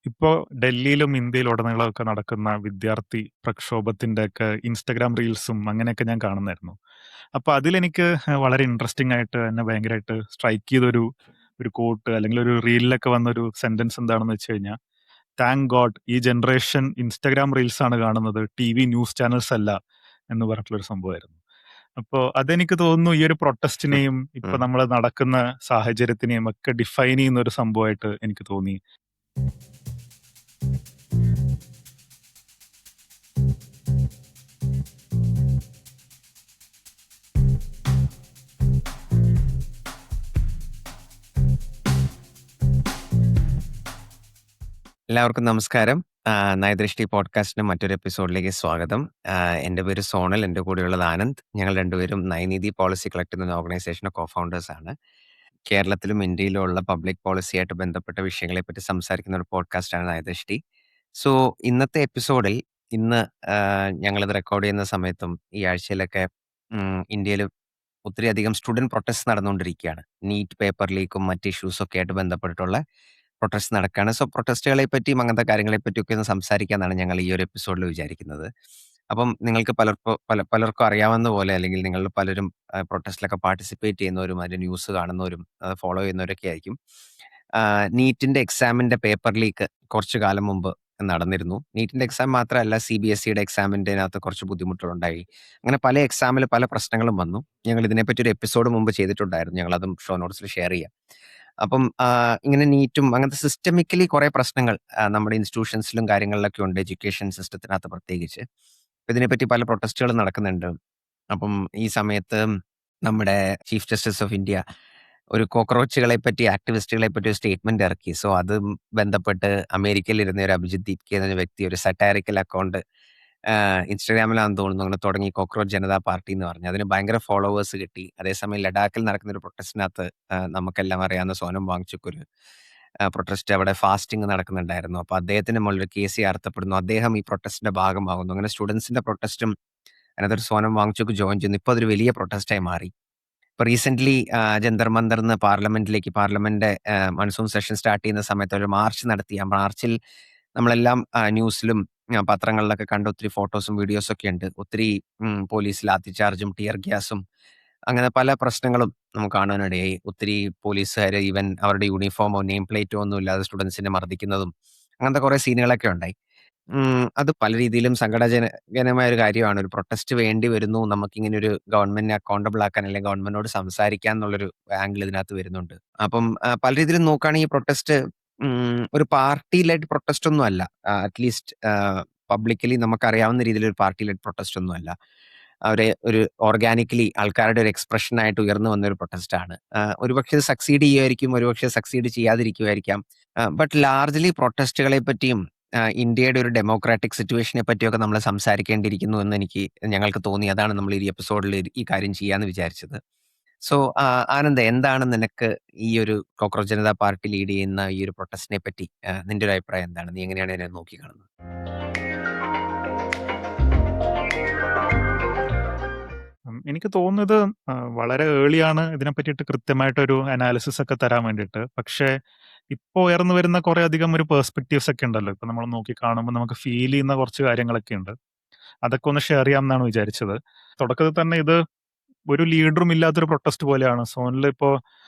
ഇപ്പോ ഡൽഹിയിലും ഇന്ത്യയിലുടനീളമൊക്കെ നടക്കുന്ന വിദ്യാർത്ഥി പ്രക്ഷോഭത്തിന്റെയൊക്കെ ഇൻസ്റ്റഗ്രാം റീൽസും അങ്ങനെയൊക്കെ ഞാൻ കാണുന്നായിരുന്നു. അപ്പൊ അതിലെനിക്ക് വളരെ ഇൻട്രസ്റ്റിംഗ് ആയിട്ട് എന്നെ ഭയങ്കരമായിട്ട് സ്ട്രൈക്ക് ചെയ്തൊരു ഒരു കോട്ട് അല്ലെങ്കിൽ ഒരു റീലിലൊക്കെ വന്നൊരു സെന്റൻസ് എന്താണെന്ന് വെച്ച് കഴിഞ്ഞാൽ, താങ്ക് ഗോഡ് ഈ ജനറേഷൻ ഇൻസ്റ്റഗ്രാം റീൽസ് ആണ് കാണുന്നത്, ടിവി ന്യൂസ് ചാനൽസ് അല്ല എന്ന് പറഞ്ഞിട്ടുള്ളൊരു സംഭവമായിരുന്നു. അപ്പോ അതെനിക്ക് തോന്നുന്നു ഈ ഒരു ഉം, പ്രൊട്ടസ്റ്റിനെയും ഇപ്പൊ ഉം. നമ്മൾ നടക്കുന്ന സാഹചര്യത്തിനെയും ഒക്കെ ഡിഫൈൻ ചെയ്യുന്ന ഒരു സംഭവമായിട്ട് എനിക്ക് തോന്നി. എല്ലാവർക്കും നമസ്കാരം. നയദൃഷ്ടി പോഡ്കാസ്റ്റിന്റെ മറ്റൊരു എപ്പിസോഡിലേക്ക് സ്വാഗതം. എൻ്റെ പേര് സോണൽ. എൻ്റെ കൂടെയുള്ളത് ആനന്ദ്. ഞങ്ങൾ രണ്ടുപേരും നയനീതി പോളിസി കളക്ട് എന്ന ഓർഗനൈസേഷന്റെ കോഫൗണ്ടേഴ്സ് ആണ്. കേരളത്തിലും ഇന്ത്യയിലും ഉള്ള പബ്ലിക് പോളിസിയായിട്ട് ബന്ധപ്പെട്ട വിഷയങ്ങളെ പറ്റി സംസാരിക്കുന്ന ഒരു പോഡ്കാസ്റ്റാണ് നയദൃഷ്ടി. സോ ഇന്നത്തെ എപ്പിസോഡിൽ ഇന്ന് ഞങ്ങളിത് റെക്കോർഡ് ചെയ്യുന്ന സമയത്തും ഈ ആഴ്ചയിലൊക്കെ ഇന്ത്യയിൽ ഒത്തിരിയധികം സ്റ്റുഡന്റ് പ്രൊട്ടസ്റ്റ് നടന്നുകൊണ്ടിരിക്കുകയാണ്. നീറ്റ് പേപ്പർ ലീക്കും മറ്റ് ഇഷ്യൂസും ഒക്കെ ആയിട്ട് ബന്ധപ്പെട്ടിട്ടുള്ള പ്രൊട്ടസ്റ്റ് നടക്കുകയാണ്. സോ പ്രൊട്ടസ്റ്റുകളെ പറ്റിയും അങ്ങനത്തെ കാര്യങ്ങളെ പറ്റിയൊക്കെ ഒന്ന് സംസാരിക്കാന്നാണ് ഞങ്ങൾ ഈ ഒരു എപ്പിസോഡിൽ വിചാരിക്കുന്നത്. അപ്പം നിങ്ങൾക്ക് പലർക്കും അറിയാവുന്ന പോലെ, അല്ലെങ്കിൽ നിങ്ങൾ പലരും പ്രൊട്ടസ്റ്റിലൊക്കെ പാർട്ടിസിപ്പേറ്റ് ചെയ്യുന്നവരും അതിന്റെ ന്യൂസ് കാണുന്നവരും ഫോളോ ചെയ്യുന്നവരൊക്കെ ആയിരിക്കും. നീറ്റിന്റെ എക്സാമിന്റെ പേപ്പർ ലീക്ക് കുറച്ചു കാലം മുമ്പ് നടന്നിരുന്നു. നീറ്റിന്റെ എക്സാം മാത്രമല്ല, CBSEയുടെ എക്സാമിന്റെ അകത്ത് കുറച്ച് ബുദ്ധിമുട്ടുകളുണ്ടായി. അങ്ങനെ പല എക്സാമിൽ പല പ്രശ്നങ്ങളും വന്നു. ഞങ്ങൾ ഇതിനെപ്പറ്റി ഒരു എപ്പിസോഡ് മുമ്പ് ചെയ്തിട്ടുണ്ടായിരുന്നു. ഞങ്ങളതും ഷോ നോട്ട്സിൽ ഷെയർ ചെയ്യാം. അപ്പം ഇങ്ങനെ നീറ്റും അങ്ങനത്തെ സിസ്റ്റമിക്കലി കുറെ പ്രശ്നങ്ങൾ നമ്മുടെ ഇൻസ്റ്റിറ്റ്യൂഷൻസിലും കാര്യങ്ങളിലൊക്കെ ഉണ്ട്, എഡ്യൂക്കേഷൻ സിസ്റ്റത്തിനകത്ത് പ്രത്യേകിച്ച്. അപ്പൊ ഇതിനെപ്പറ്റി പല പ്രൊട്ടസ്റ്റുകൾ നടക്കുന്നുണ്ട്. അപ്പം ഈ സമയത്ത് നമ്മുടെ ചീഫ് ജസ്റ്റിസ് ഓഫ് ഇന്ത്യ ഒരു കോക്രോച്ചുകളെ പറ്റി, ആക്ടിവിസ്റ്റുകളെ പറ്റി ഒരു സ്റ്റേറ്റ്മെന്റ് ഇറക്കി. സോ അതും ബന്ധപ്പെട്ട് അമേരിക്കയിൽ ഇരുന്ന ഒരു അഭിജിത്ത് ദീപ്കെ എന്ന വ്യക്തി ഒരു സറ്റാരിക്കൽ അക്കൗണ്ട് ഇൻസ്റ്റാഗ്രാമിലാണെന്ന് തോന്നുന്നു അങ്ങനെ തുടങ്ങി, കോക്രോച്ച് ജനതാ പാർട്ടി എന്ന് പറഞ്ഞു. അതിന് ഭയങ്കര ഫോളോവേഴ്സ് കിട്ടി. അതേസമയം ലഡാക്കിൽ നടക്കുന്ന ഒരു പ്രൊട്ടസ്റ്റിനകത്ത് നമുക്കെല്ലാം അറിയാവുന്ന സോനം വാങ്ചുക് ഒരു പ്രൊട്ടസ്റ്റ് അവിടെ ഫാസ്റ്റിംഗ് നടക്കുന്നുണ്ടായിരുന്നു. അപ്പൊ അദ്ദേഹത്തിന് മുകളിൽ കേസ് ചാർത്തപ്പെടുന്നു. അദ്ദേഹം ഈ പ്രൊട്ടസ്റ്റിന്റെ ഭാഗമാകുന്നു. അങ്ങനെ സ്റ്റുഡൻസിന്റെ പ്രൊട്ടസ്റ്റും അതിനകത്തൊരു സോനം വാങ്ചുക് ജോയിൻ ചെയ്യുന്നു. ഇപ്പൊ അതൊരു വലിയ പ്രൊട്ടസ്റ്റായി മാറി. ഇപ്പൊ റീസെന്റ്ലി ജന്തർ മന്ദർന്ന് പാർലമെന്റ് മൺസൂൺ സെഷൻ സ്റ്റാർട്ട് ചെയ്യുന്ന സമയത്ത് ഒരു മാർച്ച് നടത്തി. ആ മാർച്ചിൽ നമ്മളെല്ലാം ന്യൂസിലും പത്രങ്ങളിലൊക്കെ കണ്ട ഒത്തിരി ഫോട്ടോസും വീഡിയോസും ഒക്കെ ഉണ്ട്. ഒത്തിരി പോലീസ് ലാത്തിചാർജും ടിയർ ഗ്യാസും അങ്ങനെ പല പ്രശ്നങ്ങളും നമുക്ക് കാണാനിടയായി. ഒത്തിരി പോലീസുകാർ ഈവൻ അവരുടെ യൂണിഫോമോ നെയിം പ്ലേറ്റോ ഒന്നും ഇല്ലാതെ സ്റ്റുഡൻസിനെ മർദ്ദിക്കുന്നതും അങ്ങനത്തെ കുറെ സീനുകളൊക്കെ ഉണ്ടായി. അത് പല രീതിയിലും സങ്കടജനകമായ ഒരു കാര്യമാണ്. ഒരു പ്രൊട്ടസ്റ്റ് വേണ്ടി വരുന്നു, നമുക്കിങ്ങനെ ഒരു ഗവൺമെന്റിനെ അക്കൗണ്ടബിൾ ആക്കാൻ അല്ലെങ്കിൽ ഗവൺമെന്റിനോട് സംസാരിക്കാൻ എന്നുള്ളൊരു ആംഗിൾ ഇതിനകത്ത് വരുന്നുണ്ട്. അപ്പം പല രീതിയിലും നോക്കുകയാണെങ്കിൽ ഈ പ്രൊട്ടസ്റ്റ് ഒരു പാർട്ടി ലെഡ് പ്രൊട്ടസ്റ്റ് ഒന്നും അല്ല. അറ്റ്ലീസ്റ്റ് പബ്ലിക്കലി നമുക്കറിയാവുന്ന രീതിയിൽ ഒരു പാർട്ടി ലെഡ് പ്രൊട്ടസ്റ്റ് ഒന്നും അല്ല. അവരെ ഒരു ഓർഗാനിക്കലി ആൾക്കാരുടെ ഒരു എക്സ്പ്രഷൻ ആയിട്ട് ഉയർന്നു വന്ന ഒരു പ്രൊട്ടസ്റ്റ് ആണ്. ഒരുപക്ഷെ സക്സീഡ് ചെയ്യുമായിരിക്കും, ഒരുപക്ഷെ സക്സീഡ് ചെയ്യാതിരിക്കുമായിരിക്കാം. ബട്ട് ലാർജ്ലി പ്രൊട്ടസ്റ്റുകളെ പറ്റിയും ഇന്ത്യയുടെ ഒരു ഡെമോക്രാറ്റിക് സിറ്റുവേഷനെ പറ്റിയൊക്കെ നമ്മൾ സംസാരിക്കേണ്ടിയിരിക്കുന്നു എന്ന് ഞങ്ങൾക്ക് തോന്നി. അതാണ് നമ്മൾ ഈ എപ്പിസോഡിൽ ഈ കാര്യം ചെയ്യാന്ന് വിചാരിച്ചത്. സോ ആനന്ദ്, എന്താണ് നിനക്ക് ഈ ഒരു കോക്രോച്ച് ജനതാ പാർട്ടി ലീഡ് ചെയ്യുന്ന ഈ ഒരു പ്രൊട്ടസ്റ്റിനെ പറ്റി നിന്റെ ഒരു അഭിപ്രായം എന്താണ്? നീ എങ്ങനെയാണ് ഇതിനെ നോക്കിക്കാണുന്നത്? എനിക്ക് തോന്നുന്നത് വളരെ ഏർലിയാണ് ഇതിനെ പറ്റിയിട്ട് കൃത്യമായിട്ടൊരു അനാലിസിസ് ഒക്കെ തരാൻ വേണ്ടിയിട്ട്. പക്ഷേ ഇപ്പോ ഉയർന്നു വരുന്ന കുറെ അധികം ഒരു പെർസ്പെക്റ്റീവ്സ് ഒക്കെ ഉണ്ടല്ലോ. ഇപ്പൊ നമ്മൾ നോക്കി കാണുമ്പോൾ നമുക്ക് ഫീൽ ചെയ്യുന്ന കുറച്ച് കാര്യങ്ങളൊക്കെ ഉണ്ട്. അതൊക്കെ ഒന്ന് ഷെയർ ചെയ്യാമെന്നാണ് വിചാരിച്ചത്. തുടക്കത്തിൽ തന്നെ ഇത് ഒരു ലീഡറും ഇല്ലാത്തൊരു പ്രൊട്ടസ്റ്റ് പോലെയാണ്. സോനിൽ ഇപ്പോ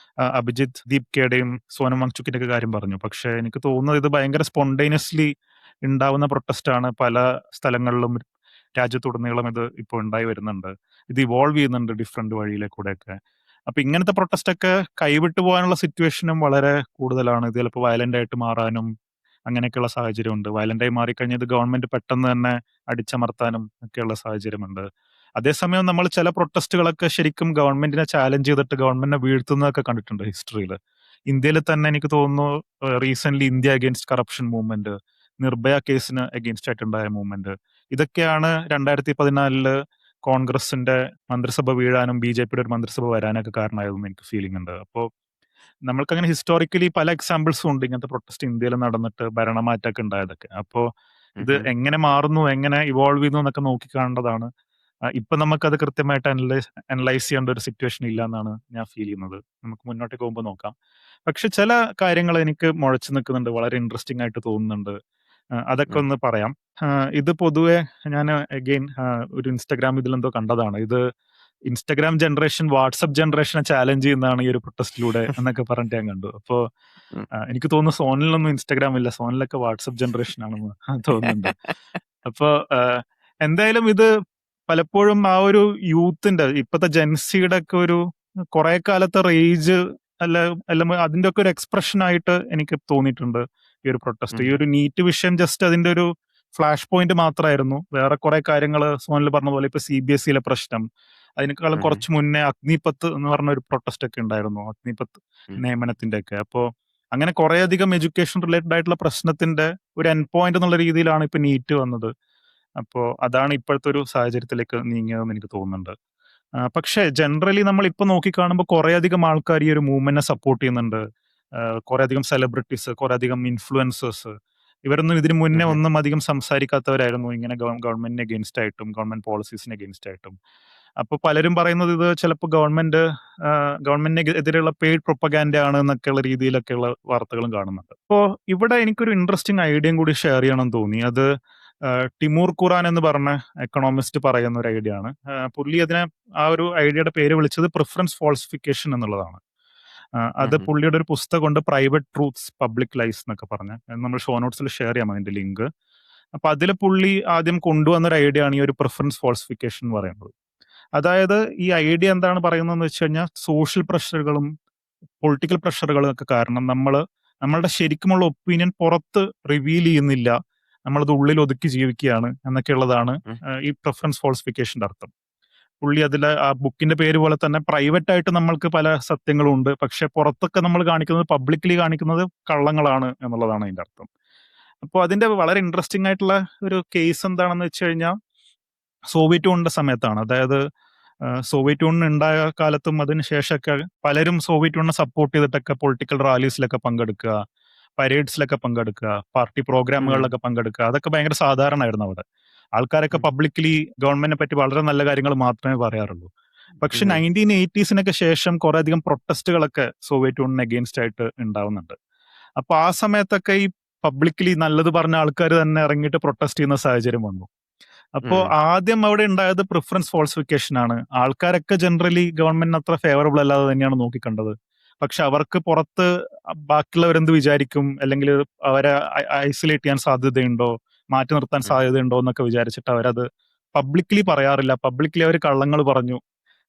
അഭിജിത്ത് ദീപ്കയുടെയും സോനം വാങ്ചുക്കിന്റെ ഒക്കെ കാര്യം പറഞ്ഞു. പക്ഷെ എനിക്ക് തോന്നുന്നത് ഇത് ഭയങ്കര സ്പോണ്ടേനിയസ്ലി ഉണ്ടാവുന്ന പ്രൊട്ടസ്റ്റ് ആണ്. പല സ്ഥലങ്ങളിലും രാജ്യത്തുടനീളം ഇത് ഇപ്പോൾ ഉണ്ടായി വരുന്നുണ്ട്. ഇത് ഇവോൾവ് ചെയ്യുന്നുണ്ട് ഡിഫറെന്റ് വഴിയിലെ കൂടെയൊക്കെ. അപ്പൊ ഇങ്ങനത്തെ പ്രൊട്ടസ്റ്റ് ഒക്കെ കൈവിട്ടു പോകാനുള്ള സിറ്റുവേഷനും വളരെ കൂടുതലാണ്. ഇത് ചിലപ്പോൾ വയലന്റ് ആയിട്ട് മാറാനും അങ്ങനെയൊക്കെയുള്ള സാഹചര്യമുണ്ട്. വയലന്റായി മാറിക്കഴിഞ്ഞാൽ ഇത് ഗവൺമെന്റ് പെട്ടെന്ന് തന്നെ അടിച്ചമർത്താനും ഒക്കെയുള്ള സാഹചര്യമുണ്ട്. അതേസമയം നമ്മൾ ചില പ്രൊട്ടസ്റ്റുകളൊക്കെ ശരിക്കും ഗവൺമെന്റിനെ ചാലഞ്ച് ചെയ്തിട്ട് ഗവൺമെന്റിനെ വീഴ്ത്തുന്നതൊക്കെ കണ്ടിട്ടുണ്ട് ഹിസ്റ്ററിയിൽ. ഇന്ത്യയിൽ തന്നെ എനിക്ക് തോന്നുന്നു recent India against corruption movement, Nirbhaya കേസിന് അഗെയിൻസ്റ്റ് ആയിട്ടുണ്ടായ മൂവ്മെന്റ്, ഇതൊക്കെയാണ് 2014 കോൺഗ്രസിന്റെ മന്ത്രിസഭ വീഴാനും BJPയുടെ ഒരു മന്ത്രിസഭ വരാനൊക്കെ കാരണമായതെന്ന് എനിക്ക് ഫീലിംഗ് ഉണ്ട്. അപ്പോൾ നമ്മൾക്കങ്ങനെ ഹിസ്റ്റോറിക്കലി പല എക്സാമ്പിൾസും ഉണ്ട് ഇങ്ങനത്തെ പ്രൊട്ടസ്റ്റ് ഇന്ത്യയിൽ നടന്നിട്ട് ഭരണമാറ്റമൊക്കെ ഉണ്ടായതൊക്കെ. അപ്പോൾ ഇത് ഉം. എങ്ങനെ മാറുന്നു, എങ്ങനെ ഇവോൾവ് ചെയ്യുന്നു എന്നൊക്കെ നോക്കിക്കാണേണ്ടതാണ്. ഇപ്പൊ നമുക്കത് കൃത്യമായിട്ട് അനലൈസ് ചെയ്യേണ്ട ഒരു സിറ്റുവേഷൻ ഇല്ല എന്നാണ് ഞാൻ ഫീൽ ചെയ്യുന്നത്. നമുക്ക് മുന്നോട്ടേക്ക് പോകുമ്പോൾ നോക്കാം. പക്ഷെ ചില കാര്യങ്ങൾ എനിക്ക് മുഴച്ചു നിൽക്കുന്നുണ്ട്, വളരെ ഇൻട്രസ്റ്റിംഗ് ആയിട്ട് തോന്നുന്നുണ്ട്. അതൊക്കെ ഉം. ഒന്ന് പറയാം. ഇത് പൊതുവെ ഞാൻ അഗെയിൻ ഒരു ഇൻസ്റ്റാഗ്രാം ഇതിലെന്തോ കണ്ടതാണ്. ഇത് ഇൻസ്റ്റാഗ്രാം ജനറേഷൻ വാട്സപ്പ് ജനറേഷനെ ചാലഞ്ച് ചെയ്യുന്നതാണ് ഈ ഒരു പ്രൊട്ടസ്റ്റിലൂടെ എന്നൊക്കെ പറഞ്ഞിട്ട് ഞാൻ കണ്ടു. അപ്പോ ഉം. എനിക്ക് തോന്നുന്നു സോണിലൊന്നും ഇൻസ്റ്റാഗ്രാം ഇല്ല. സോണിലൊക്കെ വാട്സപ്പ് ജനറേഷൻ ആണെന്ന് തോന്നുന്നുണ്ട്. അപ്പോ എന്തായാലും ഇത് പലപ്പോഴും ആ ഒരു യൂത്തിന്റെ ഇപ്പത്തെ ജെൻസിയുടെ ഒക്കെ ഒരു കുറെ കാലത്തെ റേജ് അല്ല അല്ല അതിന്റെ ഒക്കെ ഒരു എക്സ്പ്രഷൻ ആയിട്ട് എനിക്ക് തോന്നിയിട്ടുണ്ട് ഈ ഒരു പ്രൊട്ടസ്റ്റ്. ഈ ഉം. ഒരു നീറ്റ് വിഷയം ജസ്റ്റ് അതിന്റെ ഒരു ഫ്ലാഷ് പോയിന്റ് മാത്രമായിരുന്നു. വേറെ കുറെ കാര്യങ്ങൾ സോനിൽ പറഞ്ഞ പോലെ ഇപ്പൊ CBSE പ്രശ്നം, അതിനേക്കാളും ഉം. കുറച്ച് മുന്നേ അഗ്നിപത്ത് എന്ന് പറഞ്ഞ ഒരു പ്രൊട്ടസ്റ്റ് ഒക്കെ ഉണ്ടായിരുന്നു. അഗ്നിപത്ത് ഉം. നിയമനത്തിന്റെ ഒക്കെ. അപ്പോ അങ്ങനെ കുറെ അധികം എഡ്യൂക്കേഷൻ റിലേറ്റഡ് ആയിട്ടുള്ള പ്രശ്നത്തിന്റെ ഒരു എൻഡ് പോയിന്റ് എന്നുള്ള രീതിയിലാണ് ഇപ്പൊ നീറ്റ് വന്നത്. അപ്പോ അതാണ് ഇപ്പോഴത്തെ ഒരു സാഹചര്യത്തിലേക്ക് നീങ്ങിയതെന്ന് എനിക്ക് തോന്നുന്നുണ്ട്. പക്ഷേ ജനറലി നമ്മൾ ഇപ്പൊ നോക്കിക്കാണുമ്പോൾ കുറെ അധികം ആൾക്കാർ ഈ ഒരു മൂവ്മെന്റിനെ സപ്പോർട്ട് ചെയ്യുന്നുണ്ട്. കുറെ അധികം സെലിബ്രിറ്റീസ്, കുറെ അധികം ഇൻഫ്ലുവൻസേഴ്സ്, ഇവരൊന്നും ഇതിനു മുന്നേ ഉം. ഒന്നും അധികം സംസാരിക്കാത്തവരായിരുന്നു ഇങ്ങനെ ഗവൺമെന്റിന് അഗേൻസ്റ്റ് ആയിട്ടും ഗവൺമെന്റ് പോളിസീസിന് അഗേൻസ്റ്റ് ആയിട്ടും. അപ്പൊ പലരും പറയുന്നത് ഇത് ചിലപ്പോൾ ഗവൺമെന്റിന് എതിരെയുള്ള പെയ്ഡ് പ്രൊപ്പഗാൻഡ ആണ് എന്നൊക്കെയുള്ള രീതിയിലൊക്കെയുള്ള വാർത്തകളും കാണുന്നുണ്ട്. അപ്പോ ഇവിടെ എനിക്കൊരു ഇൻട്രസ്റ്റിംഗ് ഐഡിയയും കൂടി ഷെയർ ചെയ്യണം തോന്നി. അത് ടിമൂർ ഖുറാൻ എന്ന് പറഞ്ഞ എക്കണോമിസ്റ്റ് പറയുന്ന ഒരു ഐഡിയ ആണ്. പുള്ളി അതിനെ ആ ഒരു ഐഡിയയുടെ പേര് വിളിച്ചത് പ്രിഫറൻസ് ഫോൾസിഫിക്കേഷൻ എന്നുള്ളതാണ്. അത് ഉം. പുള്ളിയുടെ ഒരു പുസ്തകമുണ്ട്, പ്രൈവറ്റ് ട്രൂത്ത്സ് പബ്ലിക് ലൈസ് എന്നൊക്കെ പറഞ്ഞ്. നമ്മൾ ഷോ നോട്ട്സിൽ ഷെയർ ചെയ്യാം അതിന്റെ ലിങ്ക്. അപ്പൊ അതിൽ പുള്ളി ആദ്യം കൊണ്ടുവന്ന ഒരു ഐഡിയ ആണ് ഈ ഒരു പ്രിഫറൻസ് ഫോൾസിഫിക്കേഷൻ എന്ന് പറയുന്നത്. അതായത് ഈ ഐഡിയ എന്താണ് പറയുന്നതെന്ന് വെച്ച് കഴിഞ്ഞാൽ സോഷ്യൽ പ്രഷറുകളും പൊളിറ്റിക്കൽ പ്രഷറുകളും ഒക്കെ കാരണം നമ്മളുടെ ശരിക്കുമുള്ള ഒപ്പീനിയൻ പുറത്ത് റിവീൽ ചെയ്യുന്നില്ല, നമ്മളത് ഉള്ളിൽ ഒതുക്കി ജീവിക്കുകയാണ് എന്നൊക്കെയുള്ളതാണ് ഉം. ഈ പ്രിഫറൻസ് ഫോൾസിഫിക്കേഷന്റെ അർത്ഥം. പുള്ളി അതിലെ ആ ബുക്കിന്റെ പേര് പോലെ തന്നെ പ്രൈവറ്റ് ആയിട്ട് നമ്മൾക്ക് പല സത്യങ്ങളും ഉണ്ട്, പക്ഷെ പുറത്തൊക്കെ നമ്മൾ കാണിക്കുന്നത്, പബ്ലിക്കലി കാണിക്കുന്നത് കള്ളങ്ങളാണ് എന്നുള്ളതാണ് അതിന്റെ അർത്ഥം. അപ്പോൾ അതിന്റെ വളരെ ഇൻട്രസ്റ്റിംഗ് ആയിട്ടുള്ള ഒരു കേസ് എന്താണെന്ന് വെച്ച് കഴിഞ്ഞാൽ സോവിയറ്റ് യൂണിയന്റെ സമയത്താണ്. അതായത് സോവിയറ്റ് യൂണിയൻ ഉണ്ടായ കാലത്തും അതിന് ശേഷമൊക്കെ പലരും സോവിയറ്റ് യൂണിയനെ സപ്പോർട്ട് ചെയ്തിട്ടൊക്കെ പൊളിറ്റിക്കൽ റാലീസിലൊക്കെ പങ്കെടുക്കുക, പരേഡ്സിലൊക്കെ പങ്കെടുക്കുക, പാർട്ടി ഉം. പ്രോഗ്രാമുകളിലൊക്കെ പങ്കെടുക്കുക, അതൊക്കെ ഭയങ്കര സാധാരണമായിരുന്നു അവിടെ. ആൾക്കാരൊക്കെ ഉം. പബ്ലിക്കലി ഗവൺമെന്റിനെ പറ്റി വളരെ നല്ല കാര്യങ്ങൾ മാത്രമേ പറയാറുള്ളൂ. പക്ഷെ ഉം. 1980സിനൊക്കെ ശേഷം കുറെ അധികം പ്രൊട്ടസ്റ്റുകളൊക്കെ സോവിയറ്റ് യൂണിയൻ അഗെയിൻസ്റ്റ് ആയിട്ട് ഉണ്ടാവുന്നുണ്ട്. അപ്പൊ ആ സമയത്തൊക്കെ ഈ പബ്ലിക്കലി നല്ലത് പറഞ്ഞ ആൾക്കാർ തന്നെ ഇറങ്ങിയിട്ട് പ്രൊട്ടസ്റ്റ് ചെയ്യുന്ന സാഹചര്യം വന്നു. അപ്പോ ഉം. ആദ്യം അവിടെ ഉണ്ടായത് പ്രിഫറൻസ് ഫോൾസിഫിക്കേഷൻ ആണ്. ആൾക്കാരൊക്കെ ജനറലി ഗവൺമെന്റിന് അത്ര ഫേവറബിൾ അല്ലാതെ തന്നെയാണ് നോക്കിക്കണ്ടത്. പക്ഷെ അവർക്ക് പുറത്ത് ബാക്കിയുള്ളവരെന്ത് വിചാരിക്കും, അല്ലെങ്കിൽ അവരെ ഐസൊലേറ്റ് ചെയ്യാൻ സാധ്യതയുണ്ടോ, മാറ്റി നിർത്താൻ ഉം. സാധ്യതയുണ്ടോ എന്നൊക്കെ വിചാരിച്ചിട്ട് അവരത് പബ്ലിക്കലി പറയാറില്ല. പബ്ലിക്കലി അവർ കള്ളങ്ങൾ പറഞ്ഞു,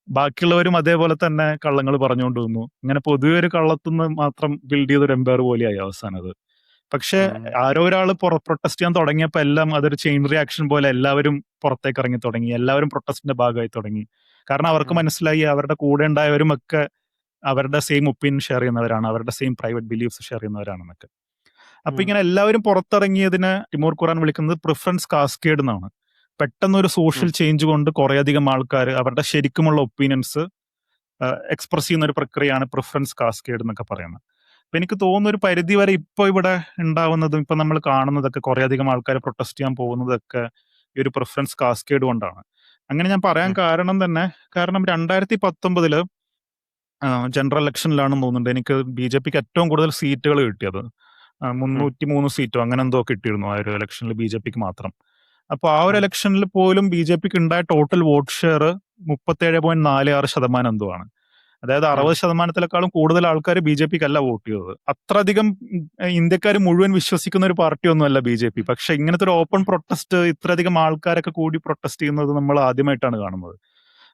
ബാക്കിയുള്ളവരും അതേപോലെ തന്നെ കള്ളങ്ങൾ പറഞ്ഞുകൊണ്ട് വന്നു. ഇങ്ങനെ പൊതുവെ ഒരു കള്ളത്തുനിന്ന് മാത്രം ബിൽഡ് ചെയ്തൊരു എംപയർ പോലെയായി അവസാനം അത്. പക്ഷെ ഉം. ആരോ ഒരാൾ പ്രൊട്ടസ്റ്റ് ചെയ്യാൻ തുടങ്ങിയപ്പോൾ എല്ലാം അതൊരു ചെയിൻ റിയാക്ഷൻ പോലെ എല്ലാവരും പുറത്തേക്ക് ഇറങ്ങി തുടങ്ങി, എല്ലാവരും പ്രൊട്ടസ്റ്റിന്റെ ഭാഗമായി തുടങ്ങി. കാരണം അവർക്ക് ഉം. മനസ്സിലായി അവരുടെ കൂടെ ഉണ്ടായവരും ഒക്കെ അവരുടെ സെയിം ഒപ്പീനിയൻ ഷെയർ ചെയ്യുന്നവരാണ്, അവരുടെ സെയിം പ്രൈവറ്റ് ബിലീഫ്സ് ഷെയർ ചെയ്യുന്നവരാണെന്നൊക്കെ. അപ്പൊ ഉം. ഇങ്ങനെ എല്ലാവരും പുറത്തിറങ്ങിയതിന് ടിമൂർ ഖുറാൻ വിളിക്കുന്നത് പ്രിഫറൻസ് കാസ്കേഡ് എന്നാണ്. പെട്ടെന്ന് ഒരു ഉം. സോഷ്യൽ ചേഞ്ച് കൊണ്ട് കുറേയധികം ആൾക്കാർ അവരുടെ ശരിക്കുമുള്ള ഒപ്പീനിയൻസ് എക്സ്പ്രസ് ചെയ്യുന്ന ഒരു പ്രക്രിയയാണ് പ്രിഫറൻസ് കാസ്കേഡ് എന്നൊക്കെ പറയുന്നത്. അപ്പൊ എനിക്ക് തോന്നുന്ന ഒരു പരിധി വരെ ഇപ്പൊ ഇവിടെ ഉണ്ടാവുന്നതും ഇപ്പൊ നമ്മൾ കാണുന്നതൊക്കെ കുറേയധികം ആൾക്കാർ പ്രൊട്ടസ്റ്റ് ചെയ്യാൻ പോകുന്നതൊക്കെ ഈ ഒരു പ്രിഫറൻസ് കാസ്കേഡ് കൊണ്ടാണ്. അങ്ങനെ ഞാൻ പറയാൻ ഉം. കാരണം തന്നെ, കാരണം 2019 ജനറൽ ഇലക്ഷനിലാണെന്ന് തോന്നുന്നുണ്ട് എനിക്ക് BJPക്ക് ഏറ്റവും കൂടുതൽ സീറ്റുകൾ കിട്ടിയത്. ഉം. 303 സീറ്റോ അങ്ങനെ എന്തോ കിട്ടിയിരുന്നു ആ ഒരു ഇലക്ഷനിൽ BJPക്ക് മാത്രം. അപ്പൊ ആ ഒരു ഉം. ഇലക്ഷനിൽ പോലും BJPക്ക് ഉണ്ടായ ടോട്ടൽ വോട്ട് ഷെയർ 37.46% എന്തോ ആണ്. അതായത് ഉം. 60%-ത്തിലേക്കാളും കൂടുതൽ ആൾക്കാർ BJPക്ക് അല്ല വോട്ട് ചെയ്തത്. അത്രയധികം ഇന്ത്യക്കാർ മുഴുവൻ വിശ്വസിക്കുന്ന ഒരു പാർട്ടി ഒന്നുമല്ല BJP. പക്ഷെ ഇങ്ങനത്തെ ഒരു ഓപ്പൺ പ്രൊട്ടസ്റ്റ്, ഇത്രയധികം ആൾക്കാരൊക്കെ കൂടി പ്രൊട്ടസ്റ്റ് ചെയ്യുന്നത് നമ്മൾ ആദ്യമായിട്ടാണ് കാണുന്നത്.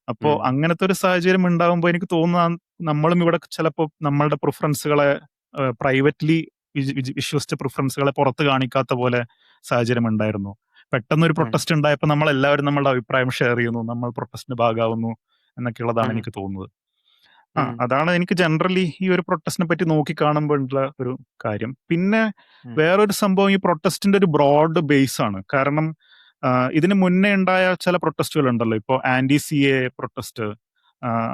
അപ്പോ ഉം. അങ്ങനത്തെ ഒരു സാഹചര്യം ഉണ്ടാകുമ്പോൾ എനിക്ക് തോന്നുന്ന നമ്മളും ഇവിടെ ചിലപ്പോൾ നമ്മളുടെ പ്രിഫറൻസുകളെ പ്രൈവറ്റ്ലി വിശ്വസിച്ച പ്രിഫറൻസുകളെ പുറത്ത് കാണിക്കാത്ത പോലെ സാഹചര്യം ഉണ്ടായിരുന്നു. പെട്ടെന്നൊരു ഉം. പ്രൊട്ടസ്റ്റ് ഉണ്ടായപ്പോൾ നമ്മൾ എല്ലാവരും നമ്മളുടെ അഭിപ്രായം ഷെയർ ചെയ്യുന്നു, നമ്മൾ പ്രൊട്ടസ്റ്റിന്റെ ഭാഗമാവുന്നു എന്നൊക്കെയുള്ളതാണ് ഉം. എനിക്ക് തോന്നുന്നത്. ഉം. അതാണ് എനിക്ക് ജനറലി ഈ ഒരു പ്രൊട്ടസ്റ്റിനെ പറ്റി നോക്കി കാണുമ്പോഴുള്ള ഒരു കാര്യം. പിന്നെ ഉം. വേറൊരു സംഭവം, ഈ പ്രൊട്ടസ്റ്റിന്റെ ഒരു ബ്രോഡ് ബേസ് ആണ്. കാരണം ഇതിന് മുന്നേ ഉണ്ടായ ചില പ്രൊട്ടസ്റ്റുകൾ ഉണ്ടല്ലോ, ഇപ്പോൾ ആന്റി CA പ്രൊട്ടസ്റ്റ്,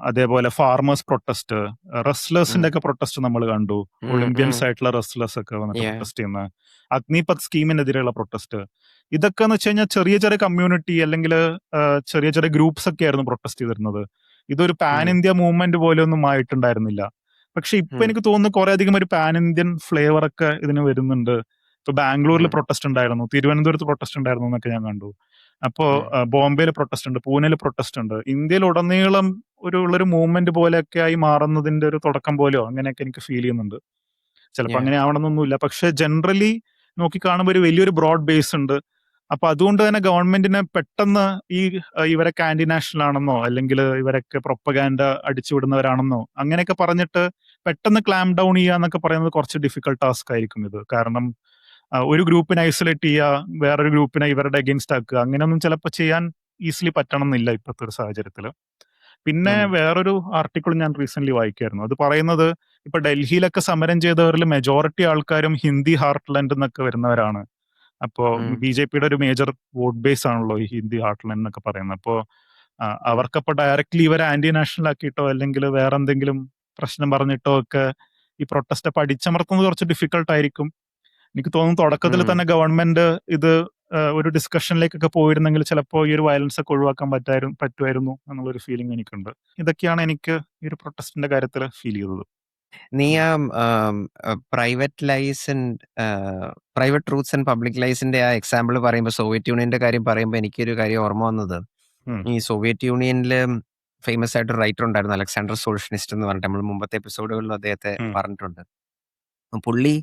അതേപോലെ ഫാർമേഴ്സ് പ്രൊട്ടസ്റ്റ്, ഉം. റെസ്ലേഴ്സിന്റെ ഒക്കെ പ്രൊട്ടസ്റ്റ് നമ്മൾ കണ്ടു. ഉം. ഉം. ഒളിമ്പ്യൻസ് ആയിട്ടുള്ള റെസ്ലേഴ്സ് ഒക്കെ വന്നിട്ട് യാ. പ്രൊട്ടസ്റ്റ് ചെയ്യുന്ന അഗ്നിപത് സ്കീമിനെതിരെയുള്ള പ്രൊട്ടസ്റ്റ്. ഇതൊക്കെ എന്ന് വെച്ച് കഴിഞ്ഞാൽ ചെറിയ ചെറിയ കമ്മ്യൂണിറ്റി അല്ലെങ്കിൽ ചെറിയ ചെറിയ ഗ്രൂപ്പ്സ് ഒക്കെ ആയിരുന്നു പ്രൊട്ടസ്റ്റ് ചെയ്തിരുന്നത്. ഇതൊരു പാൻ ഉം. ഇന്ത്യ മൂവ്മെന്റ് പോലെ ഒന്നും ആയിട്ടുണ്ടായിരുന്നില്ല. പക്ഷെ ഇപ്പൊ ഉം. എനിക്ക് തോന്നുന്നു കുറെ അധികം ഒരു പാൻ ഇന്ത്യൻ ഫ്ലേവർ ഒക്കെ ഇതിന് വരുന്നുണ്ട്. ഇപ്പൊ ബാംഗ്ലൂരിൽ ഉം. പ്രൊട്ടസ്റ്റ് ഉണ്ടായിരുന്നു, തിരുവനന്തപുരത്ത് പ്രൊട്ടസ്റ്റ് ഉണ്ടായിരുന്നു എന്നൊക്കെ ഞാൻ കണ്ടു. അപ്പോ ഉം. ബോംബെയിൽ പ്രൊട്ടസ്റ്റ് ഉണ്ട്, പൂനെയിൽ പ്രൊട്ടസ്റ്റ് ഉണ്ട്. ഇന്ത്യയിൽ ഉടനീളം ഉള്ളൊരു മൂവ്മെന്റ് പോലെയൊക്കെ ആയി മാറുന്നതിന്റെ ഒരു തുടക്കം പോലെയോ അങ്ങനെയൊക്കെ എനിക്ക് ഫീൽ ചെയ്യുന്നുണ്ട്. ചിലപ്പോൾ യാ. അങ്ങനെ ആവണമെന്നൊന്നുമില്ല. പക്ഷെ ജനറലി നോക്കി കാണുമ്പോൾ ഒരു വലിയൊരു ബ്രോഡ് ബേസ് ഉണ്ട്. അപ്പൊ അതുകൊണ്ട് തന്നെ ഗവൺമെന്റിന് പെട്ടെന്ന് ഈ ഇവരൊക്കെ ആന്റി നാഷണൽ ആണെന്നോ അല്ലെങ്കിൽ ഇവരൊക്കെ പ്രൊപ്പഗാൻഡ അടിച്ചുവിടുന്നവരാണെന്നോ അങ്ങനെയൊക്കെ പറഞ്ഞിട്ട് പെട്ടെന്ന് ക്ലാം ഡൗൺ ചെയ്യാന്നൊക്കെ പറയുന്നത് കുറച്ച് ഡിഫിക്കൽട്ട് ടാസ്ക് ആയിരിക്കും ഇത്. കാരണം ഒരു ഗ്രൂപ്പിനെ ഐസൊലേറ്റ് ചെയ്യുക, വേറൊരു ഗ്രൂപ്പിനെ ഇവരുടെ അഗേൻസ്റ്റ് ആക്കുക, അങ്ങനെയൊന്നും ചിലപ്പോൾ ചെയ്യാൻ ഈസിലി പറ്റണം എന്നില്ല ഇപ്പോഴത്തെ ഒരു സാഹചര്യത്തിൽ. പിന്നെ ഉം. വേറൊരു ആർട്ടിക്കിൾ ഞാൻ റീസെന്റ് വായിക്കായിരുന്നു. അത് പറയുന്നത് ഇപ്പൊ ഡൽഹിയിലൊക്കെ സമരം ചെയ്തവരിൽ മെജോറിറ്റി ആൾക്കാരും ഹിന്ദി ഹാർട്ട്ലൻഡ് എന്നൊക്കെ വരുന്നവരാണ്. അപ്പോ ഉം. ബിജെപിയുടെ ഒരു മേജർ വോട്ട് ബേസ് ആണല്ലോ ഈ ഹിന്ദി ഹാർട്ട്ലൻഡ് എന്നൊക്കെ പറയുന്നത്. അപ്പോ ഉം. അവർക്കപ്പോ ഡയറക്ട്ലി ഇവരെ ആന്റി നാഷണൽ ആക്കിയിട്ടോ അല്ലെങ്കിൽ വേറെ എന്തെങ്കിലും പ്രശ്നം പറഞ്ഞിട്ടോ ഒക്കെ ഈ പ്രൊട്ടസ്റ്റ് അപ്പൊ അടിച്ചമർത്തുന്നത് കുറച്ച് ഡിഫിക്കൽട്ട് ആയിരിക്കും. എനിക്ക് തോന്നുന്നു തുടക്കത്തിൽ ഉം. തന്നെ ഗവൺമെന്റ് ഇത് ഒരു ഡിസ്കഷനിലേക്കൊക്കെ പോയിരുന്നെങ്കിൽ ചിലപ്പോൾ ഈ ഒരു വയലൻസ് ഒക്കെ ഒഴിവാക്കാൻ പറ്റുമായിരുന്നു എന്നുള്ളൊരു ഫീലിംഗ് എനിക്കുണ്ട്. ഇതൊക്കെയാണ് എനിക്ക് ഈ ഒരു പ്രൊട്ടസ്റ്റിന്റെ കാര്യത്തിൽ ഫീൽ ചെയ്തത്. നീ ഉം. Private lies and private truths and public ലൈസിന്റെ ആ എക്സാമ്പിൾ പറയുമ്പോൾ സോവിയറ്റ് യൂണിയന്റെ കാര്യം പറയുമ്പോൾ എനിക്കൊരു കാര്യം ഓർമ്മ വന്നത്, ഉം. ഈ സോവിയറ്റ് യൂണിയനിൽ ഫേമസ് ആയിട്ട് റൈറ്റർ ഉണ്ടായിരുന്നു, അലക്സാണ്ടർ സോൾഷനിസ്റ്റ് എന്ന് പറഞ്ഞിട്ട്. നമ്മൾ മുമ്പത്തെ എപ്പിസോഡുകളിൽ അദ്ദേഹത്തെ ഉം. പറഞ്ഞിട്ടുണ്ട്. പുള്ളി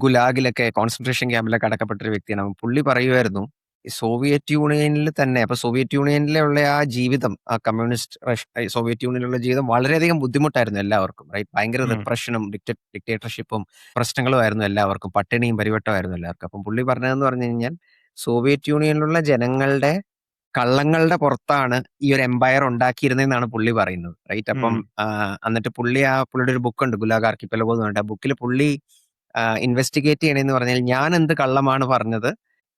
ഗുലാഗിലൊക്കെ കോൺസെൻട്രേഷൻ ക്യാമ്പിലൊക്കെ അടക്കപ്പെട്ടൊരു വ്യക്തിയാണ്. അപ്പം പുള്ളി പറയുമായിരുന്നു, ഈ സോവിയറ്റ് യൂണിയനിൽ തന്നെ, അപ്പൊ സോവിയറ്റ് യൂണിയനിലുള്ള ആ ജീവിതം, ആ കമ്മ്യൂണിസ്റ്റ് സോവിയറ്റ് യൂണിയനിലുള്ള ജീവിതം വളരെയധികം ബുദ്ധിമുട്ടായിരുന്നു എല്ലാവർക്കും, റൈറ്റ്? ഭയങ്കര ഉം. റിപ്രഷനും ഡിക്റ്റേറ്റർഷിപ്പും പ്രശ്നങ്ങളും ആയിരുന്നു എല്ലാവർക്കും, പട്ടിണിയും പരിവട്ടമായിരുന്നു എല്ലാവർക്കും. അപ്പം പുള്ളി പറഞ്ഞതെന്ന് പറഞ്ഞു കഴിഞ്ഞാൽ, സോവിയറ്റ് യൂണിയനിലുള്ള ജനങ്ങളുടെ കള്ളങ്ങളുടെ പുറത്താണ് ഈ ഒരു എംപയർ ഉണ്ടാക്കിയിരുന്നതെന്നാണ് പുള്ളി പറയുന്നത്, റൈറ്റ്? അപ്പം ഉം. എന്നിട്ട് പുള്ളിയുടെ ഒരു ബുക്കുണ്ട്, ഗുലാഗ് ആർക്കിപ്പെലഗോ എന്ന് പറഞ്ഞിട്ട്. ആ ബുക്കിൽ പുള്ളി ഇൻവെസ്റ്റിഗേറ്റ് ചെയ്യണമെന്ന് പറഞ്ഞാൽ ഞാൻ എന്ത് കള്ളമാണ് പറഞ്ഞത്,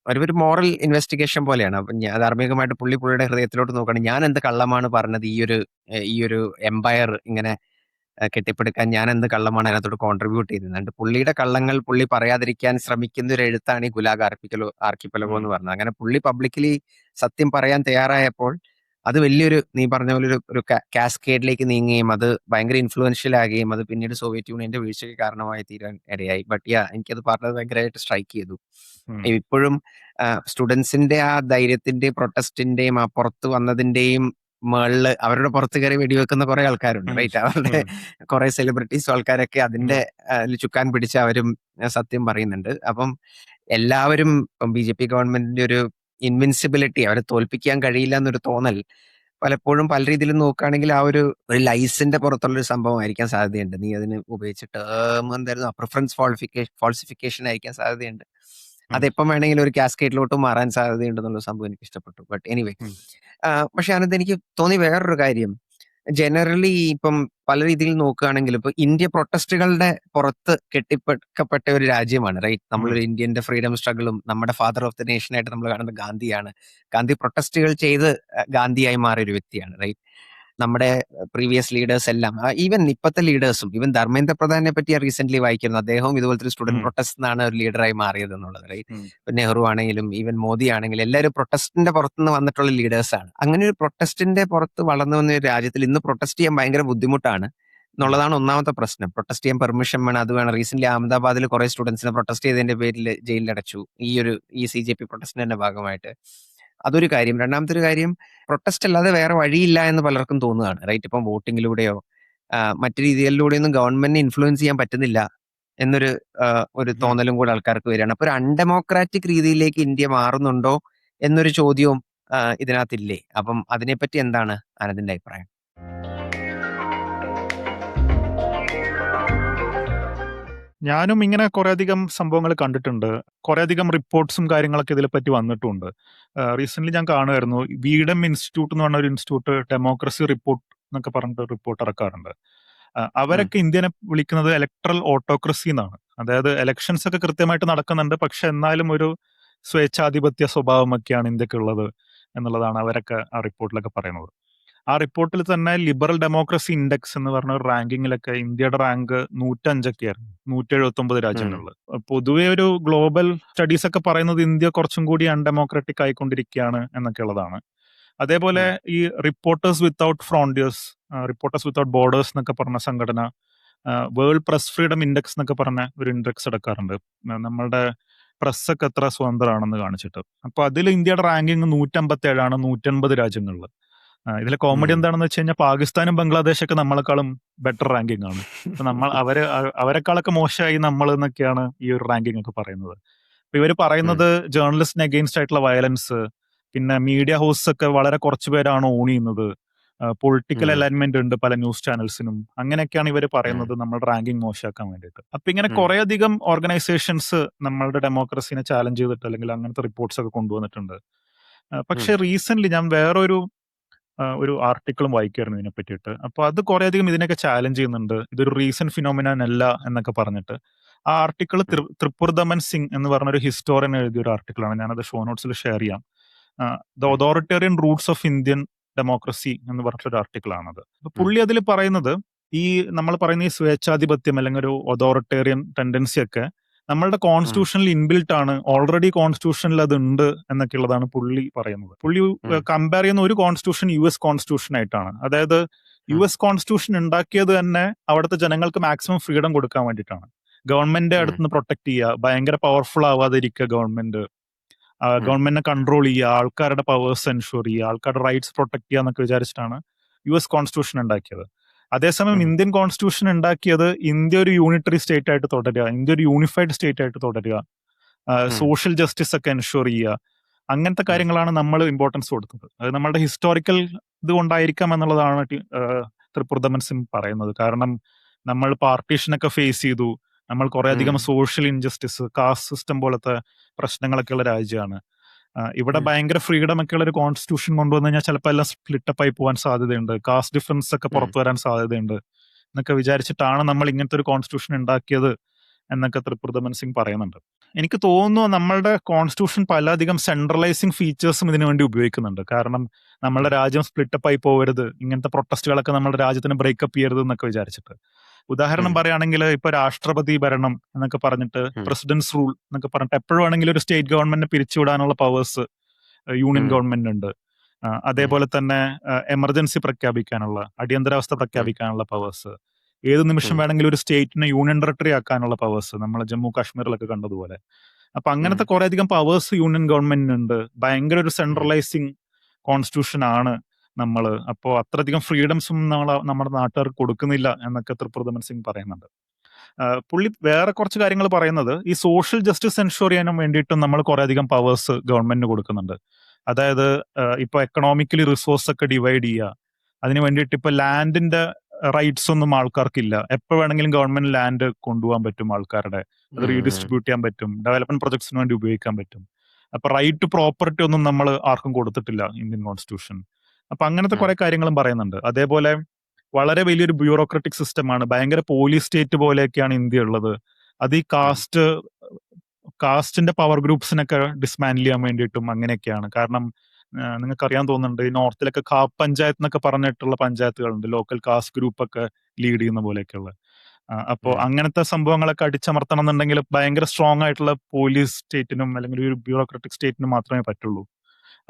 ഒരു മോറൽ ഇൻവെസ്റ്റിഗേഷൻ പോലെയാണ്. അപ്പം ധാർമ്മികമായിട്ട് പുള്ളിയുടെ ഹൃദയത്തിലോട്ട് നോക്കുകയാണ്, ഞാൻ എന്ത് കള്ളമാണ് പറഞ്ഞത് ഈ ഒരു എംപയർ ഇങ്ങനെ കെട്ടിപ്പടുക്കാൻ ഞാൻ എന്ത് കള്ളമാണ് അതിനകത്തോട്ട് കോൺട്രിബ്യൂട്ട് ചെയ്തത്. എന്നിട്ട് പുള്ളിയുടെ കള്ളങ്ങൾ പുള്ളി പറയാതിരിക്കാൻ ശ്രമിക്കുന്ന ഒരു എഴുത്താണ് ഈ ഗുലാഗ് ആർക്കിപ്പെലഗോ ഉം. എന്ന് പറഞ്ഞത്. അങ്ങനെ പുള്ളി പബ്ലിക്കലി സത്യം പറയാൻ തയ്യാറായപ്പോൾ അത് വലിയൊരു, നീ പറഞ്ഞ പോലെ ഒരു കാസ്കേഡിലേക്ക് നീങ്ങുകയും അത് ഭയങ്കര ഇൻഫ്ലുവൻഷ്യൽ ആകുകയും അത് പിന്നീട് സോവിയറ്റ് യൂണിയന്റെ വീഴ്ചയ്ക്ക് കാരണമായി തീരാൻ ഇടയായി. ബട്ട് എനിക്കത് പറഞ്ഞത് ഭയങ്കരമായിട്ട് സ്ട്രൈക്ക് ചെയ്തു. ഉം. ഇപ്പോഴും സ്റ്റുഡൻസിന്റെ ആ ധൈര്യത്തിന്റെയും പ്രൊട്ടസ്റ്റിന്റെയും ആ പുറത്ത് വന്നതിന്റെയും മേളില് അവരുടെ പുറത്ത് കയറി വെടിവെക്കുന്ന കുറെ ആൾക്കാരുണ്ട്, ഉം. റൈറ്റ്? അവരുടെ ഉം. കുറെ സെലിബ്രിറ്റീസും ആൾക്കാരൊക്കെ ഉം. അതിന്റെ ചുക്കാൻ പിടിച്ച് അവരും സത്യം പറയുന്നുണ്ട്. അപ്പം എല്ലാവരും ബി ജെ പി ഗവൺമെന്റിന്റെ ഒരു ഇൻവിൻസിബിലിറ്റി, അവരെ തോൽപ്പിക്കാൻ കഴിയില്ല എന്നൊരു തോന്നൽ പലപ്പോഴും പല രീതിയിലും നോക്കുകയാണെങ്കിൽ ആ ഒരു ലൈസിന്റെ പുറത്തുള്ള ഒരു സംഭവമായിരിക്കാൻ സാധ്യതയുണ്ട്. നീ അതിന് ഉപയോഗിച്ച ടേം എന്തായിരുന്നു? പ്രിഫറൻസ് ഫാൾസിഫിക്കേഷൻ ആയിരിക്കാൻ സാധ്യതയുണ്ട്. ഉം. അതെപ്പം വേണമെങ്കിലും ഒരു കാസ്കേഡിലോട്ട് മാറാൻ സാധ്യതയുണ്ടെന്നുള്ള സംഭവം എനിക്ക് ഇഷ്ടപ്പെട്ടു. ബട്ട് എനിവേ, ഉം. പക്ഷെ അതിനകത്ത് എനിക്ക് തോന്നിയ വേറൊരു കാര്യം, ജനറലി ഇപ്പം പല രീതിയിൽ നോക്കുകയാണെങ്കിൽ ഇപ്പൊ ഇന്ത്യ പ്രൊട്ടസ്റ്റുകളുടെ പുറത്ത് കെട്ടിപ്പടുക്കപ്പെട്ട ഒരു രാജ്യമാണ്, റൈറ്റ്? ഉം. നമ്മളൊരു ഇന്ത്യന്റെ ഫ്രീഡം സ്ട്രഗിളും നമ്മുടെ ഫാദർ ഓഫ് ദ നേഷൻ ആയിട്ട് നമ്മൾ കാണുന്ന ഗാന്ധിയാണ്. ഗാന്ധി പ്രൊട്ടസ്റ്റുകൾ ചെയ്ത് ഗാന്ധിയായി മാറിയ ഒരു വ്യക്തിയാണ്, റൈറ്റ്? നമ്മുടെ പ്രീവിയസ് ലീഡേഴ്സ് എല്ലാം, ഈവൻ ഇപ്പോഴത്തെ ലീഡേഴ്സും, ഈവൻ ധർമ്മേന്ദ്ര പ്രധാനെ പറ്റി ഞാൻ റീസെന്റ് വായിക്കുന്നു, അദ്ദേഹവും ഇതുപോലത്തെ ഒരു സ്റ്റുഡന്റ് ഉം. പ്രൊട്ടസ്റ്റ് നിന്നാണ് ഒരു ലീഡറായി മാറിയത് എന്നുള്ളത്, റൈറ്റ്? ഉം. ഇപ്പൊ നെഹ്റു ആണെങ്കിലും ഈവൻ മോദി ആണെങ്കിലും എല്ലാവരും പ്രൊട്ടസ്റ്റിന്റെ പുറത്തുനിന്ന് വന്നിട്ടുള്ള ലീഡേഴ്സ് ആണ്. അങ്ങനെ ഒരു പ്രൊട്ടസ്റ്റിന്റെ പുറത്ത് വളർന്നു വന്ന ഒരു രാജ്യത്തിൽ ഇന്ന് പ്രൊട്ടസ്റ്റ് ചെയ്യാൻ ഭയങ്കര ബുദ്ധിമുട്ടാണ് ഉം. എന്നുള്ളതാണ് ഒന്നാമത്തെ പ്രശ്നം. പ്രൊട്ടസ്റ്റ് ചെയ്യാൻ പെർമിഷൻ വേണം, അത് വേണം. റീസെന്റ് അഹമ്മദാബാദിൽ കുറെ സ്റ്റുഡൻസിനെ പ്രൊട്ടസ്റ്റ് ചെയ്തതിന്റെ പേരിൽ ജയിലിലടച്ചു, ഈ CJP പ്രൊട്ടസ്റ്റിന്റെ ഭാഗമായിട്ട്. അതൊരു കാര്യം. രണ്ടാമത്തെ ഒരു കാര്യം, പ്രൊട്ടസ്റ്റ് അല്ലാതെ വേറെ വഴിയില്ല എന്ന് പലർക്കും തോന്നുകയാണ്, റൈറ്റ്? ഇപ്പം വോട്ടിങ്ങിലൂടെയോ മറ്റു രീതികളിലൂടെയൊന്നും ഗവൺമെന്റിനെ ഇൻഫ്ലുവൻസ് ചെയ്യാൻ പറ്റുന്നില്ല എന്നൊരു ഒരു ഉം. തോന്നലും കൂടെ ആൾക്കാർക്ക് വരികയാണ്. അപ്പൊ ഒരു അൺഡെമോക്രാറ്റിക് രീതിയിലേക്ക് ഇന്ത്യ മാറുന്നുണ്ടോ എന്നൊരു ചോദ്യവും ഇതിനകത്തില്ലേ? അപ്പം അതിനെപ്പറ്റി എന്താണ് ആനന്ദിന്റെ അഭിപ്രായം? ഞാനും ഇങ്ങനെ കുറെ അധികം സംഭവങ്ങൾ കണ്ടിട്ടുണ്ട്. കുറെ അധികം റിപ്പോർട്ട്സും കാര്യങ്ങളൊക്കെ ഇതിനെപ്പറ്റി വന്നിട്ടുണ്ട്. റീസെന്റ് ഞാൻ കാണുമായിരുന്നു, വീഡം ഇൻസ്റ്റിറ്റ്യൂട്ട് എന്ന് പറഞ്ഞ ഒരു ഇൻസ്റ്റിറ്റ്യൂട്ട് ഡെമോക്രസി റിപ്പോർട്ട് എന്നൊക്കെ പറഞ്ഞിട്ട് റിപ്പോർട്ട് ഇറക്കാറുണ്ട്. ഉം. അവരൊക്കെ ഇന്ത്യനെ വിളിക്കുന്നത് ഇലക്ട്രൽ ഓട്ടോക്രസി എന്നാണ്. അതായത് ഇലക്ഷൻസ് ഒക്കെ കൃത്യമായിട്ട് നടക്കുന്നുണ്ട്, പക്ഷെ എന്നാലും ഒരു സ്വേച്ഛാധിപത്യ സ്വഭാവമൊക്കെയാണ് ഇന്ത്യക്കുള്ളത് എന്നുള്ളതാണ് അവരൊക്കെ ആ റിപ്പോർട്ടിലൊക്കെ പറയുന്നത്. ആ റിപ്പോർട്ടിൽ തന്നെ ലിബറൽ ഡെമോക്രസി ഇൻഡെക്സ് എന്ന് പറഞ്ഞ ഒരു റാങ്കിങ്ങിലൊക്കെ ഇന്ത്യയുടെ റാങ്ക് 105 ആയിരുന്നു, 179 രാജ്യങ്ങളിൽ. പൊതുവെ ഒരു ഗ്ലോബൽ സ്റ്റഡീസ് ഒക്കെ പറയുന്നത് ഇന്ത്യ കുറച്ചും കൂടി അൺഡെമോക്രാറ്റിക് ആയിക്കൊണ്ടിരിക്കുകയാണ് എന്നൊക്കെ ഉള്ളതാണ്. അതേപോലെ ഈ റിപ്പോർട്ടേഴ്സ് വിത്തൗട്ട് ബോർഡേഴ്സ് എന്നൊക്കെ പറഞ്ഞ സംഘടന വേൾഡ് പ്രസ് ഫ്രീഡം ഇൻഡെക്സ് എന്നൊക്കെ പറഞ്ഞ ഒരു ഇൻഡെക്സ് എടുക്കാറുണ്ട്, നമ്മളുടെ പ്രസ്സൊക്കെ എത്ര സ്വതന്ത്രമാണെന്ന് കാണിച്ചിട്ട്. അപ്പൊ അതിൽ ഇന്ത്യയുടെ റാങ്കിങ് 157ആണ് 180 രാജ്യങ്ങളിൽ. ഇതിലെ കോമഡി എന്താണെന്ന് വെച്ച് കഴിഞ്ഞാൽ പാകിസ്ഥാനും ബംഗ്ലാദേശൊക്കെ നമ്മളെക്കാളും ബെറ്റർ റാങ്കിങ് ആണ്. അപ്പൊ അവരെക്കാളൊക്കെ മോശമായി നമ്മൾ എന്നൊക്കെയാണ് ഈ ഒരു റാങ്കിങ് ഒക്കെ പറയുന്നത്. അപ്പൊ ഇവർ പറയുന്നത് ജേർണലിസ്റ്റിന് അഗെയിൻസ്റ്റ് ആയിട്ടുള്ള വയലൻസ്, പിന്നെ മീഡിയ ഹൗസ് ഒക്കെ വളരെ കുറച്ചു പേരാണ് ഓൺ ചെയ്യുന്നത്, പൊളിറ്റിക്കൽ അലൈൻമെന്റ് ഉണ്ട് പല ന്യൂസ് ചാനൽസിനും, അങ്ങനെയൊക്കെയാണ് ഇവർ പറയുന്നത് നമ്മുടെ റാങ്കിങ് മോശമാക്കാൻ വേണ്ടിയിട്ട്. അപ്പൊ ഇങ്ങനെ കുറെ അധികം ഓർഗനൈസേഷൻസ് നമ്മളുടെ ഡെമോക്രസിനെ ചാലഞ്ച് ചെയ്തിട്ട് അല്ലെങ്കിൽ അങ്ങനത്തെ റിപ്പോർട്ട്സ് ഒക്കെ കൊണ്ടുവന്നിട്ടുണ്ട്. പക്ഷെ റീസെന്റ് ഞാൻ ഒരു ആർട്ടിക്കിളും വായിക്കായിരുന്നു ഇതിനെ പറ്റിയിട്ട്. അപ്പൊ അത് കുറെ അധികം ഇതിനൊക്കെ ചാലഞ്ച് ചെയ്യുന്നുണ്ട്, ഇതൊരു റീസെന്റ് ഫിനോമിനൻ അല്ല എന്നൊക്കെ പറഞ്ഞിട്ട്. ആ ആർട്ടിക്കിൾ ത്രിപുർദമൻ സിംഗ് എന്ന് പറഞ്ഞൊരു ഹിസ്റ്റോറിയൻ എഴുതിയ ഒരു ആർട്ടിക്കിളാണ്. ഞാനത് ഷോ നോട്ട്സിൽ ഷെയർ ചെയ്യാം. The authoritarian Roots of Indian democracy എന്ന് പറഞ്ഞിട്ടൊരു ആർട്ടിക്കിളാണത്. അപ്പൊ പുള്ളി അതിൽ പറയുന്നത് ഈ നമ്മൾ പറയുന്ന ഈ സ്വേച്ഛാധിപത്യം അല്ലെങ്കിൽ ഒരു അതോറിറ്റേറിയൻ ടെൻഡൻസി ഒക്കെ നമ്മളുടെ കോൺസ്റ്റിറ്റ്യൂഷനിൽ ഇൻബിൽട്ട് ആണ്, ഓൾറെഡി കോൺസ്റ്റിറ്റ്യൂഷനിൽ അത് ഉണ്ട് എന്നൊക്കെ ഉള്ളതാണ് പുള്ളി പറയുന്നത്. പുള്ളി കമ്പയർ ചെയ്യുന്ന ഒരു കോൺസ്റ്റിറ്റ്യൂഷൻ US കോൺസ്റ്റിറ്റ്യൂഷൻ ആയിട്ടാണ്. അതായത് US കോൺസ്റ്റിറ്റ്യൂഷൻ ഉണ്ടാക്കിയത് തന്നെ അവിടുത്തെ ജനങ്ങൾക്ക് മാക്സിമം ഫ്രീഡം കൊടുക്കാൻ വേണ്ടിയിട്ടാണ്. ഗവൺമെന്റിന്റെ അടുത്ത് നിന്ന് പ്രൊട്ടക്ട് ചെയ്യുക, ഭയങ്കര പവർഫുൾ ആവാതിരിക്കുക ഗവൺമെന്റിനെ കൺട്രോൾ ചെയ്യുക, ആൾക്കാരുടെ പവേഴ്സ് എൻഷുർ ചെയ്യുക, ആൾക്കാരുടെ റൈറ്റ്സ് പ്രൊട്ടക്ട് ചെയ്യുക എന്നൊക്കെ വിചാരിച്ചിട്ടാണ് US കോൺസ്റ്റിറ്റ്യൂഷൻ ഉണ്ടാക്കിയത്. അതേസമയം ഇന്ത്യൻ കോൺസ്റ്റിറ്റ്യൂഷൻ ഉണ്ടാക്കിയത് ഇന്ത്യ ഒരു യൂണിറ്ററി സ്റ്റേറ്റ് ആയിട്ട് തുടരുക, ഇന്ത്യ ഒരു യൂണിഫൈഡ് സ്റ്റേറ്റ് ആയിട്ട് തുടരുക, സോഷ്യൽ ജസ്റ്റിസ് ഒക്കെ എൻഷുർ ചെയ്യുക, അങ്ങനത്തെ കാര്യങ്ങളാണ് നമ്മൾ ഇമ്പോർട്ടൻസ് കൊടുത്തത്. അത് നമ്മളുടെ ഹിസ്റ്റോറിക്കൽ ഇത് കൊണ്ടായിരിക്കാം എന്നുള്ളതാണ് ത്രിപുർദമൻ സിംഗ് പറയുന്നത്. കാരണം നമ്മൾ പാർട്ടീഷനൊക്കെ ഫേസ് ചെയ്തു, നമ്മൾ കുറെ അധികം സോഷ്യൽ ഇൻജസ്റ്റിസ്, കാസ്റ്റ് സിസ്റ്റം പോലത്തെ പ്രശ്നങ്ങളൊക്കെ ഉള്ള രാജ്യമാണ്. ഇവിടെ ഭയങ്കര ഫ്രീഡം ഒക്കെ ഉള്ള ഒരു കോൺസ്റ്റിറ്റ്യൂഷൻ കൊണ്ടുവന്നു കഴിഞ്ഞാൽ ചിലപ്പോൾ എല്ലാം സ്പ്ലിറ്റപ്പ് ആയി പോകാൻ സാധ്യതയുണ്ട്, കാസ്റ്റ് ഡിഫറൻസ് ഒക്കെ പുറത്തു വരാൻ സാധ്യതയുണ്ട് എന്നൊക്കെ വിചാരിച്ചിട്ടാണ് നമ്മൾ ഇങ്ങനത്തെ ഒരു കോൺസ്റ്റിറ്റ്യൂഷൻ ഉണ്ടാക്കിയത് എന്നൊക്കെ ത്രിപുർദമൻ സിംഗ് പറയുന്നുണ്ട്. എനിക്ക് തോന്നുന്നു നമ്മളുടെ കോൺസ്റ്റിറ്റ്യൂഷൻ പലധികം സെൻട്രലൈസിങ് ഫീച്ചേഴ്സും ഇതിനു വേണ്ടി ഉപയോഗിക്കുന്നുണ്ട്. കാരണം നമ്മുടെ രാജ്യം സ്പ്ലിറ്റപ്പ് ആയി പോകരുത്, ഇങ്ങനത്തെ പ്രൊട്ടസ്റ്റുകളൊക്കെ നമ്മുടെ രാജ്യത്തിന് ബ്രേക്കപ്പ് ചെയ്യരുത് എന്നൊക്കെ വിചാരിച്ചിട്ട്. ഉദാഹരണം പറയുകയാണെങ്കിൽ ഇപ്പൊ രാഷ്ട്രപതി ഭരണം എന്നൊക്കെ പറഞ്ഞിട്ട്, പ്രസിഡന്റ്സ് റൂൾ എന്നൊക്കെ പറഞ്ഞിട്ട് എപ്പോഴും ആണെങ്കിലും ഒരു സ്റ്റേറ്റ് ഗവൺമെന്റിനെ പിരിച്ചുവിടാനുള്ള പവേഴ്സ് യൂണിയൻ ഗവൺമെന്റ് ഉണ്ട്. അതേപോലെ തന്നെ എമർജൻസി പ്രഖ്യാപിക്കാനുള്ള, അടിയന്തരാവസ്ഥ പ്രഖ്യാപിക്കാനുള്ള പവേഴ്സ്, ഏത് നിമിഷം വേണമെങ്കിലും ഒരു സ്റ്റേറ്റിനെ യൂണിയൻ ടെറിട്ടറി ആക്കാനുള്ള പവേഴ്സ്, നമ്മൾ ജമ്മു കാശ്മീരിലൊക്കെ കണ്ടതുപോലെ. അപ്പൊ അങ്ങനത്തെ കുറെ അധികം പവേഴ്സ് യൂണിയൻ ഗവൺമെന്റിനുണ്ട്. ഭയങ്കര ഒരു സെൻട്രലൈസിങ് കോൺസ്റ്റിറ്റ്യൂഷൻ ആണ് നമ്മള്. അപ്പോൾ അത്രയധികം ഫ്രീഡംസും നമ്മുടെ നാട്ടുകാർക്ക് കൊടുക്കുന്നില്ല എന്നൊക്കെ ത്രിപുർദമൻ സിംഗ് പറയുന്നുണ്ട്. പുള്ളി വേറെ കുറച്ച് കാര്യങ്ങൾ പറയുന്നത് ഈ സോഷ്യൽ ജസ്റ്റിസ് എൻഷുർ ചെയ്യാനും വേണ്ടിയിട്ടും നമ്മൾ കുറെ അധികം പവേഴ്സ് ഗവൺമെന്റിന് കൊടുക്കുന്നുണ്ട്. അതായത് ഇപ്പൊ എക്കണോമിക്കലി റിസോഴ്സ് ഒക്കെ ഡിവൈഡ് ചെയ്യുക, അതിന് വേണ്ടിയിട്ട് ഇപ്പൊ ലാൻഡിന്റെ റൈറ്റ്സ് ഒന്നും ആൾക്കാർക്കില്ല. എപ്പോ വേണമെങ്കിലും ഗവൺമെന്റ് ലാൻഡ് കൊണ്ടുപോകാൻ പറ്റും ആൾക്കാരുടെ, അത് റീഡിസ്ട്രിബ്യൂട്ട് ചെയ്യാൻ പറ്റും, ഡെവലപ്മെന്റ് പ്രൊജക്ട്സിന് വേണ്ടി ഉപയോഗിക്കാൻ പറ്റും. അപ്പൊ റൈറ്റ് ടു പ്രോപ്പർട്ടി ഒന്നും നമ്മൾ ആർക്കും കൊടുത്തിട്ടില്ല ഇന്ത്യൻ കോൺസ്റ്റിറ്റ്യൂഷൻ. അപ്പൊ അങ്ങനത്തെ കുറെ കാര്യങ്ങളും പറയുന്നുണ്ട്. അതേപോലെ വളരെ വലിയൊരു ബ്യൂറോക്രാറ്റിക് സിസ്റ്റമാണ്, ഭയങ്കര പോലീസ് സ്റ്റേറ്റ് പോലെയൊക്കെയാണ് ഇന്ത്യ ഉള്ളത്. അത് ഈ കാസ്റ്റിന്റെ പവർ ഗ്രൂപ്പ്സിനൊക്കെ ഡിസ്മാൻഡിൽ ചെയ്യാൻ വേണ്ടിയിട്ടും അങ്ങനെയൊക്കെയാണ്. കാരണം നിങ്ങൾക്ക് അറിയാൻ തോന്നുന്നുണ്ട്, ഈ നോർത്തിലൊക്കെ ഖാപ് പഞ്ചായത്ത് എന്നൊക്കെ പറഞ്ഞിട്ടുള്ള പഞ്ചായത്തുകളുണ്ട്, ലോക്കൽ കാസ്റ്റ് ഗ്രൂപ്പ് ഒക്കെ ലീഡ് ചെയ്യുന്ന പോലെയൊക്കെയുള്ള. അപ്പോൾ അങ്ങനത്തെ സംഭവങ്ങളൊക്കെ അടിച്ചമർത്തണം എന്നുണ്ടെങ്കിൽ ഭയങ്കര സ്ട്രോങ് ആയിട്ടുള്ള പോലീസ് സ്റ്റേറ്റിനും അല്ലെങ്കിൽ ഒരു ബ്യൂറോക്രാറ്റിക് സ്റ്റേറ്റിനും മാത്രമേ പറ്റുള്ളൂ.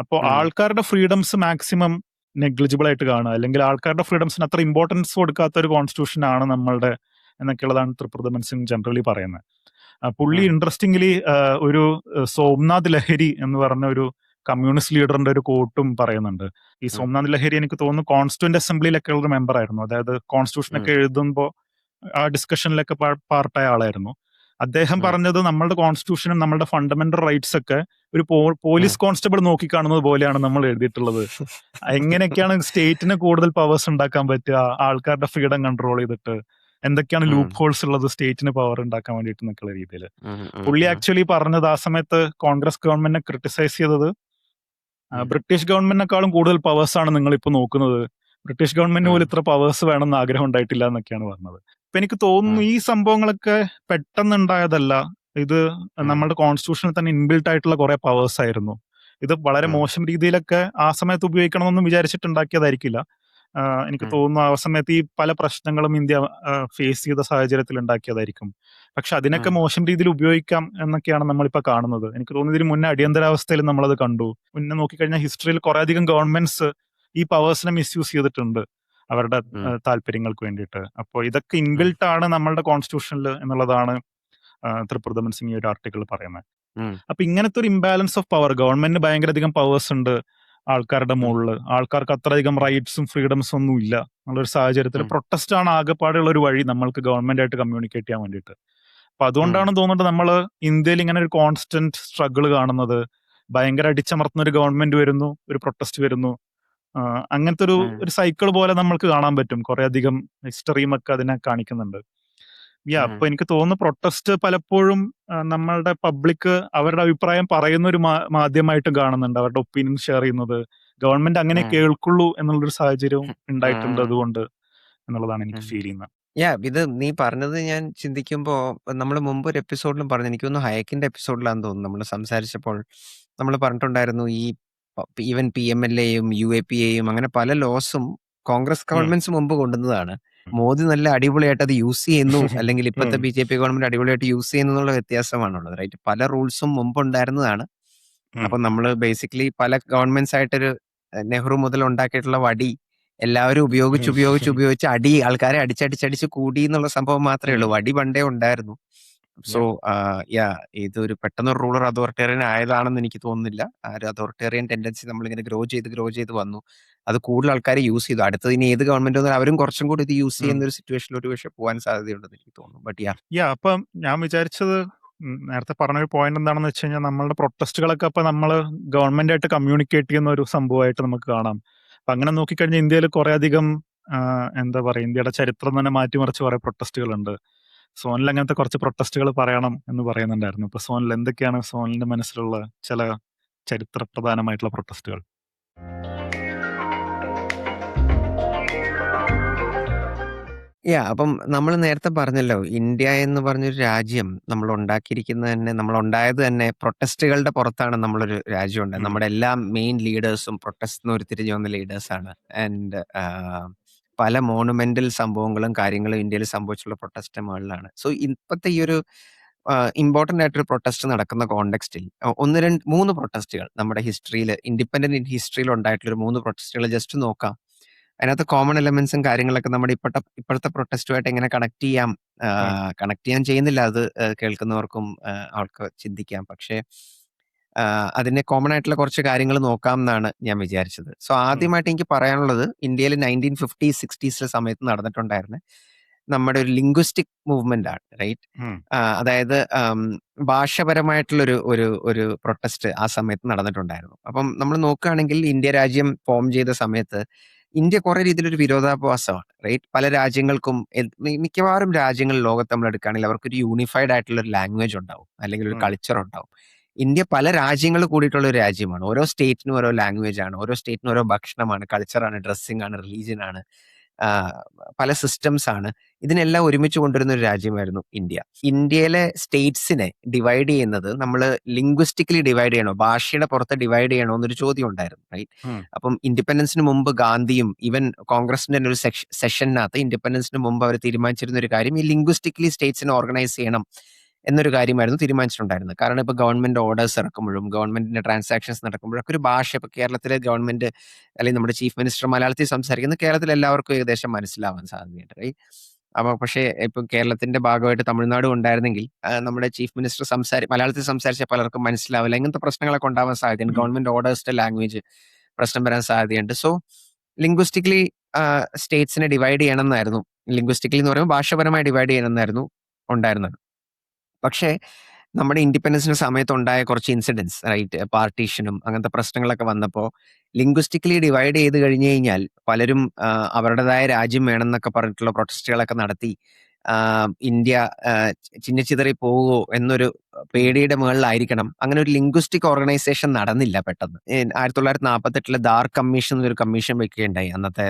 അപ്പോൾ ആൾക്കാരുടെ ഫ്രീഡംസ് മാക്സിമം നെഗ്ലിജിബിൾ ആയിട്ട് കാണുക, അല്ലെങ്കിൽ ആൾക്കാരുടെ ഫ്രീഡംസിന് അത്ര ഇമ്പോർട്ടൻസ് കൊടുക്കാത്ത ഒരു കോൺസ്റ്റിറ്റ്യൂഷൻ ആണ് നമ്മളുടെ എന്നൊക്കെയുള്ളതാണ് ത്രിപുർദമൻ സിംഗ് ജനറലി പറയുന്നത്. പുള്ളി ഇൻട്രസ്റ്റിംഗ്ലി ഒരു സോംനാഥ് ലഹരി എന്ന് പറഞ്ഞ ഒരു കമ്മ്യൂണിസ്റ്റ് ലീഡറിന്റെ ഒരു കോട്ടും പറയുന്നുണ്ട്. ഈ സോംനാഥ് ലഹരി എനിക്ക് തോന്നുന്നു കോൺസ്റ്റിറ്റ്യൂന്റ് അസംബ്ലിയിലൊക്കെ ഉള്ള മെമ്പർ ആയിരുന്നു. അതായത് കോൺസ്റ്റിറ്റ്യൂഷൻ ഒക്കെ എഴുതുമ്പോൾ ആ ഡിസ്കഷനിലൊക്കെ പാർട്ടായ ആളായിരുന്നു. അദ്ദേഹം പറഞ്ഞത് നമ്മളുടെ കോൺസ്റ്റിറ്റ്യൂഷനും നമ്മളുടെ ഫണ്ടമെന്റൽ റൈറ്റ്സ് ഒക്കെ ഒരു പോലീസ് കോൺസ്റ്റബിൾ നോക്കിക്കാണുന്നത് പോലെയാണ് നമ്മൾ എഴുതിയിട്ടുള്ളത്. എങ്ങനെയൊക്കെയാണ് സ്റ്റേറ്റിന് കൂടുതൽ പവേഴ്സ് ഉണ്ടാക്കാൻ പറ്റുക, ആൾക്കാരുടെ ഫ്രീഡം കൺട്രോൾ ചെയ്തിട്ട് എന്തൊക്കെയാണ് ലൂപ്പ് ഹോൾസ് ഉള്ളത് സ്റ്റേറ്റിന് പവർ ഉണ്ടാക്കാൻ വേണ്ടിയിട്ട് എന്നൊക്കെയുള്ള രീതിയിൽ പുള്ളി ആക്ച്വലി പറഞ്ഞത്. ആ സമയത്ത് കോൺഗ്രസ് ഗവൺമെന്റിനെ ക്രിട്ടിസൈസ് ചെയ്തത്, ബ്രിട്ടീഷ് ഗവൺമെന്റിനെക്കാളും കൂടുതൽ പവേഴ്സ് ആണ് നിങ്ങൾ ഇപ്പൊ നോക്കുന്നത്, ബ്രിട്ടീഷ് ഗവൺമെന്റിന് പോലും ഇത്ര പവേഴ്സ് വേണമെന്ന് ആഗ്രഹം ഉണ്ടായിട്ടില്ല എന്നൊക്കെയാണ് പറഞ്ഞത്. അപ്പൊ എനിക്ക് തോന്നുന്നു ഈ സംഭവങ്ങളൊക്കെ പെട്ടെന്ന് ഉണ്ടായതല്ല, ഇത് നമ്മുടെ കോൺസ്റ്റിറ്റ്യൂഷനിൽ തന്നെ ഇൻബിൽട്ട് ആയിട്ടുള്ള കുറെ പവേഴ്സ് ആയിരുന്നു. ഇത് വളരെ മോശം രീതിയിലൊക്കെ ആ സമയത്ത് ഉപയോഗിക്കണമെന്നൊന്നും വിചാരിച്ചിട്ടുണ്ടാക്കിയതായിരിക്കില്ല. എനിക്ക് ഉം, തോന്നുന്നു ആ സമയത്ത് ഈ പല പ്രശ്നങ്ങളും ഇന്ത്യ ഫേസ് ചെയ്ത സാഹചര്യത്തിൽ ഉണ്ടാക്കിയതായിരിക്കും. പക്ഷെ അതിനൊക്കെ ഉം, മോശം രീതിയിൽ ഉപയോഗിക്കാം എന്നൊക്കെയാണ് നമ്മളിപ്പോ കാണുന്നത്. എനിക്ക് തോന്നുന്നു ഇതിന് മുന്നേ അടിയന്തരാവസ്ഥയിൽ നമ്മളത് കണ്ടു. മുന്നേ നോക്കിക്കഴിഞ്ഞാൽ ഹിസ്റ്ററിയിൽ കുറെ അധികം ഗവൺമെന്റ്സ് ഈ പവേഴ്സിനെ മിസ്യൂസ് ചെയ്തിട്ടുണ്ട് അവരുടെ ഉം, താല്പര്യങ്ങൾക്ക് വേണ്ടിയിട്ട്. അപ്പോൾ ഇതൊക്കെ ഉം, ഇൻബിൽട്ട് ആണ് നമ്മളുടെ കോൺസ്റ്റിറ്റ്യൂഷനിൽ എന്നുള്ളതാണ് ത്രിപുരദമൻ സിംഗ് ഈ ഒരു ആർട്ടിക്കിൾ പറയുന്നത്. ഉം, അപ്പൊ ഇങ്ങനത്തെ ഒരു ഇംബാലൻസ് ഓഫ് പവർ, ഗവൺമെന്റിന് ഭയങ്കര അധികം പവേഴ്സ് ഉണ്ട് ആൾക്കാരുടെ ഉം, മുകളിൽ, ആൾക്കാർക്ക് അത്രയധികം റൈറ്റ്സും ഫ്രീഡംസും ഒന്നും ഇല്ല എന്നുള്ളൊരു സാഹചര്യത്തിൽ ഉം, പ്രൊട്ടസ്റ്റ് ആണ് ആകെപ്പാടുള്ള ഒരു വഴി നമ്മൾക്ക് ഗവൺമെന്റ് ആയിട്ട് കമ്മ്യൂണിക്കേറ്റ് ചെയ്യാൻ വേണ്ടിയിട്ട്. അപ്പൊ ഉം, അതുകൊണ്ടാണ് തോന്നുന്നത് നമ്മൾ ഇന്ത്യയിൽ ഇങ്ങനെ ഒരു കോൺസ്റ്റന്റ് സ്ട്രഗിൾ കാണുന്നത്. ഭയങ്കര അടിച്ചമർത്തുന്ന ഒരു ഗവൺമെന്റ് വരുന്നു, ഒരു പ്രൊട്ടസ്റ്റ് വരുന്നു. അങ്ങനത്തെ ഒരു ഉം, ഒരു സൈക്കിൾ പോലെ നമ്മൾക്ക് കാണാൻ പറ്റും. കുറെ അധികം ഹിസ്റ്ററിയും ഒക്കെ അതിനെ കാണിക്കുന്നുണ്ട്. ഉം, അപ്പൊ എനിക്ക് തോന്നുന്നു പ്രൊട്ടസ്റ്റ് പലപ്പോഴും നമ്മളുടെ പബ്ലിക് അവരുടെ അഭിപ്രായം പറയുന്ന ഒരു മാധ്യമമായിട്ടും കാണുന്നുണ്ട്. അവരുടെ ഒപ്പീനിയൻ ഷെയർ ചെയ്യുന്നത് ഗവൺമെന്റ് അങ്ങനെ ഉം, കേൾക്കുള്ളൂ എന്നുള്ളൊരു സാഹചര്യവും ഉണ്ടായിട്ടുണ്ട് ഉം, അതുകൊണ്ട് എന്നുള്ളതാണ് എനിക്ക് ഉം. ഫീൽ ചെയ്യുന്നത്. ഇത് നീ പറഞ്ഞത് ഞാൻ ചിന്തിക്കുമ്പോ നമ്മള് മുമ്പ് ഒരു എപ്പിസോഡിലും പറഞ്ഞു. എനിക്ക് തോന്നുന്നു ഹയക്കിന്റെ എപ്പിസോഡിലാന്ന് തോന്നുന്നു. നമ്മള് സംസാരിച്ചപ്പോൾ നമ്മള് പറഞ്ഞിട്ടുണ്ടായിരുന്നു. ഈ ഈവൻ PMLA-യും UAPA-യും അങ്ങനെ പല ലോസും കോൺഗ്രസ് ഉം, ഗവൺമെന്റ്സ് മുമ്പ് കൊണ്ടുവന്നതാണ്. മോദി നല്ല അടിപൊളിയായിട്ട് അത് യൂസ് ചെയ്യുന്നു. അല്ലെങ്കിൽ ഇപ്പത്തെ ഉം, BJP ഗവൺമെന്റ് അടിപൊളിയായിട്ട് യൂസ് ചെയ്യുന്നു എന്നുള്ള വ്യത്യാസമാണുള്ളത്. റൈറ്റ്? പല റൂൾസും മുമ്പുണ്ടായിരുന്നതാണ്. ഉം, അപ്പൊ നമ്മള് ബേസിക്കലി പല ഗവൺമെന്റ്സ് ആയിട്ടൊരു നെഹ്റു മുതൽ ഉണ്ടാക്കിയിട്ടുള്ള വടി എല്ലാവരും ഉപയോഗിച്ച് ഉം, ഉപയോഗിച്ച് ഉപയോഗിച്ച് ആൾക്കാരെ അടിച്ചടിച്ചടിച്ച് കൂടി എന്നുള്ള സംഭവം മാത്രമേ ഉം, ഉള്ളൂ. വടി പണ്ടേ ഉണ്ടായിരുന്നു. So yeah. യാ ഇതൊരു പെട്ടെന്നൊരു റൂളർ അതോറിറ്റേറിയൻ ആയതാണെന്ന് എനിക്ക് തോന്നുന്നില്ല. ആ ഒരു അതോറിറ്റേറിയൻ ടെൻഡൻസി നമ്മളിങ്ങനെ ഗ്രോ ചെയ്ത് വന്നു. അത് കൂടുതൽ ആൾക്കാർ യൂസ് ചെയ്തു. അടുത്തത് ഇനി ഏത് ഗവൺമെന്റ് വന്നാലും അവരും കുറച്ചും കൂടി ഇത് യൂസ് ഉം. ചെയ്യുന്ന ഒരു സിറ്റുവേഷനിൽ ഒരു പക്ഷേ പോകാൻ സാധ്യതയുണ്ടെന്ന് എനിക്ക് തോന്നുന്നു. ബട്ട് അപ്പം ഞാൻ വിചാരിച്ചത്, നേരത്തെ പറഞ്ഞൊരു പോയിന്റ് എന്താണെന്ന് വെച്ച് കഴിഞ്ഞാൽ നമ്മളുടെ പ്രൊട്ടസ്റ്റുകളൊക്കെ അപ്പൊ നമ്മൾ ഗവൺമെന്റ് ആയിട്ട് കമ്മ്യൂണിക്കേറ്റ് ചെയ്യുന്ന ഒരു സംഭവമായിട്ട് നമുക്ക് കാണാം. അപ്പൊ അങ്ങനെ നോക്കിക്കഴിഞ്ഞാൽ ഇന്ത്യയിൽ കുറെ അധികം എന്താ പറയുക, ഇന്ത്യയുടെ ചരിത്രം തന്നെ മാറ്റിമറിച്ച് കുറെ പ്രൊട്ടസ്റ്റുകളുണ്ട്. സോനിൽ അങ്ങനത്തെ കുറച്ച് പ്രൊട്ടസ്റ്റുകൾ പറയണം എന്ന് പറയുന്നുണ്ടായിരുന്നു. ഇപ്പൊ സോനിൽ എന്തൊക്കെയാണ് സോനിന്റെ മനസ്സിലുള്ള ചില ചരിത്ര പ്രധാനമായിട്ടുള്ള പ്രൊട്ടസ്റ്റുകൾ? അപ്പം നമ്മൾ നേരത്തെ പറഞ്ഞല്ലോ, ഇന്ത്യ എന്ന് പറഞ്ഞൊരു രാജ്യം നമ്മൾ ഉണ്ടാക്കിയിരിക്കുന്നത് തന്നെ നമ്മളുണ്ടായത് തന്നെ പ്രൊട്ടസ്റ്റുകളുടെ പുറത്താണ് നമ്മളൊരു രാജ്യം ഉണ്ടായത്. ഉം, നമ്മുടെ എല്ലാ മെയിൻ ലീഡേഴ്സും പ്രൊട്ടസ്റ്റിന് ഉരുത്തിരിഞ്ഞു വന്ന ലീഡേഴ്സാണ്. ആൻഡ് പല മോണുമെന്റൽ സംഭവങ്ങളും കാര്യങ്ങളും ഇന്ത്യയിൽ സംഭവിച്ചുള്ള പ്രൊട്ടസ്റ്റ് മുകളിലാണ്. സോ ഇപ്പത്തെ ഈ ഒരു ഇമ്പോർട്ടന്റ് ആയിട്ടൊരു പ്രൊട്ടസ്റ്റ് നടക്കുന്ന കോണ്ടെക്സ്റ്റിൽ 1, 2, 3 പ്രൊട്ടസ്റ്റുകൾ നമ്മുടെ ഹിസ്റ്ററിയിൽ ഇൻഡിപെൻഡന്റ് ഹിസ്റ്ററിയിൽ ഉണ്ടായിട്ടുള്ള ഒരു 3 പ്രൊട്ടസ്റ്റുകൾ ജസ്റ്റ് നോക്കാം. അതിനകത്ത് കോമൺ എലമെന്റ്സും കാര്യങ്ങളൊക്കെ നമ്മുടെ ഇപ്പോഴത്തെ പ്രൊട്ടസ്റ്റുമായിട്ട് എങ്ങനെ ആ, കണക്ട് ചെയ്യാൻ ചെയ്യുന്നില്ല. അത് കേൾക്കുന്നവർക്കും അവർക്ക് ചിന്തിക്കാം. പക്ഷേ അതിന്റെ കോമൺ ആയിട്ടുള്ള കുറച്ച് കാര്യങ്ങൾ നോക്കാം എന്നാണ് ഞാൻ വിചാരിച്ചത്. സോ ഉം, ആദ്യമായിട്ട് എനിക്ക് പറയാനുള്ളത് ഇന്ത്യയിൽ 1950s 60s സമയത്ത് നടന്നിട്ടുണ്ടായിരുന്ന നമ്മുടെ ഒരു ലിംഗ്വിസ്റ്റിക് മൂവ്മെന്റ് ആണ്. റൈറ്റ്? ഉം, അതായത് ഭാഷപരമായിട്ടുള്ള ഒരു ഒരു ഒരു പ്രൊട്ടസ്റ്റ് ആ സമയത്ത് നടന്നിട്ടുണ്ടായിരുന്നു. അപ്പം നമ്മൾ നോക്കുകയാണെങ്കിൽ ഇന്ത്യ രാജ്യം ഫോം ചെയ്ത സമയത്ത് ഇന്ത്യ കുറെ രീതിയിലൊരു വിരോധാഭാസമാണ്. റൈറ്റ്? പല രാജ്യങ്ങൾക്കും മിക്കവാറും രാജ്യങ്ങൾ ലോകത്ത് നമ്മൾ എടുക്കുകയാണെങ്കിൽ അവർക്കൊരു യൂണിഫൈഡ് ആയിട്ടുള്ള ഒരു ലാംഗ്വേജ് ഉണ്ടാവും. അല്ലെങ്കിൽ ഒരു ഉം, കൾച്ചർ ഉണ്ടാവും. ഇന്ത്യ പല രാജ്യങ്ങൾ കൂടിയിട്ടുള്ള ഒരു രാജ്യമാണ്. ഓരോ സ്റ്റേറ്റിനും ഓരോ ലാംഗ്വേജ് ആണ്. ഓരോ സ്റ്റേറ്റിനും ഓരോ ഭക്ഷണമാണ്, കൾച്ചറാണ്, ഡ്രസ്സിംഗ് ആണ്, റിലീജിയൻ ആണ്. ആഹ് പല സിസ്റ്റംസ് ആണ്. ഇതിനെല്ലാം ഒരുമിച്ച് കൊണ്ടുവരുന്ന ഒരു രാജ്യമായിരുന്നു ഇന്ത്യ. ഇന്ത്യയിലെ സ്റ്റേറ്റ്സിനെ ഡിവൈഡ് ചെയ്യുന്നത് നമ്മള് ലിംഗ്വിസ്റ്റിക്കലി ഡിവൈഡ് ചെയ്യണോ? ഭാഷയുടെ പുറത്ത് ഡിവൈഡ് ചെയ്യണോ എന്നൊരു ചോദ്യം ഉണ്ടായിരുന്നു. റൈറ്റ്? ഉം, അപ്പം ഇൻഡിപെൻഡൻസിന് മുമ്പ് ഗാന്ധിയും ഈവൻ കോൺഗ്രസിന്റെ തന്നെ ഒരു സെഷനകത്ത് ഇൻഡിപെൻഡൻസിന് മുമ്പ് അവർ തീരുമാനിച്ചിരുന്ന ഒരു കാര്യം ഈ ലിംഗ്വിസ്റ്റിക്കലി സ്റ്റേറ്റ്സിനെ ഓർഗനൈസ് ചെയ്യണം എന്നൊരു കാര്യമായിരുന്നു തീരുമാനിച്ചിട്ടുണ്ടായിരുന്നത്. കാരണം ഇപ്പൊ ഗവൺമെന്റ് ഓർഡേഴ്സ് ഇറക്കുമ്പോഴും ഗവൺമെന്റിന്റെ ട്രാൻസാക്ഷൻസ് നടക്കുമ്പോഴൊക്കെ ഒരു ഭാഷ, ഇപ്പൊ കേരളത്തിലെ ഗവൺമെന്റ് അല്ലെങ്കിൽ നമ്മുടെ ചീഫ് മിനിസ്റ്റർ മലയാളത്തിൽ സംസാരിക്കുന്നത് കേരളത്തിൽ എല്ലാവർക്കും ഏകദേശം മനസ്സിലാവാൻ സാധ്യതയുണ്ട്. റൈറ്റ്? അപ്പൊ പക്ഷേ ഇപ്പൊ കേരളത്തിന്റെ ഭാഗമായിട്ട് തമിഴ്നാടും ഉണ്ടായിരുന്നെങ്കിൽ നമ്മുടെ ചീഫ് മിനിസ്റ്റർ മലയാളത്തിൽ സംസാരിച്ചാൽ പലർക്കും മനസ്സിലാവില്ല. ഇങ്ങനത്തെ പ്രശ്നങ്ങളൊക്കെ ഉണ്ടാവാൻ സാധ്യതയുണ്ട്. ഉം, ഗവൺമെന്റ് ഓർഡേഴ്സിന്റെ ലാംഗ്വേജ് പ്രശ്നം വരാൻ സാധ്യതയുണ്ട്. സോ ലിംഗ്വിസ്റ്റിക്കലി സ്റ്റേറ്റ്സിനെ ഡിവൈഡ് ചെയ്യണം എന്നായിരുന്നു. ലിംഗ്വിസ്റ്റിക്കലി എന്ന് പറയുമ്പോൾ ഭാഷാപരമായി ഡിവൈഡ് ചെയ്യണം എന്നായിരുന്നു ഉണ്ടായിരുന്നത്. പക്ഷേ നമ്മുടെ ഇൻഡിപെൻഡൻസിന്റെ സമയത്തുണ്ടായ കുറച്ച് ഇൻസിഡൻസ്, റൈറ്റ്, പാർട്ടീഷനും അങ്ങനത്തെ പ്രശ്നങ്ങളൊക്കെ വന്നപ്പോ ലിംഗ്വിസ്റ്റിക്കലി ഡിവൈഡ് ചെയ്ത് കഴിഞ്ഞു കഴിഞ്ഞാൽ പലരും അവരുടേതായ രാജ്യം വേണമെന്നൊക്കെ പറഞ്ഞിട്ടുള്ള പ്രൊട്ടസ്റ്റുകളൊക്കെ നടത്തി ഇന്ത്യ ചിന്നിച്ചിതറി പോവുമോ എന്നൊരു ഉം, പേടിയുടെ മുകളിലായിരിക്കണം അങ്ങനെ ഒരു ലിംഗ്വിസ്റ്റിക് ഓർഗനൈസേഷൻ നടന്നില്ല പെട്ടെന്ന്. 1948 ധാർ കമ്മീഷൻ എന്നൊരു കമ്മീഷൻ വെക്കുകയുണ്ടായി അന്നത്തെ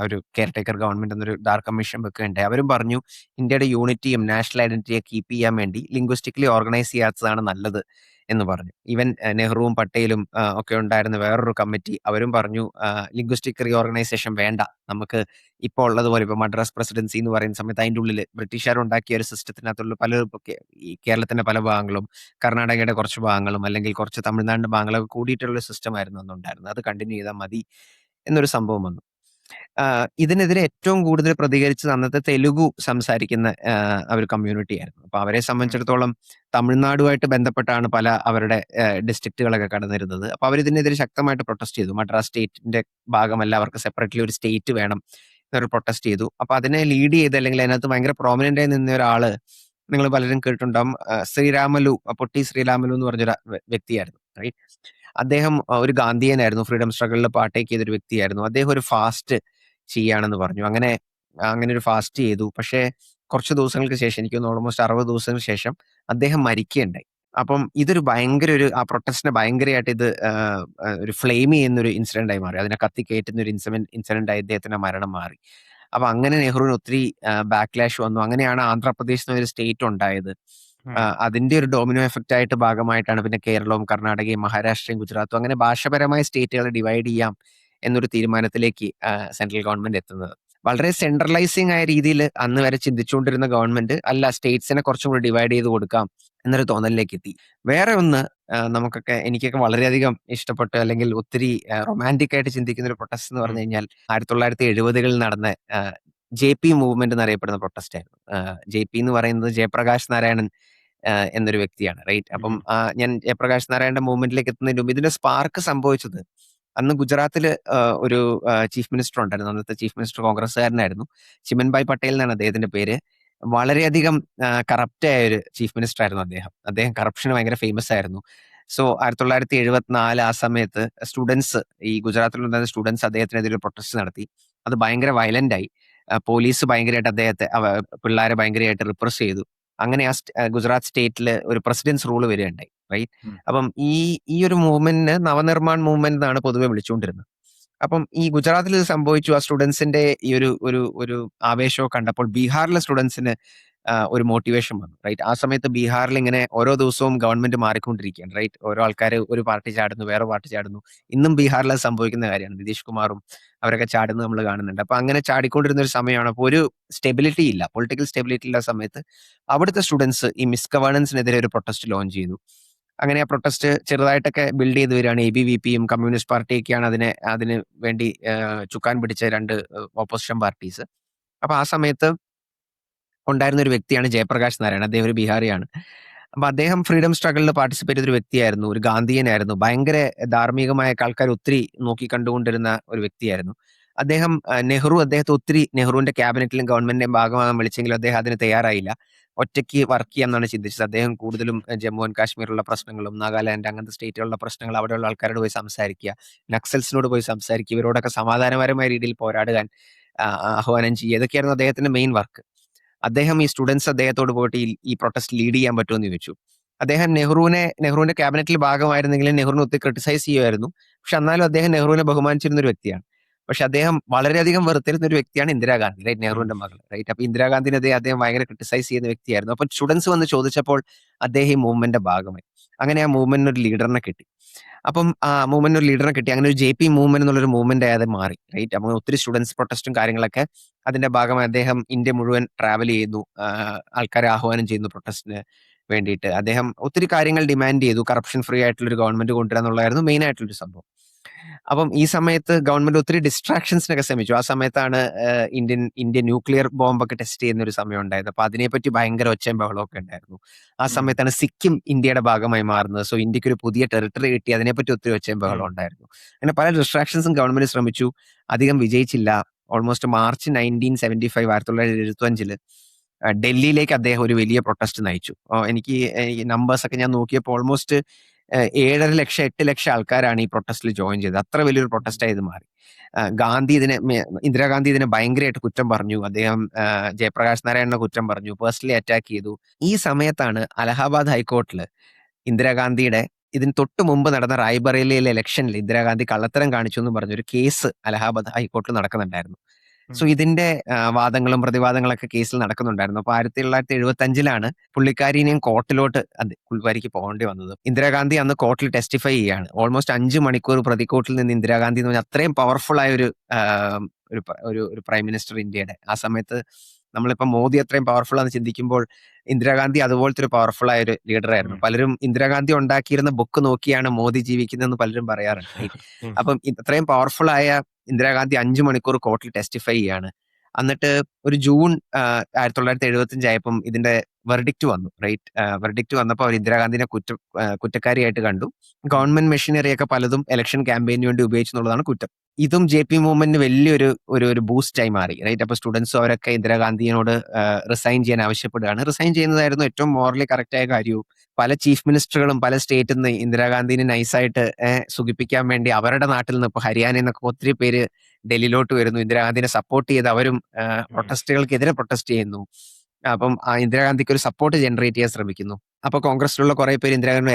ഒരു കെയർടേക്കർ ഗവൺമെന്റ് എന്നൊരു ഡാർക്ക് കമ്മീഷൻ വെക്കുകയുണ്ടായി. അവരും പറഞ്ഞു ഇന്ത്യയുടെ യൂണിറ്റിയും നാഷണൽ ഐഡന്റിറ്റിയെ കീപ്പ് ചെയ്യാൻ വേണ്ടി ലിംഗ്വിസ്റ്റിക്കലി ഓർഗനൈസ് ചെയ്യാത്തതാണ് നല്ലത് എന്ന് പറഞ്ഞു. ഈവൻ നെഹ്റുവും പട്ടേലും ഒക്കെ ഉണ്ടായിരുന്ന വേറൊരു കമ്മിറ്റി അവരും പറഞ്ഞു ലിംഗ്വിസ്റ്റിക് റീഓർഗനൈസേഷൻ വേണ്ട, നമുക്ക് ഇപ്പോൾ ഉള്ളതുപോലെ ഇപ്പോൾ മദ്രാസ് പ്രസിഡൻസി എന്ന് പറയുന്ന സമയത്ത് അതിൻ്റെ ഉള്ളിൽ ബ്രിട്ടീഷുകാർ ഉണ്ടാക്കിയ ഒരു സിസ്റ്റത്തിനകത്തുള്ള പല ഈ കേരളത്തിന്റെ പല ഭാഗങ്ങളും കർണാടകയുടെ കുറച്ച് ഭാഗങ്ങളും അല്ലെങ്കിൽ കുറച്ച് തമിഴ്നാടിന്റെ ഭാഗങ്ങളൊക്കെ കൂടിയിട്ടുള്ള സിസ്റ്റം ആയിരുന്നു അന്നുണ്ടായിരുന്നത്. അത് കണ്ടിന്യൂ ചെയ്താൽ മതി എന്നൊരു സംഭവം വന്നു. ഇതിനെതിരെ ഏറ്റവും കൂടുതൽ പ്രതികരിച്ചത് അന്നത്തെ തെലുഗു സംസാരിക്കുന്ന ഒരു കമ്മ്യൂണിറ്റി ആയിരുന്നു. അപ്പൊ അവരെ സംബന്ധിച്ചിടത്തോളം തമിഴ്നാടുമായിട്ട് ബന്ധപ്പെട്ടാണ് പല അവരുടെ ഡിസ്ട്രിക്റ്റുകളൊക്കെ കടന്നിരുന്നത്. അപ്പൊ അവരിതിനെതിരെ ശക്തമായിട്ട് പ്രൊട്ടസ്റ്റ് ചെയ്തു. മദ്രാസ് സ്റ്റേറ്റിന്റെ ഭാഗമല്ല, അവർക്ക് സെപ്പറേറ്റ്ലി ഒരു സ്റ്റേറ്റ് വേണം എന്നൊരു പ്രൊട്ടസ്റ്റ് ചെയ്തു. അപ്പൊ അതിനെ ലീഡ് ചെയ്ത് അല്ലെങ്കിൽ അതിനകത്ത് ഭയങ്കര പ്രോമിനന്റ് ആയി നിന്ന ഒരാള് നിങ്ങൾ പലരും കേട്ടിട്ടുണ്ടാവും, ശ്രീരാമലു, പൊട്ടി ശ്രീരാമലു എന്ന് പറഞ്ഞൊരു വ്യക്തിയായിരുന്നു. റൈറ്റ്, അദ്ദേഹം ഒരു ഗാന്ധിയനായിരുന്നു, ഫ്രീഡം സ്ട്രഗിളിൽ പാർട്ടേക്ക് ചെയ്തൊരു വ്യക്തിയായിരുന്നു. അദ്ദേഹം ഒരു ഫാസ്റ്റ് ചെയ്യാണെന്ന് പറഞ്ഞു. അങ്ങനെ അങ്ങനെ ഒരു ഫാസ്റ്റ് ചെയ്തു. പക്ഷേ കുറച്ച് ദിവസങ്ങൾക്ക് ശേഷം, എനിക്ക് തോന്നുന്നു ഓൾമോസ്റ്റ് 60 ദിവസങ്ങൾക്ക് ശേഷം അദ്ദേഹം മരിക്കുകയുണ്ടായി. അപ്പം ഇതൊരു ഭയങ്കര ഒരു ആ പ്രൊട്ടസ്റ്റിനെ ഭയങ്കരമായിട്ട് ഇത് ഒരു ഫ്ലെയിം ചെയ്യുന്ന ഒരു ഇൻസിഡന്റ് ആയി മാറി. അതിനെ കത്തിക്കയറ്റുന്ന ഒരു ഇൻസിഡന്റ് ആയി ഇദ്ദേഹത്തിന്റെ മരണം മാറി. അപ്പൊ അങ്ങനെ നെഹ്റുവിന് ഒത്തിരി ബാക്ക്ലാഷ് വന്നു. അങ്ങനെയാണ് ആന്ധ്രാപ്രദേശ് എന്നൊരു സ്റ്റേറ്റ് ഉണ്ടായത്. അതിന്റെ ഒരു ഡോമിനോ എഫക്റ്റ് ആയിട്ട് ഭാഗമായിട്ടാണ് പിന്നെ കേരളവും കർണാടകയും മഹാരാഷ്ട്രയും ഗുജറാത്തും അങ്ങനെ ഭാഷപരമായ സ്റ്റേറ്റുകളെ ഡിവൈഡ് ചെയ്യാം എന്നൊരു തീരുമാനത്തിലേക്ക് സെൻട്രൽ ഗവൺമെന്റ് എത്തുന്നത്. വളരെ സെൻട്രലൈസിങ് ആയ രീതിയിൽ അന്ന് വരെ ചിന്തിച്ചുകൊണ്ടിരുന്ന ഗവൺമെന്റ് അല്ല, സ്റ്റേറ്റ്സിനെ കുറച്ചും കൂടി ഡിവൈഡ് ചെയ്ത് കൊടുക്കാം എന്നൊരു തോന്നലിലേക്ക് എത്തി. വേറെ ഒന്ന് എനിക്കൊക്കെ വളരെയധികം ഇഷ്ടപ്പെട്ട അല്ലെങ്കിൽ ഒത്തിരി റൊമാൻറ്റിക് ആയിട്ട് ചിന്തിക്കുന്ന ഒരു പ്രൊട്ടസ്റ്റ് എന്ന് പറഞ്ഞു കഴിഞ്ഞാൽ 1970കളിൽ നടന്ന JP മൂവ്മെന്റ് എന്നറിയപ്പെടുന്ന പ്രൊട്ടസ്റ്റ് ആയിരുന്നു. JP എന്ന് പറയുന്നത് ജയപ്രകാശ് നാരായണൻ എന്നൊരു വ്യക്തിയാണ്. റൈറ്റ്, അപ്പം ഞാൻ ജയപ്രകാശ് നാരായണന്റെ മൂവ്മെന്റിലേക്ക് എത്തുന്നതിന് മുമ്പ് ഇതിന്റെ സ്പാർക്ക് സംഭവിച്ചത് അന്ന് ഗുജറാത്തില് ഒരു ചീഫ് മിനിസ്റ്റർ ഉണ്ടായിരുന്നു. അന്നത്തെ ചീഫ് മിനിസ്റ്റർ കോൺഗ്രസ്സുകാരനായിരുന്നു, ചിമൻഭായ് പട്ടേൽ എന്നാണ് അദ്ദേഹത്തിന്റെ പേര്. വളരെയധികം കറപ്റ്റ് ആയ ഒരു ചീഫ് മിനിസ്റ്റർ ആയിരുന്നു അദ്ദേഹം കറപ്ഷന് ഭയങ്കര ഫേമസ് ആയിരുന്നു. സോ 1974 ആ സമയത്ത് സ്റ്റുഡൻസ്, ഈ ഗുജറാത്തിലുണ്ടായിരുന്ന സ്റ്റുഡൻസ് അദ്ദേഹത്തിനെതിരെ ഒരു പ്രൊട്ടസ്റ്റ് നടത്തി. അത് ഭയങ്കര വയലന്റ് ആയി. പോലീസ് ഭയങ്കരമായിട്ട് അദ്ദേഹത്തെ പിള്ളേരെ ഭയങ്കരമായിട്ട് റിപ്രസ് ചെയ്തു. അങ്ങനെ ഗുജറാത്ത് സ്റ്റേറ്റിൽ ഒരു പ്രസിഡൻസ് റൂൾ വരികയുണ്ടായി. റൈറ്റ്, അപ്പം ഈ ഒരു മൂവ്മെന്റിന് നവനിർമ്മാൺ മൂവ്മെന്റ് എന്നാണ് പൊതുവെ വിളിച്ചുകൊണ്ടിരുന്നത്. അപ്പം ഈ ഗുജറാത്തിൽ ഇത് സംഭവിച്ചു. ആ സ്റ്റുഡൻസിന്റെ ഈ ഒരു ഒരു ഒരു ആവേശമൊക്കെ കണ്ടപ്പോൾ ബീഹാറിലെ സ്റ്റുഡൻസിന് ഒരു മോട്ടിവേഷൻ വന്നു. റൈറ്റ്, ആ സമയത്ത് ബീഹാറിൽ ഇങ്ങനെ ഓരോ ദിവസവും ഗവൺമെന്റ് മാറിക്കൊണ്ടിരിക്കുകയാണ്. റൈറ്റ്, ഓരോ ആൾക്കാർ ഒരു പാർട്ടി ചാടുന്നു, വേറെ പാർട്ടി ചാടുന്നു. ഇന്നും ബീഹാറിൽ അത് സംഭവിക്കുന്ന കാര്യമാണ്. നിതീഷ് കുമാറും അവരൊക്കെ ചാടുന്നത് നമ്മൾ കാണുന്നുണ്ട്. അപ്പൊ അങ്ങനെ ചാടിക്കൊണ്ടിരുന്ന ഒരു സമയമാണ്. അപ്പോൾ ഒരു സ്റ്റെബിലിറ്റി ഇല്ല, പൊളിറ്റിക്കൽ സ്റ്റെബിലിറ്റി ഇല്ല സമയത്ത് അവിടുത്തെ സ്റ്റുഡൻസ് ഈ മിസ് ഗവേണൻസിനെതിരെ ഒരു പ്രൊട്ടസ്റ്റ് ലോഞ്ച് ചെയ്തു. അങ്ങനെ ആ പ്രൊട്ടസ്റ്റ് ചെറുതായിട്ടൊക്കെ ബിൽഡ് ചെയ്ത് വരികയാണ്. ABVPയും കമ്മ്യൂണിസ്റ്റ് പാർട്ടിയൊക്കെയാണ് അതിന് വേണ്ടി ചുക്കാൻ പിടിച്ച രണ്ട് ഓപ്പോസിഷൻ പാർട്ടീസ്. അപ്പൊ ആ സമയത്ത് ഉണ്ടായിരുന്ന ഒരു വ്യക്തിയാണ് ജയപ്രകാശ് നാരായൺ. അദ്ദേഹം ഒരു ബീഹാറിയാണ്. അപ്പൊ അദ്ദേഹം ഫ്രീഡം സ്ട്രഗിളിൽ പാർട്ടിസിപ്പേറ്റ് ചെയ്തൊരു വ്യക്തിയായിരുന്നു, ഒരു ഗാന്ധിയനായിരുന്നു, ഭയങ്കര ധാർമ്മികമായ ആൾക്കാർ ഒത്തിരി നോക്കി കണ്ടുകൊണ്ടിരുന്ന ഒരു വ്യക്തിയായിരുന്നു. അദ്ദേഹത്തെ ഒത്തിരി നെഹ്റുവിന്റെ ക്യാബിനറ്റിലും ഗവൺമെന്റിന്റെയും ഭാഗമാകാൻ വിളിച്ചെങ്കിലും അദ്ദേഹം അതിന് തയ്യാറായില്ല. ഒറ്റയ്ക്ക് വർക്ക് ചെയ്യാമെന്നാണ് ചിന്തിച്ചത്. അദ്ദേഹം കൂടുതലും ജമ്മു ആൻഡ് കാശ്മീരിലുള്ള പ്രശ്നങ്ങളും നാഗാലാൻഡ് അങ്ങനത്തെ സ്റ്റേറ്റുകളിലുള്ള പ്രശ്നങ്ങൾ അവിടെയുള്ള ആൾക്കാരോട് പോയി സംസാരിക്കുക, നക്സൽസിനോട് പോയി സംസാരിക്കുക, ഇവരോടൊക്കെ സമാധാനപരമായ രീതിയിൽ പോരാടുവാൻ ആഹ്വാനം ചെയ്യുക, ഇതൊക്കെയായിരുന്നു അദ്ദേഹത്തിന്റെ മെയിൻ വർക്ക്. അദ്ദേഹം ഈ സ്റ്റുഡൻസ് അദ്ദേഹത്തോട് പോയിട്ട് ഈ പ്രൊട്ടസ്റ്റ് ലീഡ് ചെയ്യാൻ പറ്റുമോ എന്ന് ചോദിച്ചു. അദ്ദേഹം നെഹ്റുവിന്റെ ക്യാബിനറ്റിൽ ഭാഗമായിരുന്നെങ്കിലും നെഹ്റുവിനെ ഒത്തിരി ക്രിട്ടിസൈസ് ചെയ്യുമായിരുന്നു. പക്ഷെ എന്നാലും അദ്ദേഹം നെഹ്റുവിനെ ബഹുമാനിച്ചിരുന്ന ഒരു വ്യക്തിയാണ്. പക്ഷെ അദ്ദേഹം വളരെയധികം വെറുത്തിരുന്ന ഒരു വ്യക്തിയാണ് ഇന്ദിരാഗാന്ധി, റൈറ്റ്, നെഹ്റുവിന്റെ മകൾ. റൈറ്റ്, അപ്പൊ ഇന്ദിരാഗാന്ധിനെതിരെ അദ്ദേഹം ഭയങ്കര ക്രിട്ടിസൈസ് ചെയ്യുന്ന വ്യക്തിയായിരുന്നു. അപ്പൊ സ്റ്റുഡൻസ് വന്ന് ചോദിച്ചപ്പോൾ അദ്ദേഹം ഈ മൂവ്മെന്റിന്റെ ഭാഗമായി. അങ്ങനെ ആ മൂവ്മെന്റിന് ഒരു ലീഡറിനെ കിട്ടി. അപ്പം ആ മൂവ്മെന്റിന് ഒരു ലീഡറിനെ കിട്ടി. അങ്ങനെ ഒരു JP മൂവ്മെന്റ് എന്നുള്ളൊരു മൂവ്മെന്റ് ആയത് മാറി. റൈറ്റ്, അപ്പൊ ഒത്തിരി സ്റ്റുഡൻസ് പ്രൊട്ടസ്റ്റും കാര്യങ്ങളൊക്കെ അതിന്റെ ഭാഗമായി അദ്ദേഹം ഇന്ത്യ മുഴുവൻ ട്രാവൽ ചെയ്യുന്നു, ആൾക്കാരെ ആഹ്വാനം ചെയ്യുന്നു പ്രൊട്ടസ്റ്റിന് വേണ്ടിയിട്ട്. അദ്ദേഹം ഒത്തിരി കാര്യങ്ങൾ ഡിമാൻഡ് ചെയ്തു. കറപ്ഷൻ ഫ്രീ ആയിട്ടുള്ള ഒരു ഗവൺമെന്റ് കൊണ്ടുവരിക എന്നുള്ളതായിരുന്നു മെയിൻ ആയിട്ടുള്ളൊരു സംഭവം. അപ്പം ഈ സമയത്ത് ഗവൺമെന്റ് ഒത്തിരി ഡിസ്ട്രാക്ഷൻസിനൊക്കെ ശ്രമിച്ചു. ആ സമയത്താണ് ഇന്ത്യ ന്യൂക്ലിയർ ബോംബൊക്കെ ടെസ്റ്റ് ചെയ്യുന്ന ഒരു സമയം ഉണ്ടായത്. അപ്പൊ അതിനെപ്പറ്റി ഭയങ്കര ഒച്ചയും ബഹളമൊക്കെ ഉണ്ടായിരുന്നു. ആ സമയത്താണ് സിക്കിം ഇന്ത്യയുടെ ഭാഗമായി മാറുന്നത്. സോ ഇന്ത്യക്ക് ഒരു പുതിയ ടെറിട്ടറി കിട്ടി, അതിനെപ്പറ്റി ഒത്തിരി ഒച്ചയും ബഹളം ഉണ്ടായിരുന്നു. അങ്ങനെ പല ഡിസ്ട്രാക്ഷൻസും ഗവൺമെന്റ് ശ്രമിച്ചു, അധികം വിജയിച്ചില്ല. ഓൾമോസ്റ്റ് മാർച്ച് 1975 1975 ഡൽഹിയിലേക്ക് അദ്ദേഹം ഒരു വലിയ പ്രൊട്ടസ്റ്റ് നയിച്ചു. എനിക്ക് ഈ നമ്പേഴ്സ് ഒക്കെ ഞാൻ നോക്കിയപ്പോൾ ഓൾമോസ്റ്റ് 7.5 ലക്ഷം 8 ലക്ഷം ആൾക്കാരാണ് ഈ പ്രൊട്ടസ്റ്റിൽ ജോയിൻ ചെയ്തത്. അത്ര വലിയൊരു പ്രൊട്ടസ്റ്റായി ഇത് മാറി. ഇന്ദിരാഗാന്ധി ഇതിനെ ഭയങ്കരമായിട്ട് കുറ്റം പറഞ്ഞു. അദ്ദേഹം ജയപ്രകാശ് നാരായണനെ കുറ്റം പറഞ്ഞു, പേഴ്സണലി അറ്റാക്ക് ചെയ്തു. ഈ സമയത്താണ് അലഹാബാദ് ഹൈക്കോർട്ടിൽ ഇന്ദിരാഗാന്ധിയുടെ ഇതിന് തൊട്ട് മുമ്പ് നടന്ന റായ്ബറേലിയിലെ ഇലക്ഷനിൽ ഇന്ദിരാഗാന്ധി കള്ളത്തരം കാണിച്ചു എന്ന് പറഞ്ഞൊരു കേസ് അലഹാബാദ് ഹൈക്കോർട്ടിൽ നടക്കുന്നുണ്ടായിരുന്നു. ഉം. സോ ഇതിന്റെ വാദങ്ങളും പ്രതിവാദങ്ങളൊക്കെ കേസിൽ നടക്കുന്നുണ്ടായിരുന്നു. അപ്പൊ 1975 പുള്ളിക്കാരിനെയും കോർട്ടിലോട്ട് പുള്ളിക്കാരിക്ക് പോകേണ്ടി വന്നത്. ഇന്ദിരാഗാന്ധി അന്ന് കോർട്ടിൽ ടെസ്റ്റിഫൈ ചെയ്യാണ്. ഓൾമോസ്റ്റ് 5 മണിക്കൂർ പ്രതിക്കോട്ടിൽ നിന്ന് ഇന്ദിരാഗാന്ധി എന്ന് പറഞ്ഞാൽ അത്രയും പവർഫുൾ ആയ ഒരു പ്രൈം മിനിസ്റ്റർ ഇന്ത്യയുടെ. ആ സമയത്ത് നമ്മളിപ്പോ മോദി അത്രയും പവർഫുൾ ആണെന്ന് ചിന്തിക്കുമ്പോൾ ഇന്ദിരാഗാന്ധി അതുപോലത്തെ ഒരു പവർഫുൾ ആയ ഒരു ലീഡർ ആയിരുന്നു. ഉം. പലരും ഇന്ദിരാഗാന്ധി ഉണ്ടാക്കിയിരുന്ന ബുക്ക് നോക്കിയാണ് മോദി ജീവിക്കുന്നതെന്ന് പലരും പറയാറുണ്ട്. right? ഉം. അപ്പം ഇത്രയും പവർഫുൾ ആയ ഇന്ദിരാഗാന്ധി 5 മണിക്കൂർ കോർട്ടിൽ ടെസ്റ്റിഫൈ ചെയ്യാണ്. എന്നിട്ട് ഒരു ജൂൺ 1975 ആയപ്പം ഇതിന്റെ വെർഡിക്റ്റ് വന്നു. റൈറ്റ്, വെർഡിക്റ്റ് വന്നപ്പോൾ അവർ ഇന്ദിരാഗാന്ധിനെ കുറ്റക്കാരിയായിട്ട് കണ്ടു. ഗവൺമെന്റ് മെഷീനറി ഒക്കെ പലതും ഇലക്ഷൻ ക്യാമ്പയിന് വേണ്ടി ഉപയോഗിച്ചു എന്നുള്ളതാണ് കുറ്റം. ഇതും JP മൂവ്മെന്റിന് വലിയൊരു ഒരു ബൂസ്റ്റ് ആയി മാറി. റൈറ്റ്, അപ്പൊ സ്റ്റുഡൻസും അവരൊക്കെ ഇന്ദിരാഗാന്ധിയോട് റിസൈൻ ചെയ്യാൻ ആവശ്യപ്പെടുകയാണ്. റിസൈൻ ചെയ്യുന്നതായിരുന്നു ഏറ്റവും മോറലി കറക്റ്റ് ആയ കാര്യവും. പല ചീഫ് മിനിസ്റ്ററുകളും പല സ്റ്റേറ്റിൽ നിന്ന് ഇന്ദിരാഗാന്ധിനെ നൈസായിട്ട് സുഖിപ്പിക്കാൻ വേണ്ടി അവരുടെ നാട്ടിൽ നിന്ന് ഇപ്പൊ ഹരിയാനയിൽ നിന്നൊക്കെ ഒത്തിരി പേര് ഡൽഹിയിലോട്ട് വരുന്നു. ഇന്ദിരാഗാന്ധിനെ സപ്പോർട്ട് ചെയ്ത് അവരും പ്രൊട്ടസ്റ്റുകൾക്കെതിരെ പ്രൊട്ടസ്റ്റ് ചെയ്യുന്നു. അപ്പം ഇന്ദിരാഗാന്ധിക്ക് ഒരു സപ്പോർട്ട് ജനറേറ്റ് ചെയ്യാൻ ശ്രമിക്കുന്നു. അപ്പൊ കോൺഗ്രസിലുള്ള കുറെ പേര് ഇന്ദിരാഗാന്ധി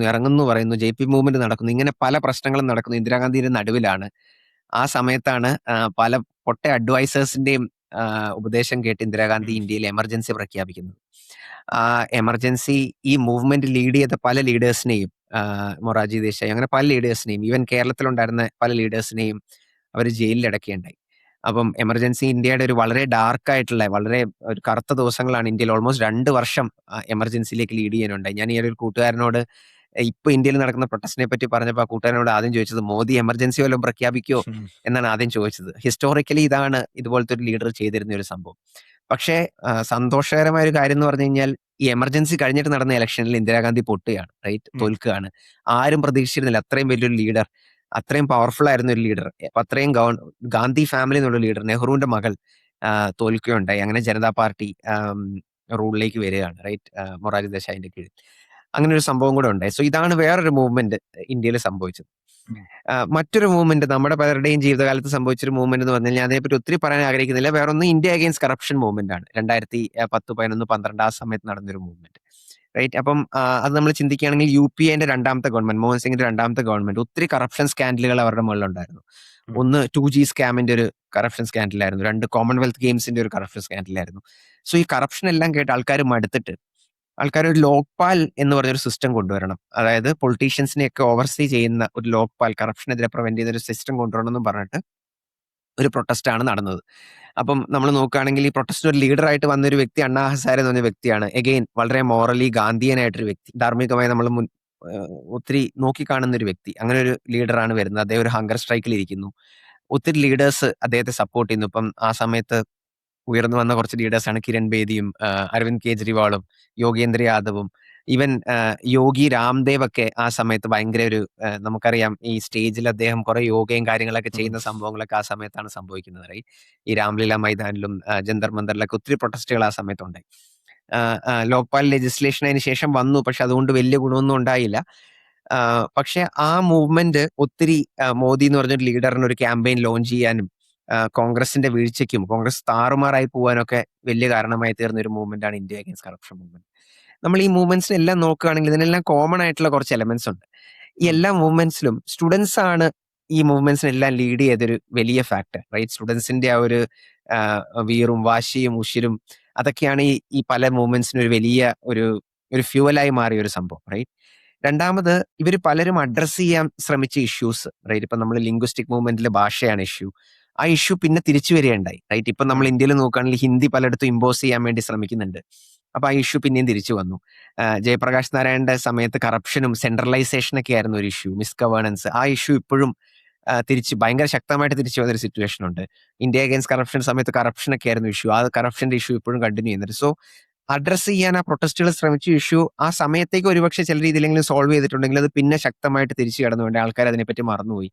ഇറങ്ങുന്നു പറയുന്നു. JP മൂവ്മെന്റ് നടക്കുന്നു. ഇങ്ങനെ പല പ്രശ്നങ്ങളും നടക്കുന്നു. ഇന്ദിരാഗാന്ധിയുടെ നടുവിലാണ്. ആ സമയത്താണ് പല പൊട്ട അഡ്വൈസേഴ്സിന്റെയും ഉപദേശം കേട്ട് ഇന്ദിരാഗാന്ധി ഇന്ത്യയിൽ എമർജൻസി പ്രഖ്യാപിക്കുന്നത്. ആ എമർജൻസി ഈ മൂവ്മെന്റ് ലീഡ് ചെയ്ത പല ലീഡേഴ്സിനെയും, മൊറാർജി ദേശായി, അങ്ങനെ പല ലീഡേഴ്സിനെയും, ഈവൻ കേരളത്തിലുണ്ടായിരുന്ന പല ലീഡേഴ്സിനെയും അവർ ജയിലിലടക്കേണ്ടായി. അപ്പം എമർജൻസി ഇന്ത്യയുടെ ഒരു വളരെ ഡാർക്ക് ആയിട്ടുള്ള വളരെ ഒരു കറുത്ത ദിവസങ്ങളാണ് ഇന്ത്യയിൽ. ഓൾമോസ്റ്റ് 2 വർഷം എമർജൻസിയിലേക്ക് ലീഡ് ചെയ്യാനുണ്ടായി. ഞാൻ ഈ ഒരു കൂട്ടുകാരനോട് ഇപ്പൊ ഇന്ത്യയിൽ നടക്കുന്ന പ്രൊട്ടസ്റ്റിനെ പറ്റി പറഞ്ഞപ്പോൾ ആ കൂട്ടുകാരനോട് ആദ്യം ചോദിച്ചത് മോദി എമർജൻസി വല്ലതും പ്രഖ്യാപിക്കോ എന്നാണ് ആദ്യം ചോദിച്ചത്. ഹിസ്റ്റോറിക്കലി ഇതാണ് ഇതുപോലത്തെ ഒരു ലീഡർ ചെയ്തിരുന്ന ഒരു സംഭവം. പക്ഷേ സന്തോഷകരമായ ഒരു കാര്യം എന്ന് പറഞ്ഞു കഴിഞ്ഞാൽ ഈ എമർജൻസി കഴിഞ്ഞിട്ട് നടന്ന ഇലക്ഷനിൽ ഇന്ദിരാഗാന്ധി പൊട്ടുകയാണ്. റൈറ്റ്, തോൽക്കുകയാണ്. ആരും പ്രതീക്ഷിച്ചിരുന്നില്ല അത്രയും വലിയൊരു ലീഡർ, അത്രയും പവർഫുൾ ആയിരുന്ന ഒരു ലീഡർ, അത്രയും ഗാന്ധി ഫാമിലി എന്നുള്ള ലീഡർ, നെഹ്റുവിന്റെ മകൾ തോൽക്കുകയുണ്ടായി. അങ്ങനെ ജനതാ പാർട്ടി റൂളിലേക്ക് വരികയാണ്. റൈറ്റ്, മൊറാർജി ദേശായിന്റെ കീഴിൽ. അങ്ങനെ ഒരു സംഭവം കൂടെ ഉണ്ടായി. സോ ഇതാണ് വേറൊരു മൂവ്മെന്റ് ഇന്ത്യയിൽ സംഭവിച്ചത്. മറ്റൊരു മൂവ്മെന്റ് നമ്മുടെ പലരുടെയും ജീവിതകാലത്ത് സംഭവിച്ചൊരു മൂവ്മെന്റ് എന്ന് പറഞ്ഞാൽ ഞാൻ അതിനെപ്പറ്റി ഒത്തിരി പറയാൻ ആഗ്രഹിക്കുന്നില്ല. വേറൊന്ന് ഇന്ത്യ അഗെയിൻസ്റ്റ് കറപ്ഷൻ മൂവ്മെന്റ് ആണ്. 2010, 11, 12 ആ സമയത്ത് നടന്നൊരു മൂവ്മെന്റ്. റൈറ്റ്, അപ്പം അത് നമ്മൾ ചിന്തിക്കുകയാണെങ്കിൽ UPAന്റെ രണ്ടാമത്തെ ഗവൺമെന്റ്, മോഹൻ സിംഗിന്റെ രണ്ടാമത്തെ ഗവൺമെന്റ്, ഒത്തിരി കറപ്ഷൻ സ്കാൻഡലുകൾ അവരുടെ മുകളിലുണ്ടായിരുന്നു. ഒന്ന് 2G സ്കാമിന്റെ ഒരു കറപ്ഷൻ സ്കാൻഡലായിരുന്നു. 2 കോമൺവെൽത്ത് ഗെയിംസിന്റെ ഒരു കറപ്ഷൻ സ്കാൻഡലായിരുന്നു. സോ ഈ കറപ്ഷൻ എല്ലാം കേട്ട് ആൾക്കാർ മടുത്തിട്ട് ആൾക്കാർ ഒരു ലോക്പാൽ എന്ന് പറഞ്ഞൊരു സിസ്റ്റം കൊണ്ടുവരണം. അതായത് പൊളിറ്റീഷ്യൻസിനെയൊക്കെ ഓവർസീ ചെയ്യുന്ന ഒരു ലോക്പാൽ, കറപ്ഷനെതിരെ പ്രിവെന്റ് ചെയ്യുന്ന ഒരു സിസ്റ്റം കൊണ്ടുവരണം എന്ന് പറഞ്ഞിട്ട് ഒരു പ്രൊട്ടസ്റ്റ് ആണ് നടന്നത്. അപ്പം നമ്മൾ നോക്കുകയാണെങ്കിൽ ഈ പ്രൊട്ടസ്റ്റിന് ഒരു ലീഡറായിട്ട് വന്ന ഒരു വ്യക്തി അണ്ണാ ഹസാരെ എന്ന് പറഞ്ഞ വ്യക്തിയാണ്. എഗെയിൻ വളരെ മോറലി ഗാന്ധിയനായിട്ടൊരു വ്യക്തി, ധാർമ്മികമായി നമ്മൾ ഒത്തിരി നോക്കിക്കാണുന്ന ഒരു വ്യക്തി. അങ്ങനെ ഒരു ലീഡറാണ് വരുന്നത്. അദ്ദേഹം ഒരു ഹങ്കർ സ്ട്രൈക്കിൽ ഇരിക്കുന്നു. ഒത്തിരി ലീഡേഴ്സ് അദ്ദേഹത്തെ സപ്പോർട്ട് ചെയ്യുന്നു. ഇപ്പം ആ സമയത്ത് ഉയർന്നു വന്ന കുറച്ച് ലീഡേഴ്സാണ് കിരൺ ബേദിയും അരവിന്ദ് കെജ്രിവാളും യോഗേന്ദ്ര യാദവും, ഈവൻ യോഗി രാംദേവ് ഒക്കെ ആ സമയത്ത് ഭയങ്കര ഒരു നമുക്കറിയാം ഈ സ്റ്റേജിൽ അദ്ദേഹം കുറെ യോഗയും കാര്യങ്ങളൊക്കെ ചെയ്യുന്ന സംഭവങ്ങളൊക്കെ ആ സമയത്താണ് സംഭവിക്കുന്നത്. റൈറ്റ്, ഈ രാംലീല മൈതാനിലും ജന്തർ മന്ദറിലൊക്കെ ഒത്തിരി പ്രൊട്ടസ്റ്റുകൾ ആ സമയത്തുണ്ടായി. ലോക്പാൽ ലെജിസ്ലേഷൻ അതിന് ശേഷം വന്നു, പക്ഷെ അതുകൊണ്ട് വലിയ ഗുണമൊന്നും ഉണ്ടായില്ല. പക്ഷെ ആ മൂവ്മെന്റ് ഒത്തിരി മോദി എന്ന് പറഞ്ഞൊരു ലീഡറിന് ഒരു ക്യാമ്പയിൻ ലോഞ്ച് ചെയ്യാനും കോൺഗ്രസിന്റെ വീഴ്ചയ്ക്കും കോൺഗ്രസ് താറുമാറായി പോകാനൊക്കെ വലിയ കാരണമായി തീർന്ന ഒരു മൂവ്മെന്റ് ആണ് ഇന്ത്യ അഗൈൻസ്റ്റ് കറപ്ഷൻ മൂവ്മെന്റ്. നമ്മൾ ഈ മൂവ്മെന്റ്സിനെല്ലാം നോക്കുകയാണെങ്കിൽ ഇതിനെല്ലാം കോമൺ ആയിട്ടുള്ള കുറച്ച് എലമെന്റ്സ് ഉണ്ട്. ഈ എല്ലാ മൂവ്മെന്റ്സിലും സ്റ്റുഡൻസ് ആണ് ഈ മൂവ്മെന്റ്സിനെല്ലാം ലീഡ് ചെയ്തൊരു വലിയ ഫാക്ടർ. റൈറ്റ്, സ്റ്റുഡൻസിന്റെ ആ ഒരു വീറും വാശിയും ഉഷിരും അതൊക്കെയാണ് ഈ പല മൂവ്മെന്റ്സിനും ഒരു വലിയ ഒരു ഫ്യൂവലായി മാറിയ ഒരു സംഭവം. റൈറ്റ്, രണ്ടാമത് ഇവർ പലരും അഡ്രസ് ചെയ്യാൻ ശ്രമിച്ച ഇഷ്യൂസ്. റൈറ്റ്, ഇപ്പൊ നമ്മൾ ലിംഗ്വിസ്റ്റിക് മൂവ്മെന്റിലെ ഭാഷയാണ് ഇഷ്യൂ. ആ ഇഷ്യൂ പിന്നെ തിരിച്ചു വരികയുണ്ടായി. റൈറ്റ്, ഇപ്പൊ നമ്മൾ ഇന്ത്യയിൽ നോക്കുകയാണെങ്കിൽ ഹിന്ദി പലയിടത്തും ഇമ്പോസ് ചെയ്യാൻ വേണ്ടി ശ്രമിക്കുന്നുണ്ട്. അപ്പൊ ആ ഇഷ്യൂ പിന്നെയും തിരിച്ചു വന്നു. ജയപ്രകാശ് നാരായണന്റെ സമയത്ത് കറപ്ഷനും സെൻട്രലൈസേഷനൊക്കെ ആയിരുന്നു ഒരു ഇഷ്യൂ, മിസ് ഗവേണൻസ്. ആ ഇഷ്യൂ ഇപ്പോഴും തിരിച്ച് ഭയങ്കര ശക്തമായിട്ട് തിരിച്ചു വന്നൊരു സിറ്റുവേഷൻ ഉണ്ട്. ഇന്ത്യ അഗൈൻസ്റ്റ് കറപ്ഷൻ സമയത്ത് കറപ്ഷനൊക്കെ ആയിരുന്നു ഇഷ്യൂ. ആ കറപ്ഷന്റെ ഇഷ്യൂ ഇപ്പോഴും കണ്ടിന്യൂ ചെയ്യുന്നുണ്ട്. സോ അഡ്രസ് ചെയ്യാൻ ആ പ്രൊട്ടസ്റ്റുകൾ ശ്രമിച്ച ഇഷ്യൂ ആ സമയത്തേക്ക് ഒരുപക്ഷെ ചില രീതിയിലെങ്കിലും സോൾവ് ചെയ്തിട്ടുണ്ടെങ്കിൽ അത് പിന്നെ ശക്തമായിട്ട് തിരിച്ചു കടന്നു വേണ്ടി ആൾക്കാർ അതിനെപ്പറ്റി മറന്നുപോയി.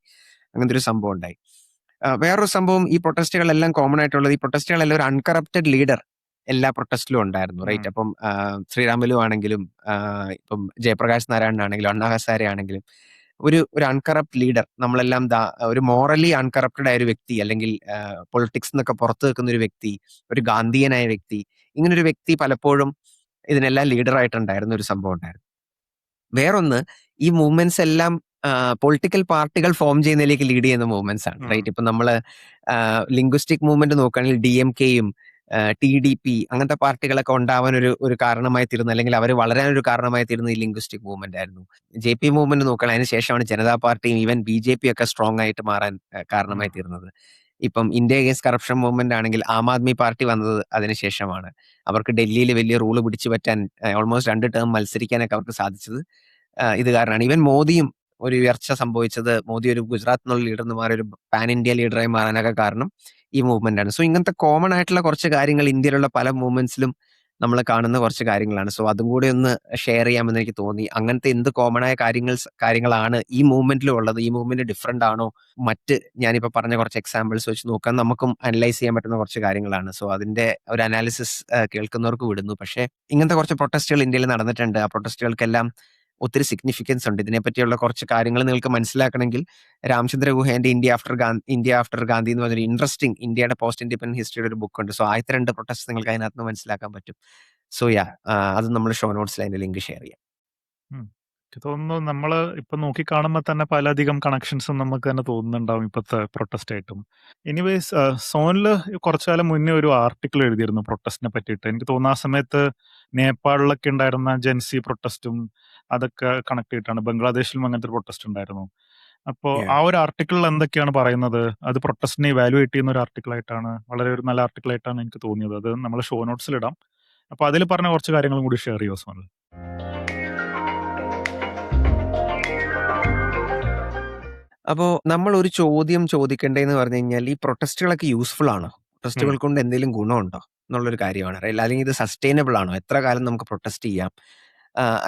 അങ്ങനത്തെ ഒരു സംഭവം ഉണ്ടായി. വേറൊരു സംഭവം, ഈ പ്രൊട്ടസ്റ്റുകളെല്ലാം കോമൺ ആയിട്ടുള്ളത്, ഈ പ്രൊട്ടസ്റ്റുകളെല്ലാം ഒരു അൺകറപ്റ്റഡ് ലീഡർ എല്ലാ പ്രൊട്ടസ്റ്റിലും ഉണ്ടായിരുന്നു. റൈറ്റ്, അപ്പം ശ്രീരാമലു ആണെങ്കിലും ഇപ്പം ജയപ്രകാശ് നാരായണനാണെങ്കിലും അണ്ണാ ഹസാരെ ആണെങ്കിലും ഒരു അൺകറപ്റ്റ് ലീഡർ, നമ്മളെല്ലാം ഒരു മോറലി അൺകറപ്റ്റഡ് ആയ ഒരു വ്യക്തി, അല്ലെങ്കിൽ പൊളിറ്റിക്സ് എന്നൊക്കെ പുറത്തു നിൽക്കുന്ന ഒരു വ്യക്തി, ഒരു ഗാന്ധിയനായ വ്യക്തി, ഇങ്ങനൊരു വ്യക്തി പലപ്പോഴും ഇതിനെല്ലാം ലീഡറായിട്ടുണ്ടായിരുന്ന ഒരു സംഭവം ഉണ്ടായിരുന്നു. വേറൊന്ന് ഈ മൂവ്മെന്റ്സ് എല്ലാം പൊളിറ്റിക്കൽ പാർട്ടികൾ ഫോം ചെയ്യുന്നതിലേക്ക് ലീഡ് ചെയ്യുന്ന മൂവ്മെന്റ്സ് ആണ്. ഉം. റൈറ്റ്? ഇപ്പൊ നമ്മള് ലിംഗ്വിസ്റ്റിക് മൂവ്മെന്റ് നോക്കുകയാണെങ്കിൽ DMKയും TDP അങ്ങനത്തെ പാർട്ടികളൊക്കെ ഉണ്ടാവാൻ ഒരു കാരണമായി തീർന്നത്, അല്ലെങ്കിൽ അവർ വളരാനൊരു കാരണമായി തീർന്നത് ഈ ലിംഗ്വിസ്റ്റിക് മൂവ്മെന്റ് ആയിരുന്നു. JP മൂവ്മെന്റ് നോക്കുകയാണെങ്കിൽ അതിന് ശേഷമാണ് ജനതാ പാർട്ടിയും ഈവൻ BJP ഒക്കെ സ്ട്രോങ് ആയിട്ട് മാറാൻ ഉം. കാരണമായി തീർന്നത്. ഇപ്പം ഇന്ത്യ അഗേൻസ്റ്റ് കറപ്ഷൻ മൂവ്മെന്റ് ആണെങ്കിൽ ആം ആദ്മി പാർട്ടി വന്നത് അതിനുശേഷമാണ്. അവർക്ക് ഡൽഹിയിൽ വലിയ റൂള് പിടിച്ചു പറ്റാൻ ഓൾമോസ്റ്റ് 2 ടേം മത്സരിക്കാനൊക്കെ അവർക്ക് സാധിച്ചത് ഇത് കാരണമാണ്. ഈവൻ മോദിയും ഒരു ഉയർച്ച സംഭവിച്ചത്, മോദി ഒരു ഗുജറാത്ത് എന്നുള്ള ലീഡർ എന്ന് മാറി ഒരു പാൻ ഇന്ത്യ ലീഡറായി മാറാനൊക്കെ കാരണം ഈ മൂവ്മെന്റ് ആണ്. സോ ഇങ്ങനത്തെ കോമൺ ആയിട്ടുള്ള കുറച്ച് കാര്യങ്ങൾ ഇന്ത്യയിലുള്ള പല മൂവ്മെന്റ്സിലും നമ്മൾ കാണുന്ന കുറച്ച് കാര്യങ്ങളാണ്. സോ അതും കൂടി ഒന്ന് ഷെയർ ചെയ്യാമെന്ന് എനിക്ക് തോന്നി. അങ്ങനത്തെ എന്ത് കോമൺ ആയ കാര്യങ്ങളാണ് ഈ മൂവ്മെന്റിലും ഉള്ളത്? ഈ മൂവ്മെന്റ് ഡിഫറെന്റ് ആണോ മറ്റ് ഞാനിപ്പോ പറഞ്ഞ കുറച്ച് എക്സാമ്പിൾസ് വെച്ച് നോക്കാൻ നമുക്കും അനലൈസ് ചെയ്യാൻ പറ്റുന്ന കുറച്ച് കാര്യങ്ങളാണ്. സോ അതിന്റെ ഒരു അനാലിസിസ് കേൾക്കുന്നവർക്ക് വിടുന്നു. പക്ഷേ ഇങ്ങനത്തെ കുറച്ച് പ്രൊട്ടസ്റ്റുകൾ ഇന്ത്യയിൽ നടന്നിട്ടുണ്ട്. ആ പ്രൊട്ടസ്റ്റുകൾക്കെല്ലാം ഒത്തിരി സിഗ്നിഫിക്കൻസ് ഉണ്ട്. ഇതിനെപ്പറ്റിയുള്ള കുറച്ച് കാര്യങ്ങൾ നിങ്ങൾക്ക് മനസ്സിലാക്കണമെങ്കിൽ രാമചന്ദ്ര ഗുഹേന്റെ ഇന്ത്യ ആഫ്റ്റർ ഗാന്ധി എന്ന് പറഞ്ഞൊരു ഇൻട്രസ്റ്റിംഗ് ഇന്ത്യയുടെ പോസ്റ്റ് ഇൻഡിപെൻഡന്റ് ഹിസ്റ്ററിയുടെ ഒരു ബുക്ക് ഉണ്ട്. സോ ആദ്യത്തെ 2 പ്രൊട്ടസ്റ്റ് നിങ്ങൾക്ക് അതിനകത്ത് നിന്ന് മനസ്സിലാക്കാൻ പറ്റും. സോ അത് നമ്മൾ ഷോ നോട്ട്സിൽ അതിന്റെ ലിങ്ക് ഷെയർ ചെയ്യാം. ഉം. എനിക്ക് തോന്നുന്നു നമ്മള് ഇപ്പൊ നോക്കി കാണുമ്പോ തന്നെ പലധികം കണക്ഷൻസും നമുക്ക് തന്നെ തോന്നുന്നുണ്ടാവും ഇപ്പത്തെ പ്രൊട്ടസ്റ്റ് ആയിട്ടും. എനിവേസ് സോനില് കുറച്ചു കാലം മുന്നേ ഒരു ആർട്ടിക്കിൾ എഴുതിയിരുന്നു പ്രൊട്ടസ്റ്റിനെ പറ്റിയിട്ട്. എനിക്ക് തോന്നുന്നു ആ സമയത്ത് നേപ്പാളിലൊക്കെ ഉണ്ടായിരുന്ന ജെൻസി പ്രൊട്ടസ്റ്റും അതൊക്കെ കണക്ട് ചെയ്തിട്ടാണ്. ബംഗ്ലാദേശിലും അങ്ങനത്തെ ഒരു പ്രൊട്ടസ്റ്റ് ഉണ്ടായിരുന്നു. അപ്പോ Yeah. ആ ഒരു ആർട്ടിക്കിളിൽ എന്തൊക്കെയാണ് പറയുന്നത്? അത് പ്രൊട്ടസ്റ്റിനെ ഇവാലുവേറ്റ് ചെയ്യുന്ന ഒരു ആർട്ടിക്കിൾ ആയിട്ടാണ്, വളരെ ഒരു നല്ല ആർട്ടിക്കിൾ ആയിട്ടാണ് എനിക്ക് തോന്നിയത്. അത് നമ്മൾ ഷോ നോട്ട്സിൽ ഇടാം. അപ്പൊ അതിൽ പറഞ്ഞ കുറച്ച് കാര്യങ്ങളും കൂടി ഷെയർ ചെയ്യുമോ സോനൽ? അപ്പോ നമ്മൾ ഒരു ചോദ്യം ചോദിക്കേണ്ടതെന്ന് പറഞ്ഞു കഴിഞ്ഞാൽ, ഈ പ്രൊട്ടസ്റ്റുകളൊക്കെ യൂസ്ഫുൾ ആണോ? ഉം. പ്രൊട്ടസ്റ്റുകൾ കൊണ്ട് എന്തെങ്കിലും ഗുണമുണ്ടോ എന്നുള്ളൊരു കാര്യമാണ്. അല്ലെങ്കിൽ ഇത് സസ്റ്റൈനബിൾ ആണോ? എത്ര കാലം നമുക്ക് പ്രൊട്ടസ്റ്റ് ചെയ്യാം?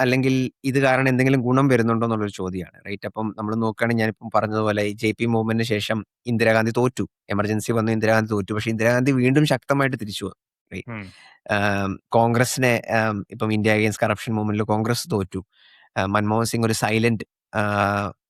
അല്ലെങ്കിൽ ഇത് കാരണം എന്തെങ്കിലും ഗുണം വരുന്നുണ്ടോ എന്നുള്ളൊരു ചോദ്യമാണ്. റൈറ്റ്? അപ്പം നമ്മൾ നോക്കുകയാണെങ്കിൽ ഞാനിപ്പം പറഞ്ഞതുപോലെ ഈ JP മൂവ്മെന്റിന് ശേഷം ഇന്ദിരാഗാന്ധി തോറ്റു. എമർജൻസി വന്നു, ഇന്ദിരാഗാന്ധി തോറ്റു. പക്ഷേ ഇന്ദിരാഗാന്ധി വീണ്ടും ശക്തമായിട്ട് തിരിച്ചു വന്നു. റൈറ്റ്? ഉം. കോൺഗ്രസിനെ ഇപ്പം ഇന്ത്യ അഗെയിൻസ്റ്റ് കറപ്ഷൻ മൂവ്മെന്റിൽ കോൺഗ്രസ് തോറ്റു. മൻമോഹൻ സിംഗ് ഒരു സൈലന്റ്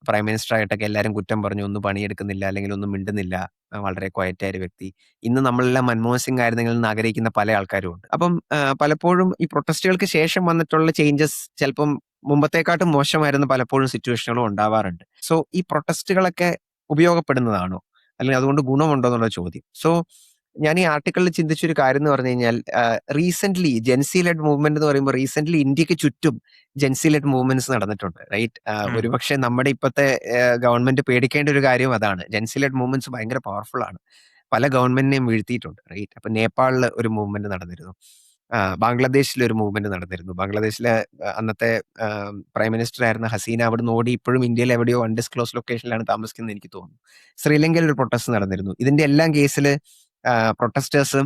പ്രൈം മിനിസ്റ്റർ ആയിട്ടൊക്കെ എല്ലാവരും കുറ്റം പറഞ്ഞു. ഒന്നും പണിയെടുക്കുന്നില്ല, അല്ലെങ്കിൽ ഒന്നും മിണ്ടുന്നില്ല, വളരെ ക്വയറ്റ് ആയ ഒരു വ്യക്തി. ഇന്ന് നമ്മളെല്ലാം മൻമോഹൻ സിംഗ് ആയിരുന്നെങ്കിൽ എന്ന് ആഗ്രഹിക്കുന്ന പല ആൾക്കാരും ഉണ്ട്. അപ്പം പലപ്പോഴും ഈ പ്രൊട്ടസ്റ്റുകൾക്ക് ശേഷം വന്നിട്ടുള്ള ചേഞ്ചസ് ചിലപ്പം മുമ്പത്തെക്കാട്ടും മോശമായിരുന്ന പലപ്പോഴും സിറ്റുവേഷനുകളും ഉണ്ടാവാറുണ്ട്. സോ ഈ പ്രൊട്ടസ്റ്റുകളൊക്കെ ഉപയോഗപ്പെടുന്നതാണോ, അല്ലെങ്കിൽ അതുകൊണ്ട് ഗുണമുണ്ടോ എന്നുള്ള ചോദ്യം. സോ ഞാൻ ഈ ആർട്ടിക്കിളിൽ ചിന്തിച്ചൊരു കാര്യം എന്ന് പറഞ്ഞു കഴിഞ്ഞാൽ, റീസെന്റ്ലി ജെൻസി ലെഡ് മൂവ്മെന്റ് എന്ന് പറയുമ്പോൾ റീസെന്റ്ലി ഇന്ത്യക്ക് ചുറ്റും ജെൻസി ലെഡ് മൂവ്മെന്റ്സ് നടന്നിട്ടുണ്ട്. റൈറ്റ്? ഉം. ഒരുപക്ഷെ നമ്മുടെ ഇപ്പോഴത്തെ ഗവൺമെന്റ് പേടിക്കേണ്ട ഒരു കാര്യം അതാണ്. ജെൻസി ലെഡ് മൂവ്മെന്റ്സ് ഭയങ്കര പവർഫുൾ ആണ്. പല ഗവൺമെന്റിനെയും വീഴ്ത്തിയിട്ടുണ്ട്. റൈറ്റ്? അപ്പൊ നേപ്പാളിൽ ഒരു മൂവ്മെന്റ് നടന്നിരുന്നു. ബംഗ്ലാദേശിൽ ഒരു മൂവ്മെന്റ് നടന്നിരുന്നു. ബംഗ്ലാദേശിലെ അന്നത്തെ പ്രൈം മിനിസ്റ്റർ ആയിരുന്ന ഹസീന അവിടുന്ന് ഓടി ഇപ്പോഴും ഇന്ത്യയിൽ എവിടെയോ അൺഡിസ്ക്ലോസ് ലൊക്കേഷനിലാണ് താമസിക്കുന്നത് എനിക്ക് തോന്നുന്നു. ശ്രീലങ്കയിൽ ഒരു പ്രൊട്ടസ്റ്റ് നടന്നിരുന്നു. ഇതിന്റെ എല്ലാം കേസിൽ പ്രൊട്ടസ്റ്റേഴ്സ്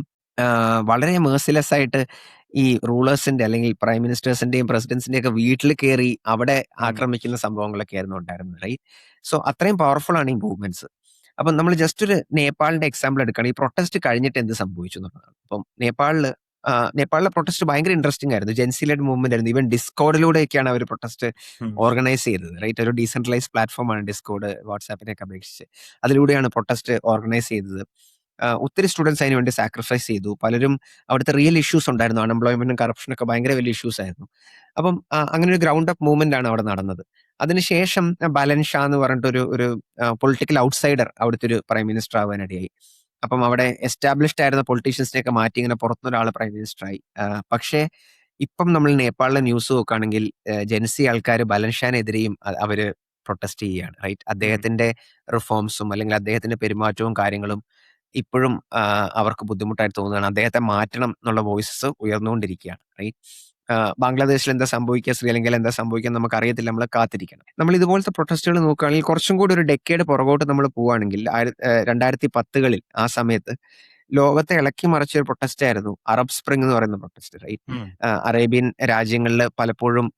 വളരെ മേഴ്സിലെസ് ആയിട്ട് ഈ റൂളേഴ്സിന്റെ, അല്ലെങ്കിൽ പ്രൈം മിനിസ്റ്റേഴ്സിന്റെയും പ്രസിഡന്റ്സിന്റെയും ഒക്കെ വീട്ടിൽ കയറി അവിടെ ഉം. ആക്രമിക്കുന്ന സംഭവങ്ങളൊക്കെ ആയിരുന്നു ഉണ്ടായിരുന്നത്. റൈറ്റ്? സോ അത്രയും പവർഫുൾ ആണ് ഈ മൂവ്മെന്റ്സ്. അപ്പം നമ്മൾ ജസ്റ്റ് ഒരു നേപ്പാളിന്റെ എക്സാമ്പിൾ എടുക്കുകയാണ്. ഈ പ്രൊട്ടസ്റ്റ് കഴിഞ്ഞിട്ട് എന്ത് സംഭവിച്ചു എന്നുള്ളതാണ്. അപ്പം നേപ്പാളിലെ പ്രൊട്ടസ്റ്റ് ഭയങ്കര ഇൻട്രസ്റ്റിംഗ് ആയിരുന്നു. ജെൻസി ലെഡ് മൂവ്മെന്റ് ആയിരുന്നു. ഈവൻ ഡിസ്കോഡിലൂടെയൊക്കെയാണ് അവർ പ്രൊട്ടസ്റ്റ് ഉം. ഓർഗനൈസ് ചെയ്തത്. റൈറ്റ്? ഒരു ഡീസെൻട്രലൈസ് പ്ലാറ്റ്ഫോമാണ് ഡിസ്കോഡ്, വാട്സാപ്പിനെയൊക്കെ അപേക്ഷിച്ച്. അതിലൂടെയാണ് പ്രൊട്ടസ്റ്റ് ഓർഗനൈസ് ചെയ്തത്. ഒത്തിരി സ്റ്റുഡൻസ് അതിന് വേണ്ടി സാക്രിഫൈസ് ചെയ്തു. പലരും അവിടുത്തെ റിയൽ ഇഷ്യൂസ് ഉണ്ടായിരുന്നു. അൺഎംപ്ലോയ്മെന്റും കറപ്ഷനൊക്കെ ഭയങ്കര വലിയ ഇഷ്യൂസ് ആയിരുന്നു. അപ്പം അങ്ങനെ ഒരു ഗ്രൗണ്ട് അപ്പ് മൂവ്മെന്റ് ആണ് അവിടെ നടന്നത്. അതിനുശേഷം ബാലൻ ഷാ എന്ന് പറഞ്ഞിട്ട് ഒരു പൊളിറ്റിക്കൽ ഔട്ട്സൈഡർ അവിടുത്തെ ഒരു പ്രൈം മിനിസ്റ്റർ ആവാനിടയായി. അപ്പം അവിടെ എസ്റ്റാബ്ലിഷ്ഡ് ആയിരുന്ന പൊളിറ്റീഷ്യൻസിനെയൊക്കെ മാറ്റി ഇങ്ങനെ പുറത്തുനിന്നൊരാൾ പ്രൈം മിനിസ്റ്റർ ആയി. പക്ഷേ ഇപ്പം നമ്മൾ നേപ്പാളിലെ ന്യൂസ് നോക്കുകയാണെങ്കിൽ ജെൻസി ആൾക്കാർ ബാലൻ ഷാനെതിരെയും അവര് പ്രൊട്ടസ്റ്റ് ചെയ്യുകയാണ്. റൈറ്റ്? ഉം. അദ്ദേഹത്തിന്റെ റിഫോംസും അല്ലെങ്കിൽ അദ്ദേഹത്തിന്റെ പെരുമാറ്റവും കാര്യങ്ങളും ഇപ്പോഴും അവർക്ക് ബുദ്ധിമുട്ടായിട്ട് തോന്നുകയാണ്. അദ്ദേഹത്തെ മാറ്റണം എന്നുള്ള വോയിസസ് ഉയർന്നുകൊണ്ടിരിക്കുകയാണ്. റൈറ്റ്? ബംഗ്ലാദേശിൽ എന്താ സംഭവിക്കുക, ശ്രീലങ്കയിൽ എന്താ സംഭവിക്കുക എന്ന് നമുക്കറിയത്തില്ല. നമ്മൾ കാത്തിരിക്കണം. നമ്മൾ ഇതുപോലത്തെ പ്രൊട്ടസ്റ്റുകൾ നോക്കുകയാണെങ്കിൽ കുറച്ചും കൂടി ഒരു ഡെക്കേഡ് പുറകോട്ട് നമ്മൾ പോവുകയാണെങ്കിൽ 2010കളിൽ ആ സമയത്ത് ലോകത്തെ ഇളക്കി മറിച്ച ഒരു പ്രൊട്ടസ്റ്റ് ആയിരുന്നു അറബ് സ്പ്രിംഗ് എന്ന് പറയുന്ന പ്രൊട്ടസ്റ്റ്. റൈറ്റ്? ഉം. അറേബ്യൻ രാജ്യങ്ങളിൽ പലപ്പോഴും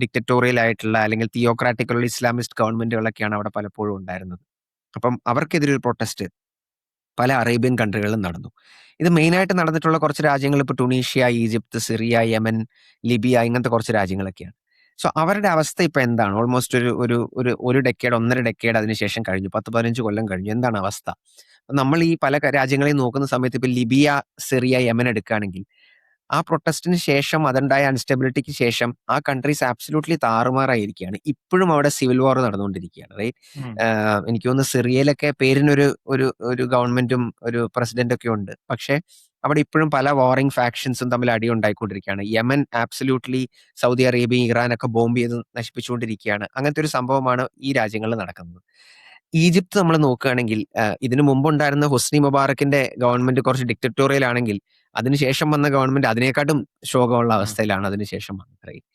ഡിക്റ്ററ്റോറിയൽ ആയിട്ടുള്ള അല്ലെങ്കിൽ തിയോക്രാറ്റിക്കുള്ള ഇസ്ലാമിസ്റ്റ് ഗവൺമെന്റുകളൊക്കെയാണ് അവിടെ പലപ്പോഴും ഉണ്ടായിരുന്നത്. അപ്പം അവർക്കെതിരെ ഒരു പ്രൊട്ടസ്റ്റ് പല അറേബ്യൻ കൺട്രികളിലും നടന്നു. ഇത് മെയിനായിട്ട് നടന്നിട്ടുള്ള കുറച്ച് രാജ്യങ്ങൾ ഇപ്പോൾ Tunisia, Egypt, Syria, Yemen, Libya ഇങ്ങനത്തെ കുറച്ച് രാജ്യങ്ങളൊക്കെയാണ്. സോ അവരുടെ അവസ്ഥ ഇപ്പൊ എന്താണ്? ഓൾമോസ്റ്റ് ഒരു ഡെക്കേഡ്, 1.5 ഡെക്കേഡ് അതിനുശേഷം കഴിഞ്ഞു. 10, 15 കൊല്ലം കഴിഞ്ഞു. എന്താണ് അവസ്ഥ? നമ്മൾ ഈ പല രാജ്യങ്ങളെയും നോക്കുന്ന സമയത്ത് ഇപ്പൊ ലിബിയ, സിറിയ, യമൻ എടുക്കുകയാണെങ്കിൽ ആ പ്രൊട്ടസ്റ്റിന് ശേഷം അതുണ്ടായ അൺസ്റ്റെബിലിറ്റിക്ക് ശേഷം ആ കൺട്രീസ് ആബ്സല്യൂട്ട്ലി താറുമാറായിരിക്കുകയാണ്. ഇപ്പോഴും അവിടെ സിവിൽ വാർ നടന്നുകൊണ്ടിരിക്കുകയാണ്. റൈറ്റ്. ഉം. എനിക്ക് തോന്നുന്നു സിറിയയിലൊക്കെ പേരിനൊരു ഒരു ഒരു ഗവൺമെന്റും ഒരു പ്രസിഡന്റ് ഒക്കെ ഉണ്ട്. പക്ഷേ അവിടെ ഇപ്പോഴും പല വാറിംഗ് ഫാക്ഷൻസും തമ്മിൽ അടി ഉണ്ടായിക്കൊണ്ടിരിക്കുകയാണ്. യമൻ ആബ്സല്യൂട്ട്ലി സൗദി അറേബ്യ, ഇറാനൊക്കെ ബോംബ് ചെയ്ത് നശിപ്പിച്ചുകൊണ്ടിരിക്കുകയാണ്. അങ്ങനത്തെ ഒരു സംഭവമാണ് ഈ രാജ്യങ്ങളിൽ നടക്കുന്നത്. ഈജിപ്ത് നമ്മൾ നോക്കുകയാണെങ്കിൽ ഇതിനു മുമ്പുണ്ടായിരുന്ന ഹൊസ്നി മുബാറക്കിന്റെ ഗവൺമെന്റ് കുറച്ച് ഡിക്റ്ററ്റോറിയൽ ആണെങ്കിൽ അതിനുശേഷം വന്ന ഗവൺമെന്റ് അതിനെക്കാട്ടും ശോകമുള്ള ഉം. അവസ്ഥയിലാണ് അതിനുശേഷം വന്നത്. റൈറ്റ്.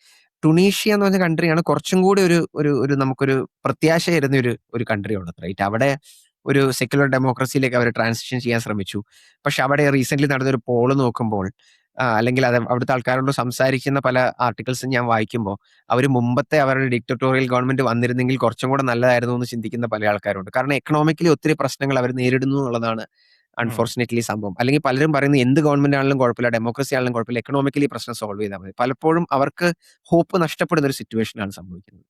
ടുണീഷ്യ എന്ന് പറഞ്ഞ കൺട്രിയാണ് കുറച്ചും കൂടി ഒരു ഒരു ഒരു നമുക്കൊരു പ്രത്യാശ തരുന്ന ഒരു കൺട്രി ഉള്ളത്. റൈറ്റ്. അവിടെ ഒരു സെക്യുലർ ഡെമോക്രസിയിലേക്ക് അവർ ട്രാൻസിഷൻ ചെയ്യാൻ ശ്രമിച്ചു. പക്ഷെ അവിടെ റീസെന്റ് നടന്നൊരു പോള് നോക്കുമ്പോൾ അല്ലെങ്കിൽ അത് അവിടുത്തെ ആൾക്കാരോട് സംസാരിക്കുന്ന പല ആർട്ടിക്കിൾസും ഞാൻ വായിക്കുമ്പോൾ അവർ മുമ്പത്തെ അവരുടെ ഡിക്റ്ററ്റോറിയൽ ഗവൺമെന്റ് വന്നിരുന്നെങ്കിൽ കുറച്ചും കൂടെ നല്ലതായിരുന്നു എന്ന് ചിന്തിക്കുന്ന പല ആൾക്കാരുണ്ട്. കാരണം എക്കണോമിക്കലി ഒത്തിരി പ്രശ്നങ്ങൾ അവർ നേരിടുന്നു എന്നുള്ളതാണ് ഉം. അൺഫോർച്ചുനേറ്റ്ലി സംഭവം. അല്ലെങ്കിൽ പലരും പറയുന്നത് എന്ത് ഗവൺമെന്റ് ആണെങ്കിലും കുഴപ്പമില്ല, ഡെമോക്രസി ആണെങ്കിലും കുഴപ്പമില്ല, എക്കണോമിക്കലി പ്രശ്നം സോൾവ് ചെയ്താൽ മതി. പലപ്പോഴും അവർക്ക് ഹോപ്പ് നഷ്ടപ്പെടുന്ന ഒരു സിറ്റുവേഷനാണ് സംഭവിക്കുന്നത്.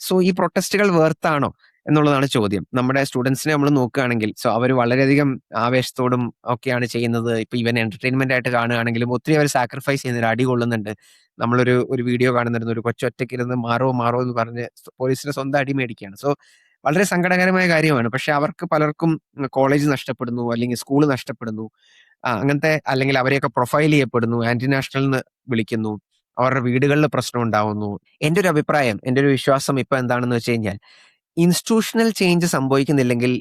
സോ ഈ പ്രൊട്ടസ്റ്റുകൾ വേർത്താണോ എന്നുള്ളതാണ് ചോദ്യം. നമ്മുടെ സ്റ്റുഡൻസിനെ നമ്മൾ നോക്കുകയാണെങ്കിൽ അവർ വളരെയധികം ആവേശത്തോടും ഒക്കെയാണ് ചെയ്യുന്നത്. ഇപ്പൊ ഇവൻ എന്റർടൈൻമെന്റ് ആയിട്ട് കാണുകയാണെങ്കിലും ഒത്തിരി അവർ സാക്രിഫൈസ് ചെയ്യുന്നുണ്ട്, അടി കൊള്ളുന്നുണ്ട്. നമ്മളൊരു വീഡിയോ കാണുന്നുണ്ട്, ഒരു കൊച്ചൊറ്റയ്ക്കിരുന്ന് മാറോ മാറോ എന്ന് പറഞ്ഞ് പോലീസിന് സ്വന്തം അടി മേടിക്കുകയാണ്. സോ വളരെ സങ്കടകരമായ കാര്യമാണ്. പക്ഷെ അവർക്ക് പലർക്കും കോളേജ് നഷ്ടപ്പെടുന്നു, അല്ലെങ്കിൽ സ്കൂൾ നഷ്ടപ്പെടുന്നു, അങ്ങനത്തെ, അല്ലെങ്കിൽ അവരെയൊക്കെ പ്രൊഫൈൽ ചെയ്യപ്പെടുന്നു, ആന്റി നാഷണൽ എന്ന് വിളിക്കുന്നു, അവരുടെ വീടുകളിൽ പ്രശ്നം ഉണ്ടാവുന്നു. എന്റെ ഒരു അഭിപ്രായം, എന്റെ ഒരു വിശ്വാസം ഇപ്പൊ എന്താണെന്ന് വെച്ച് കഴിഞ്ഞാൽ ഇൻസ്റ്റിറ്റ്യൂഷണൽ ചേഞ്ച് സംഭവിക്കുന്നില്ലെങ്കിൽ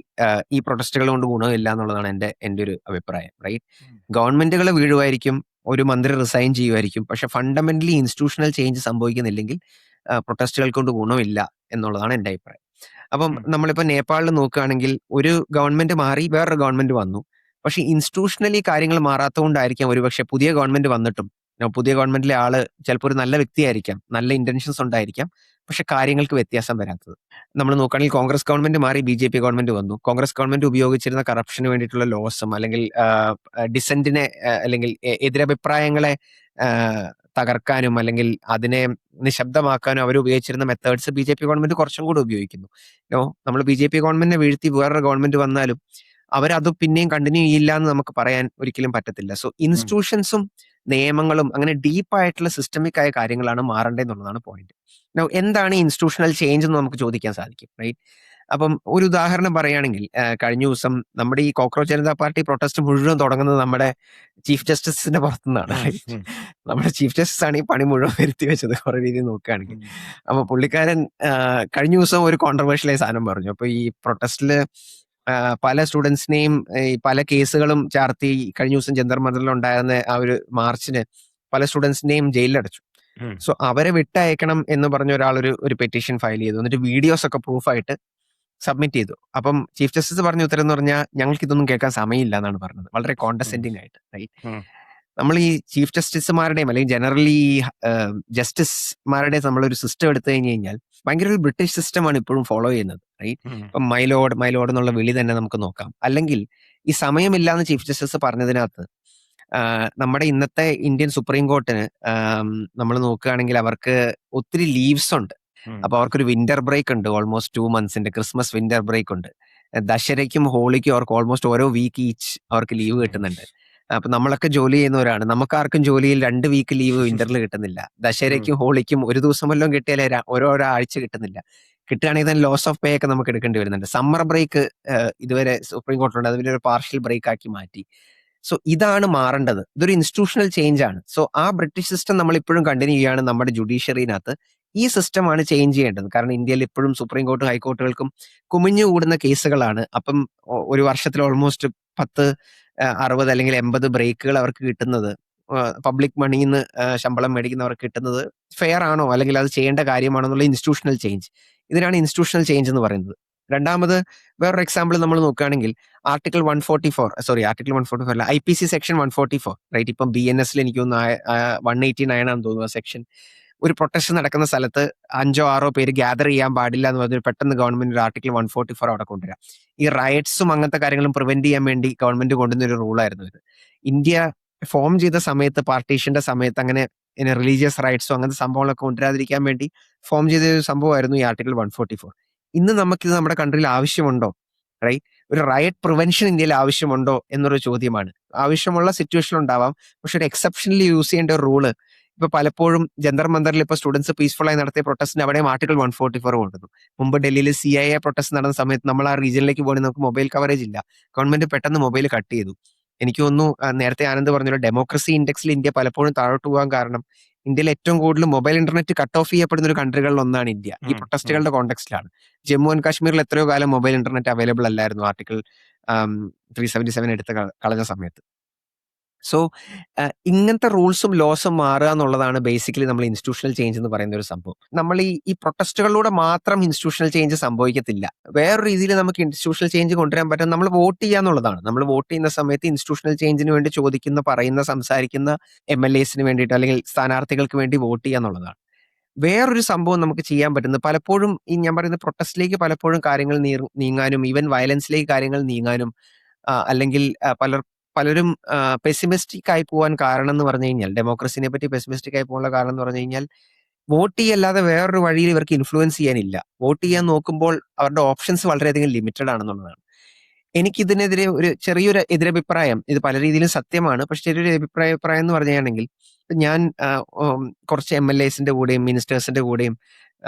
ഈ പ്രൊട്ടസ്റ്റുകൾ കൊണ്ട് ഗുണമില്ല എന്നുള്ളതാണ് എന്റെ ഒരു അഭിപ്രായം. റൈറ്റ്. ഉം. ഗവൺമെന്റുകൾ വീഴുമായിരിക്കും, ഒരു മന്ത്രി റിസൈൻ ചെയ്യുമായിരിക്കും, പക്ഷെ ഫണ്ടമെന്റലി ഇൻസ്റ്റിറ്റ്യൂഷണൽ ചേഞ്ച് സംഭവിക്കുന്നില്ലെങ്കിൽ പ്രൊട്ടസ്റ്റുകൾ കൊണ്ട് ഗുണമില്ല എന്നുള്ളതാണ് എന്റെ അഭിപ്രായം. അപ്പം ഉം. നമ്മളിപ്പോ നേപ്പാളിൽ നോക്കുകയാണെങ്കിൽ ഒരു ഗവൺമെന്റ് മാറി വേറൊരു ഗവൺമെന്റ് വന്നു. പക്ഷെ ഇൻസ്റ്റിറ്റ്യൂഷണലി കാര്യങ്ങൾ മാറാത്തതുകൊണ്ടായിരിക്കാം ഒരുപക്ഷെ പുതിയ ഗവൺമെന്റ് വന്നിട്ടും പുതിയ ഗവൺമെന്റിലെ ആള് ചിലപ്പോൾ ഒരു നല്ല വ്യക്തിയായിരിക്കാം, നല്ല ഇന്റൻഷൻസ് ഉണ്ടായിരിക്കാം, പക്ഷെ കാര്യങ്ങൾക്ക് വ്യത്യാസം വരാത്തത്. നമ്മൾ നോക്കുകയാണെങ്കിൽ കോൺഗ്രസ് ഗവൺമെന്റ് മാറി BJP ഗവൺമെന്റ് വന്നു. കോൺഗ്രസ് ഗവൺമെന്റ് ഉപയോഗിച്ചിരുന്ന കറപ്ഷന് വേണ്ടിയിട്ടുള്ള ലോസും അല്ലെങ്കിൽ ഡിസന്റിനെ അല്ലെങ്കിൽ എതിരഭിപ്രായങ്ങളെ തകർക്കാനും അല്ലെങ്കിൽ അതിനെ നിശബ്ദമാക്കാനും അവർ ഉപയോഗിച്ചിരുന്ന മെത്തേഡ്സ് BJP ഗവൺമെന്റ് കുറച്ചും കൂടി ഉപയോഗിക്കുന്നു. നമ്മൾ BJP ഗവൺമെന്റിനെ വീഴ്ത്തി വേറൊരു ഗവൺമെന്റ് വന്നാലും അവരത് പിന്നെയും കണ്ടിന്യൂ ചെയ്യില്ല എന്ന് നമുക്ക് പറയാൻ ഒരിക്കലും പറ്റത്തില്ല. സോ ഉം. ഇൻസ്റ്റിറ്റ്യൂഷൻസും നിയമങ്ങളും അങ്ങനെ ഡീപ്പ് ആയിട്ടുള്ള സിസ്റ്റമിക് ആയ കാര്യങ്ങളാണ് മാറേണ്ടതെന്നുള്ളതാണ് പോയിന്റ്. എന്താണ് ഈ ഇൻസ്റ്റിറ്റ്യൂഷണൽ ചേഞ്ച് എന്ന് നമുക്ക് ചോദിക്കാൻ സാധിക്കും. റൈറ്റ്. അപ്പം ഒരു ഉദാഹരണം പറയുകയാണെങ്കിൽ കഴിഞ്ഞ ദിവസം നമ്മുടെ ഈ കോക്രോച്ച് ജനതാ പാർട്ടി പ്രൊട്ടസ്റ്റ് മുഴുവൻ തുടങ്ങുന്നത് നമ്മുടെ ചീഫ് ജസ്റ്റിസിന്റെ പുറത്തുനിന്നാണ്. ഉം. റൈറ്റ്. ഉം. നമ്മുടെ ചീഫ് ജസ്റ്റിസ് ആണ് ഈ പണി മുഴുവൻ വരുത്തി വെച്ചത് കുറെ രീതിയിൽ നോക്കുകയാണെങ്കിൽ. ഉം. അപ്പൊ പുള്ളിക്കാരൻ കഴിഞ്ഞ ദിവസം ഒരു കോൺട്രവേഴ്ഷ്യലായ സാധനം പറഞ്ഞു. അപ്പൊ ഈ പ്രൊട്ടസ്റ്റില് പല സ്റ്റുഡൻസിനെയും ഈ പല കേസുകളും ചാർത്തി കഴിഞ്ഞ ദിവസം ജന്തർ മന്ദറിൽ ഉണ്ടായിരുന്ന ആ ഒരു മാർച്ചിന് പല സ്റ്റുഡൻസിനെയും ജയിലിലടച്ചു. ഉം. സോ അവരെ വിട്ടയക്കണം എന്ന് പറഞ്ഞ ഒരാൾ ഒരു പെറ്റീഷൻ ഫയൽ ചെയ്തു. എന്നിട്ട് വീഡിയോസ് ഒക്കെ പ്രൂഫായിട്ട് സബ്മിറ്റ് ചെയ്തു. അപ്പം ചീഫ് ജസ്റ്റിസ് പറഞ്ഞ ഉത്തരം എന്ന് പറഞ്ഞാൽ ഞങ്ങൾക്ക് ഇതൊന്നും കേൾക്കാൻ സമയമില്ല എന്നാണ് പറഞ്ഞത്, വളരെ ഉം. കോണ്ടസെൻഡിങ് ആയിട്ട്. റൈറ്റ്. ഉം. നമ്മൾ ഈ ചീഫ് ജസ്റ്റിസുമാരുടെയും അല്ലെങ്കിൽ ജനറലി ജസ്റ്റിസുമാരുടെയും നമ്മളൊരു സിസ്റ്റം എടുത്തു കഴിഞ്ഞു കഴിഞ്ഞാൽ ഭയങ്കര ഒരു ബ്രിട്ടീഷ് സിസ്റ്റമാണ് ഇപ്പോഴും ഫോളോ ചെയ്യുന്നത്. റൈറ്റ്. ഉം. ഇപ്പം മൈലോഡ് മൈലോഡ് എന്നുള്ള വിളി തന്നെ നമുക്ക് നോക്കാം. അല്ലെങ്കിൽ ഈ സമയമില്ല എന്ന് ചീഫ് ജസ്റ്റിസ് പറഞ്ഞതിനകത്ത് നമ്മുടെ ഇന്നത്തെ ഇന്ത്യൻ സുപ്രീം കോർട്ടിന് നമ്മൾ നോക്കുകയാണെങ്കിൽ അവർക്ക് ഒത്തിരി ലീവ്സ് ഉണ്ട്. ഉം. അപ്പൊ അവർക്കൊരു വിന്റർ ബ്രേക്ക് ഉണ്ട്, ഓൾമോസ്റ്റ് 2 monthsന്റെ ക്രിസ്മസ് വിന്റർ ബ്രേക്ക് ഉണ്ട്. ദശരയ്ക്കും ഹോളിക്കും അവർക്ക് ഓൾമോസ്റ്റ് ഓരോ വീക്ക് ഈച്ച് അവർക്ക് ലീവ് ഉം. കിട്ടുന്നുണ്ട്. അപ്പൊ നമ്മളൊക്കെ ജോലി ചെയ്യുന്നവരാണ്, നമുക്കാർക്കും ജോലിയിൽ 2 വീക്ക് ലീവ് വിന്ററിൽ കിട്ടുന്നില്ല. ഉം. ദശരയ്ക്കും ഹോളിക്കും ഒരു ദിവസം വല്ലതും കിട്ടിയാലേ ഓരോ ആഴ്ച കിട്ടുന്നില്ല. കിട്ടുകയാണെങ്കിൽ തന്നെ ലോസ് ഓഫ് പേ ഒക്കെ നമുക്ക് എടുക്കേണ്ടി വരുന്നുണ്ട്. സമ്മർ ബ്രേക്ക് ഇതുവരെ സുപ്രീം കോർട്ടിലുണ്ട്, അതിന്റെ ഒരു പാർഷ്യൽ ബ്രേക്ക് ആക്കി മാറ്റി. സോ ഇതാണ് മാറേണ്ടത്. ഇതൊരു ഇൻസ്റ്റിറ്റ്യൂഷണൽ ചേഞ്ച് ആണ്. സോ ആ ബ്രിട്ടീഷ് സിസ്റ്റം നമ്മൾ ഇപ്പോഴും കണ്ടിന്യൂ ചെയ്യുകയാണ് നമ്മുടെ ജുഡീഷ്യറിനകത്ത്. ഈ സിസ്റ്റമാണ് ചേഞ്ച് ചെയ്യേണ്ടത്. കാരണം ഇന്ത്യയിൽ ഇപ്പോഴും സുപ്രീം കോർട്ടും ഹൈക്കോർട്ടുകൾക്കും കുമിഞ്ഞുകൂടുന്ന കേസുകളാണ്. അപ്പം ഒരു വർഷത്തിൽ ഓൾമോസ്റ്റ് 10, 60 അല്ലെങ്കിൽ 80 ബ്രേക്കുകൾ അവർക്ക് കിട്ടുന്നത് പബ്ലിക് മണിന്ന് ശമ്പളം മേടിക്കുന്നവർക്ക് കിട്ടുന്നത് ഫെയർ ആണോ, അല്ലെങ്കിൽ അത് ചെയ്യേണ്ട കാര്യമാണോ എന്നുള്ള ഇൻസ്റ്റിറ്റ്യൂഷണൽ ചേഞ്ച്. ഇതിനാണ് ഇൻസ്റ്റിറ്റ്യൂഷണൽ ചേഞ്ച് എന്ന് പറയുന്നത്. രണ്ടാമത് വേറൊരു എക്സാമ്പിൾ നമ്മൾ നോക്കുകയാണെങ്കിൽ ആർട്ടിക്കിൾ 144 അല്ല, IPC സെക്ഷൻ 144. റൈറ്റ്. ഇപ്പം BNSൽ എനിക്ക് തോന്നുന്നു 189 ആണെന്ന് തോന്നുന്നു സെക്ഷൻ. ഒരു പ്രൊട്ടസ്റ്റ് നടക്കുന്ന സ്ഥലത്ത് 5 or 6 പേര് ഗ്യാദർ ചെയ്യാൻ പാടില്ല എന്ന് പറഞ്ഞ് പെട്ടെന്ന് ഗവൺമെന്റ് ഒരു ആർട്ടിക്കിൾ 144 അവിടെ കൊണ്ടുവരാം. ഈ റയറ്റ്സും അങ്ങനത്തെ കാര്യങ്ങളും പ്രിവെന്റ് ചെയ്യാൻ വേണ്ടി ഗവൺമെന്റ് കൊണ്ടുവന്ന ഒരു റൂളായിരുന്നു ഇത്. ഇന്ത്യ ഫോം ചെയ്ത സമയത്ത്, പാർട്ടീഷന്റെ സമയത്ത് അങ്ങനെ റിലീജിയസ് റൈറ്റ്സോ അങ്ങനത്തെ സംഭവങ്ങളൊക്കെ കൊണ്ടുവരാതിരിക്കാൻ വേണ്ടി ഫോം ചെയ്ത ഒരു സംഭവമായിരുന്നു ഈ ആർട്ടിക്കിൾ 144. ഇന്ന് നമുക്കിത് നമ്മുടെ കൺട്രിയിൽ ആവശ്യമുണ്ടോ? റൈറ്റ്. ഒരു റയറ്റ് പ്രിവെൻഷൻ ഇന്ത്യയിൽ ആവശ്യമുണ്ടോ എന്നൊരു ചോദ്യമാണ്. ആവശ്യമുള്ള സിറ്റുവേഷൻ ഉണ്ടാവാം. പക്ഷെ ഒരു എക്സെപ്ഷനലി യൂസ് ചെയ്യേണ്ട ഒരു റൂള് ഇപ്പൊ പലപ്പോഴും ജന്തർ മന്ദറിൽ ഇപ്പൊ സ്റ്റുഡൻസ് പീസ്ഫുൾ ആയി നടത്തിയ പ്രൊട്ടസ്റ്റിന് അവിടെയും ആർട്ടിക്കിൾ 144 കൊണ്ടുവന്നു. മുമ്പ് ഡൽഹിയിൽ CIA പ്രൊട്ടസ്റ്റ് നടന്ന സമയത്ത് നമ്മൾ ആ റീജിയനിലേക്ക് പോകണമെങ്കിൽ നമുക്ക് മൊബൈൽ കവറേജ് ഇല്ല. ഗവൺമെന്റ് പെട്ടെന്ന് മൊബൈൽ കട്ട് ചെയ്തു. എനിക്ക് തോന്നുന്നു നേരത്തെ ആനന്ദ് പറഞ്ഞ ഡെമോക്രസി ഇൻഡെക്സിൽ ഇന്ത്യ പലപ്പോഴും താഴോട്ട് പോകാൻ കാരണം ഇന്ത്യയിൽ ഏറ്റവും കൂടുതൽ മൊബൈൽ ഇന്റർനെറ്റ് കട്ട് ഓഫ് ചെയ്യപ്പെടുന്ന ഒരു കൺട്രികളിൽ ഒന്നാണ് ഇന്ത്യ. ഈ പ്രൊട്ടസ്റ്റുകളുടെ കോണ്ടെക്സ്റ്റിലാണ്. ജമ്മു ആൻഡ് കാശ്മീരിൽ എത്രയോ കാലം മൊബൈൽ ഇന്റർനെറ്റ് അവൈലബിൾ അല്ലായിരുന്നു ആർട്ടിക്കിൾ 377 എടുത്ത് കളഞ്ഞ സമയത്ത്. സോ ഇങ്ങനത്തെ റൂൾസും ലോസും മാറുക എന്നുള്ളതാണ് ബേസിക്കലി നമ്മൾ ഇൻസ്റ്റിറ്റ്യൂഷണൽ ചേഞ്ച് എന്ന് പറയുന്ന ഒരു സംഭവം. നമ്മൾ ഈ പ്രൊട്ടസ്റ്റുകളിലൂടെ മാത്രം ഇൻസ്റ്റിറ്റ്യൂഷണൽ ചേഞ്ച് സംഭവിക്കത്തില്ല. വേറൊരു രീതിയിൽ നമുക്ക് ഇൻസ്റ്റിറ്റ്യൂഷണൽ ചേഞ്ച് കൊണ്ടുവരാൻ പറ്റും. നമ്മൾ വോട്ട് ചെയ്യുക എന്നുള്ളതാണ്. നമ്മൾ വോട്ട് ചെയ്യുന്ന സമയത്ത് ഇൻസ്റ്റിറ്റ്യൂഷണൽ ചേഞ്ചിന് വേണ്ടി ചോദിക്കുന്ന, പറയുന്ന, സംസാരിക്കുന്ന MLAസിന് വേണ്ടിയിട്ട് അല്ലെങ്കിൽ സ്ഥാനാർത്ഥികൾക്ക് വേണ്ടി വോട്ട് ചെയ്യുക എന്നുള്ളതാണ്. വേറൊരു സംഭവം നമുക്ക് ചെയ്യാൻ പറ്റുന്നത് പലപ്പോഴും ഈ ഞാൻ പറയുന്ന പ്രൊട്ടസ്റ്റിലേക്ക് പലപ്പോഴും കാര്യങ്ങൾ നീങ്ങാനും ഈവൻ വയലൻസിലേക്ക് കാര്യങ്ങൾ നീങ്ങാനും അല്ലെങ്കിൽ പലരും പെസിമിസ്റ്റിക് ആയി പോകാൻ കാരണം എന്ന് പറഞ്ഞു കഴിഞ്ഞാൽ, ഡെമോക്രസിനെ പറ്റി പെസിമിസ്റ്റിക് ആയി പോകാനുള്ള കാരണം എന്ന് പറഞ്ഞു കഴിഞ്ഞാൽ, വോട്ട് ചെയ്യല്ലാതെ വേറൊരു വഴിയിൽ ഇവർക്ക് ഇൻഫ്ലുവൻസ് ചെയ്യാനില്ല. വോട്ട് ചെയ്യാൻ നോക്കുമ്പോൾ അവരുടെ ഓപ്ഷൻസ് വളരെയധികം ലിമിറ്റഡ് ആണെന്നുള്ളതാണ്. എനിക്കിതിനെതിരെ ഒരു ചെറിയൊരു എതിരഭിപ്രായം, ഇത് പല രീതിയിലും സത്യമാണ്, പക്ഷെ ചെറിയൊരു അഭിപ്രായം എന്ന് പറയുകയാണെങ്കിൽ, ഞാൻ കുറച്ച് MLAസിന്റെ കൂടെയും മിനിസ്റ്റേഴ്സിന്റെ കൂടെയും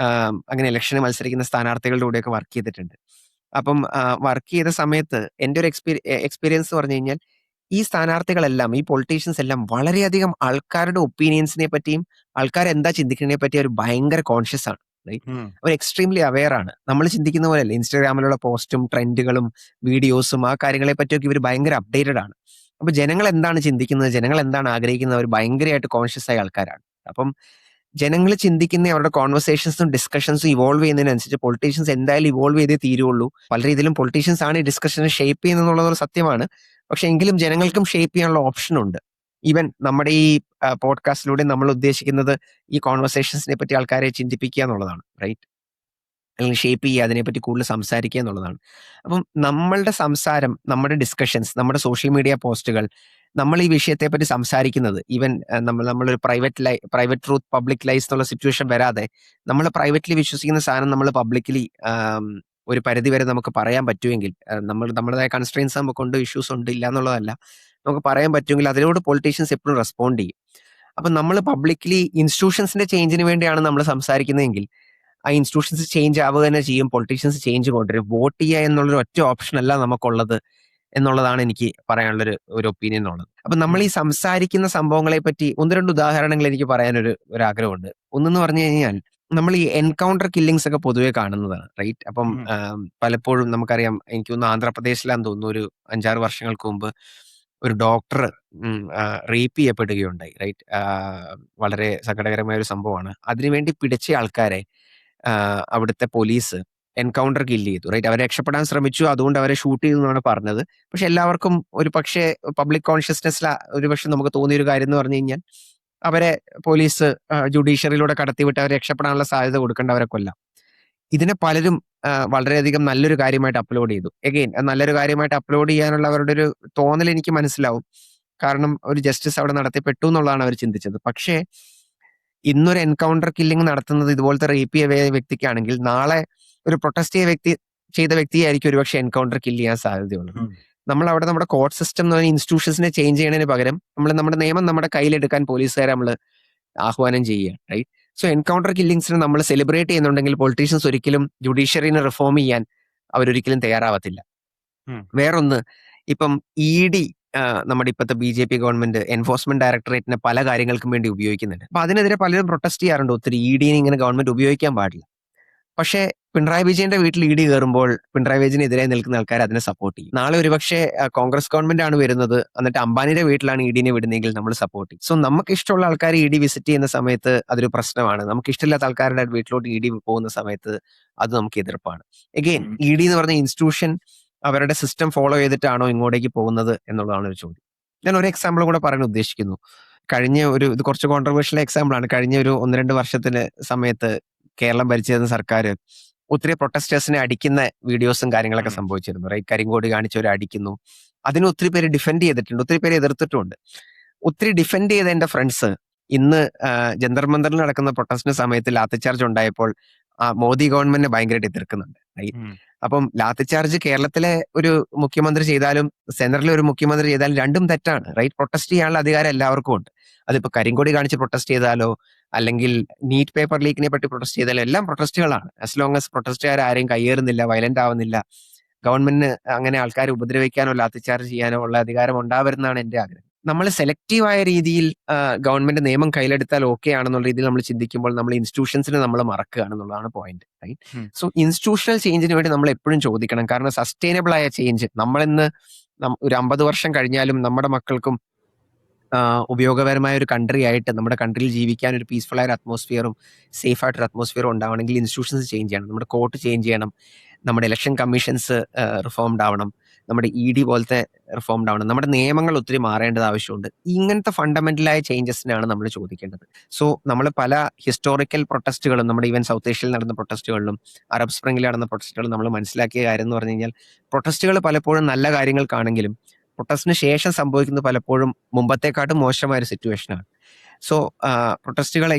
അങ്ങനെ ഇലക്ഷന് മത്സരിക്കുന്ന സ്ഥാനാർത്ഥികളുടെ കൂടെയൊക്കെ വർക്ക് ചെയ്തിട്ടുണ്ട്. അപ്പം വർക്ക് ചെയ്ത സമയത്ത് എൻ്റെ ഒരു എക്സ്പീരിയൻസ് പറഞ്ഞു കഴിഞ്ഞാൽ, ഈ സ്ഥാനാർത്ഥികളെല്ലാം, ഈ പൊളിറ്റീഷ്യൻസ് എല്ലാം വളരെയധികം ആൾക്കാരുടെ ഒപ്പീനിയൻസിനെ പറ്റിയും ആൾക്കാർ എന്താ ചിന്തിക്കുന്നതിനെ പറ്റി അവർ ഭയങ്കര കോൺഷ്യസ് ആണ്. അവർ എക്സ്ട്രീംലി അവെയർ ആണ്. നമ്മൾ ചിന്തിക്കുന്ന പോലെയല്ല. ഇൻസ്റ്റാഗ്രാമിലുള്ള പോസ്റ്റും ട്രെൻഡുകളും വീഡിയോസും ആ കാര്യങ്ങളെ പറ്റിയൊക്കെ ഇവർ ഭയങ്കര അപ്ഡേറ്റഡ് ആണ്. അപ്പൊ ജനങ്ങൾ എന്താണ് ചിന്തിക്കുന്നത്, ജനങ്ങൾ എന്താണ് ആഗ്രഹിക്കുന്നത്, അവർ ഭയങ്കരമായിട്ട് കോൺഷ്യസ് ആയ ആൾക്കാരാണ്. അപ്പം ജനങ്ങൾ ചിന്തിക്കുന്ന അവരുടെ കോൺവെർസേഷൻസും ഡിസ്കഷൻസും ഇവോൾവ് ചെയ്യുന്നതിനനുസരിച്ച് പൊളിറ്റീഷ്യൻസ് എന്തായാലും ഇവോൾവ് ചെയ്തേ തീരുള്ളൂ. പല രീതിയിലും പൊളിറ്റീഷ്യൻസ് ആണ് ഈ ഡിസ്കഷനെ ഷേപ്പ് ചെയ്യുന്നത് സത്യമാണ്. പക്ഷെ എങ്കിലും ജനങ്ങൾക്കും ഷേപ്പ് ചെയ്യാനുള്ള ഓപ്ഷൻ ഉണ്ട്. ഈവൻ നമ്മുടെ ഈ പോഡ്കാസ്റ്റിലൂടെ നമ്മൾ ഉദ്ദേശിക്കുന്നത് ഈ കോൺവെർസേഷൻസിനെ പറ്റി ആൾക്കാരെ ചിന്തിപ്പിക്കുക എന്നുള്ളതാണ്, റൈറ്റ്? അല്ലെങ്കിൽ ഷേപ്പ് ചെയ്യുക, അതിനെപ്പറ്റി കൂടുതൽ സംസാരിക്കുക എന്നുള്ളതാണ്. അപ്പം നമ്മളുടെ സംസാരം, നമ്മുടെ ഡിസ്കഷൻസ്, നമ്മുടെ സോഷ്യൽ മീഡിയ പോസ്റ്റുകൾ, നമ്മൾ ഈ വിഷയത്തെപ്പറ്റി സംസാരിക്കുന്നത്, ഈവൻ നമ്മളൊരു പ്രൈവറ്റ് ട്രൂത്ത് പബ്ലിക് ലൈസ് എന്നുള്ള സിറ്റുവേഷൻ വരാതെ നമ്മൾ പ്രൈവറ്റ്ലി വിശ്വസിക്കുന്ന സാധനം നമ്മൾ പബ്ലിക്കലി ഒരു പരിധി വരെ നമുക്ക് പറയാൻ പറ്റുമെങ്കിൽ, നമ്മുടേതായ കൺസ്ട്രെയിൻസ് നമുക്കുണ്ട്, ഇഷ്യൂസ് ഉണ്ട്, ഇല്ല എന്നുള്ളതല്ല, നമുക്ക് പറയാൻ പറ്റുമെങ്കിൽ അതിനോട് പൊളിറ്റീഷ്യൻസ് എപ്പോഴും റെസ്പോണ്ട് ചെയ്യും. അപ്പം നമ്മൾ പബ്ലിക്കലി ഇൻസ്റ്റിറ്റ്യൂഷൻസിന്റെ ചേഞ്ചിന് വേണ്ടിയാണ് നമ്മൾ സംസാരിക്കുന്നതെങ്കിൽ ആ ഇൻസ്റ്റിറ്റ്യൂഷൻസ് ചേഞ്ച് ആവുക തന്നെ ചെയ്യും. പൊളിറ്റീഷ്യൻസ് ചേഞ്ച് കൊണ്ടുവരും. വോട്ട് ചെയ്യുക എന്നുള്ളൊരു ഒറ്റ ഓപ്ഷൻ അല്ല നമുക്കുള്ളത് എന്നുള്ളതാണ് എനിക്ക് പറയാനുള്ളൊരു ഒപ്പീനിയൻ ഉള്ളത്. അപ്പൊ നമ്മൾ ഈ സംസാരിക്കുന്ന സംഭവങ്ങളെ പറ്റി 1-2 ഉദാഹരണങ്ങൾ എനിക്ക് പറയാനൊരു ആഗ്രഹമുണ്ട്. ഒന്നെന്ന് പറഞ്ഞു കഴിഞ്ഞാൽ, നമ്മൾ ഈ എൻകൗണ്ടർ കില്ലിങ്സ് ഒക്കെ പൊതുവെ കാണുന്നതാണ്, റൈറ്റ്? അപ്പം പലപ്പോഴും നമുക്കറിയാം, എനിക്ക് തോന്നുന്നു ആന്ധ്രാപ്രദേശിലാന്ന് തോന്നുന്നു, ഒരു 5-6 വർഷങ്ങൾക്ക് മുമ്പ് ഒരു ഡോക്ടർ റേപ്പ് ചെയ്യപ്പെടുകയുണ്ടായി, റൈറ്റ്? വളരെ സങ്കടകരമായ ഒരു സംഭവമാണ്. അതിനുവേണ്ടി പിടിച്ച ആൾക്കാരെ അവിടുത്തെ പോലീസ് എൻകൗണ്ടർ കില്ല് ചെയ്തു, റൈറ്റ്? അവരെ രക്ഷപ്പെടാൻ ശ്രമിച്ചു, അതുകൊണ്ട് അവരെ ഷൂട്ട് ചെയ്തു എന്നാണ് പറഞ്ഞത്. പക്ഷെ എല്ലാവർക്കും ഒരു പക്ഷേ പബ്ലിക് കോൺഷ്യസ്നെസ്സിൽ ഒരുപക്ഷെ നമുക്ക് തോന്നിയൊരു കാര്യം എന്ന് പറഞ്ഞു കഴിഞ്ഞാൽ, അവരെ പോലീസ് ജുഡീഷ്യറിയിലൂടെ കടത്തിവിട്ട് അവരെ രക്ഷപ്പെടാനുള്ള സാധ്യത കൊടുക്കേണ്ട, അവരെ കൊല്ലാം. ഇതിനെ പലരും വളരെയധികം നല്ലൊരു കാര്യമായിട്ട് അപ്ലോഡ് ചെയ്തു. എഗെയിൻ നല്ലൊരു കാര്യമായിട്ട് അപ്ലോഡ് ചെയ്യാനുള്ള അവരുടെ ഒരു തോന്നൽ എനിക്ക് മനസ്സിലാവും. കാരണം ഒരു ജസ്റ്റിസ് അവിടെ നടത്തിപ്പെട്ടു എന്നുള്ളതാണ് അവർ ചിന്തിച്ചത്. പക്ഷേ ഇന്നൊരു എൻകൗണ്ടർ കില്ലിംഗ് നടത്തുന്നത് ഇതുപോലത്തെ റേപ്പ് ചെയ്ത വ്യക്തിക്കാണെങ്കിൽ, നാളെ ഒരു പ്രൊട്ടസ്റ്റ് ചെയ്ത വ്യക്തിയായിരിക്കും ഒരുപക്ഷെ എൻകൗണ്ടർ കില്ല് ചെയ്യാൻ സാധ്യതയുള്ളത്. നമ്മൾ അവിടെ നമ്മുടെ കോർട്ട് സിസ്റ്റം എന്ന് പറഞ്ഞ ഇൻസ്റ്റിറ്റ്യൂഷൻസിനെ ചേഞ്ച് ചെയ്യുന്നതിന് പകരം നമ്മൾ നമ്മുടെ നിയമം നമ്മുടെ കയ്യിലെടുക്കാൻ പോലീസുകാരെ നമ്മൾ ആഹ്വാനം ചെയ്യുകയാണ്, റൈറ്റ്? സോ എൻകൗണ്ടർ കില്ലിങ്സിന് നമ്മൾ സെലിബ്രേറ്റ് ചെയ്യുന്നുണ്ടെങ്കിൽ പൊളിറ്റീഷ്യൻസ് ഒരിക്കലും ജുഡീഷ്യറിനെ റിഫോം ചെയ്യാൻ അവരൊരിക്കലും തയ്യാറാവത്തില്ല. വേറൊന്ന്, ഇപ്പം ED നമ്മുടെ ഇപ്പോഴത്തെ BJP ഗവൺമെന്റ് എൻഫോഴ്സ്മെന്റ് ഡയറക്ടറേറ്റിനെ പല കാര്യങ്ങൾക്കും വേണ്ടി ഉപയോഗിക്കുന്നുണ്ട്. അപ്പൊ അതിനെതിരെ പലരും പ്രൊട്ടസ്റ്റ് ചെയ്യാറുണ്ട്. ഒത്തിരി EDനെ ഇങ്ങനെ ഗവൺമെന്റ് ഉപയോഗിക്കാൻ പാടില്ല. പക്ഷേ പിണറായി വിജയന്റെ വീട്ടിൽ ED കയറുമ്പോൾ പിണറായി വിജയനെതിരെ നിൽക്കുന്ന ആൾക്കാർ അതിനെ സപ്പോർട്ട് ചെയ്യും. നാളെ ഒരുപക്ഷെ കോൺഗ്രസ് ഗവൺമെന്റ് ആണ് വരുന്നത്, എന്നിട്ട് അംബാനിയുടെ വീട്ടിലാണ് EDനെ വിടുന്നതെങ്കിൽ നമ്മൾ സപ്പോർട്ട് ചെയ്യും. സോ നമുക്ക് ഇഷ്ടമുള്ള ആൾക്കാർ ED വിസിറ്റ് ചെയ്യുന്ന സമയത്ത് അതൊരു പ്രശ്നമാണ്. നമുക്ക് ഇഷ്ടമില്ലാത്ത ആൾക്കാരുടെ വീട്ടിലോട്ട് ED പോകുന്ന സമയത്ത് അത് നമുക്ക് എതിർപ്പാണ്. എഗെയിൻ ED എന്ന് പറഞ്ഞ ഇൻസ്റ്റിറ്റ്യൂഷൻ അവരുടെ സിസ്റ്റം ഫോളോ ചെയ്തിട്ടാണോ ഇങ്ങോട്ടേക്ക് പോകുന്നത് എന്നുള്ളതാണ് ഒരു ചോദ്യം. ഞാൻ ഒരു എക്സാമ്പിൾ കൂടെ പറയാൻ ഉദ്ദേശിക്കുന്നു. ഇത് കുറച്ച് കോൺട്രവേഴ്ഷ്യൽ എക്സാമ്പിൾ ആണ്. കഴിഞ്ഞ ഒരു 1-2 വർഷത്തിന് സമയത്ത് കേരളം ഭരിച്ചിരുന്ന സർക്കാർ ഒത്തിരി പ്രൊട്ടസ്റ്റേഴ്സിനെ അടിക്കുന്ന വീഡിയോസും കാര്യങ്ങളൊക്കെ സംഭവിച്ചിരുന്നു, റൈറ്റ്? കരിങ്കോടി കാണിച്ചവരെ അടിക്കുന്നു. അതിന് ഒത്തിരി പേര് ഡിഫെൻഡ് ചെയ്തിട്ടുണ്ട്, ഒത്തിരി പേര് എതിർത്തിട്ടുണ്ട്. ഒത്തിരി ഡിഫെൻഡ് ചെയ്ത എന്റെ ഫ്രണ്ട്സ് ഇന്ന് ജന്തർ മന്ദറിൽ നടക്കുന്ന പ്രൊട്ടസ്റ്റിന് സമയത്ത് ലാത്തിച്ചാർജ് ഉണ്ടായപ്പോൾ മോദി ഗവൺമെന്റിനെ ഭയങ്കരമായിട്ട് എതിർക്കുന്നുണ്ട്. റൈറ്റ്? ഉം. അപ്പം ലാത്തിച്ചാർജ് കേരളത്തിലെ ഒരു മുഖ്യമന്ത്രി ചെയ്താലും സെൻട്രലിലെ ഒരു മുഖ്യമന്ത്രി ചെയ്താലും രണ്ടും തെറ്റാണ്. റൈറ്റ്? പ്രൊട്ടസ്റ്റ് ചെയ്യാനുള്ള അധികാരം എല്ലാവർക്കും ഉണ്ട്. അതിപ്പോ കരിങ്കൊടി കാണിച്ച് പ്രൊട്ടസ്റ്റ് ചെയ്താലോ അല്ലെങ്കിൽ നീറ്റ് പേപ്പർ ലീക്കിനെ പറ്റി പ്രൊട്ടസ്റ്റ് ചെയ്താലോ എല്ലാം പ്രൊട്ടസ്റ്റുകളാണ്. ആസ് ലോങ് ആസ് പ്രൊട്ടസ്റ്റുകാർ ആരെയും കയ്യേറുന്നില്ല, വയലന്റ് ആവുന്നില്ല, ഗവൺമെന്റിന് അങ്ങനെ ആൾക്കാരെ ഉപദ്രവിക്കാനോ ലാത്തിച്ചാർജ് ചെയ്യാനോ ഉള്ള അധികാരം ഉണ്ടാവരുതെന്നാണ് എന്റെ ആഗ്രഹം. നമ്മൾ സെലക്റ്റീവായ രീതിയിൽ ഗവൺമെന്റ് നിയമം കയ്യിലെടുത്താൽ ഓക്കെ ആണെന്നുള്ള രീതിയിൽ നമ്മൾ ചിന്തിക്കുമ്പോൾ നമ്മൾ ഇൻസ്റ്റിറ്റ്യൂഷൻസിനെ നമ്മൾ മറക്കുകയാണെന്നുള്ളതാണ് പോയിന്റ്. റൈറ്റ്? ഉം. സോ ഇൻസ്റ്റിറ്റ്യൂഷണൽ ചേഞ്ചിന് വേണ്ടി നമ്മൾ എപ്പോഴും ചോദിക്കണം. കാരണം സസ്റ്റൈനബിൾ ആയ ചേഞ്ച് നമ്മളിന്ന് ഒരു 50 വർഷം കഴിഞ്ഞാലും നമ്മുടെ മക്കൾക്കും ഉപയോഗപരമായ ഒരു കൺട്രി ആയിട്ട് നമ്മുടെ കൺട്രിയിൽ ജീവിക്കാൻ ഒരു പീസ്ഫുൾ ആയ ഒരു അറ്റ്മോസ്ഫിയറും സേഫ് ആയിട്ടൊരു അറ്റ്മോസ്ഫിയറും ഉണ്ടാവണമെങ്കിൽ ഇൻസ്റ്റിറ്റ്യൂഷൻസ് ചേഞ്ച് ചെയ്യണം. നമ്മുടെ കോർട്ട് ചേഞ്ച് ചെയ്യണം, നമ്മുടെ ഇലക്ഷൻ കമ്മീഷൻസ് റിഫോംഡ് ആവണം, നമ്മുടെ ED പോലത്തെ റിഫോംഡ് ആവണം, നമ്മുടെ നിയമങ്ങൾ ഒത്തിരി മാറേണ്ടത് ആവശ്യമുണ്ട്. ഇങ്ങനത്തെ ഫണ്ടമെന്റലായ ചേഞ്ചസിനാണ് നമ്മൾ ചോദിക്കേണ്ടത്. സോ നമ്മൾ പല ഹിസ്റ്റോറിക്കൽ പ്രൊട്ടസ്റ്റുകളും നമ്മുടെ ഈവൻ സൗത്ത് ഏഷ്യയിൽ നടന്ന പ്രൊട്ടസ്റ്റുകളിലും അറബ് സ്പ്രിംഗിൽ നടന്ന പ്രൊട്ടസ്റ്റുകളും നമ്മൾ മനസ്സിലാക്കിയ കാര്യം എന്ന് പറഞ്ഞു കഴിഞ്ഞാൽ പ്രൊട്ടസ്റ്റുകൾ പലപ്പോഴും നല്ല കാര്യങ്ങൾക്കാണെങ്കിലും പ്രൊട്ടസ്റ്റിന് ശേഷം സംഭവിക്കുന്നത് പലപ്പോഴും മുമ്പത്തെക്കാട്ടും മോശമായ ഒരു സിറ്റുവേഷനാണ്. സോ പ്രൊട്ടസ്റ്റുകൾ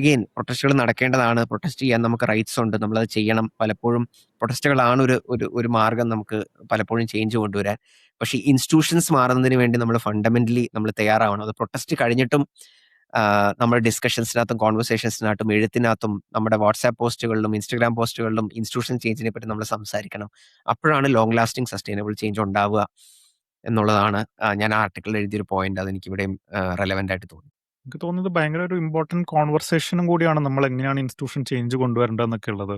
നടക്കേണ്ടതാണ്. പ്രൊട്ടസ്റ്റ് ചെയ്യാൻ നമുക്ക് റൈറ്റ്സ് ഉണ്ട്, നമ്മളത് ചെയ്യണം. പലപ്പോഴും പ്രൊട്ടസ്റ്റുകളാണ് ഒരു ഒരു ഒരു മാർഗം നമുക്ക് പലപ്പോഴും ചേഞ്ച് കൊണ്ടുവരാൻ. പക്ഷേ ഇൻസ്റ്റിറ്റ്യൂഷൻസ് മാറുന്നതിന് വേണ്ടി നമ്മൾ ഫണ്ടമെന്റലി നമ്മൾ തയ്യാറാവണം. അത് പ്രൊട്ടസ്റ്റ് കഴിഞ്ഞിട്ടും നമ്മുടെ ഡിസ്കഷൻസിനകത്തും കോൺവെർസേഷൻസിനകത്തും എഴുത്തിനകത്തും നമ്മുടെ വാട്സാപ്പ് പോസ്റ്റുകളിലും ഇൻസ്റ്റഗ്രാം പോസ്റ്റുകളിലും ഇൻസ്റ്റിറ്റ്യൂഷൻ ചേഞ്ചിനെ പറ്റി നമ്മൾ സംസാരിക്കണം. അപ്പോഴാണ് ലോങ് ലാസ്റ്റിംഗ് സസ്റ്റൈനബിൾ ചേഞ്ച് ഉണ്ടാവുക എന്നുള്ളതാണ് ഞാൻ ആർട്ടിക്കിളിൽ എഴുതിയൊരു പോയിന്റ്. അതെനിക്ക് ഇവിടെയും റെലവെന്റ് ആയിട്ട് തോന്നി. എനിക്ക് തോന്നുന്നത് ഭയങ്കര ഒരു ഇമ്പോർട്ടന്റ് കോൺവെർസേഷനും കൂടിയാണ് നമ്മൾ എങ്ങനെയാണ് ഇൻസ്റ്റിറ്റ്യൂഷൻ ചേഞ്ച് കൊണ്ടുവരേണ്ടതെന്നൊക്കെ ഉള്ളത്.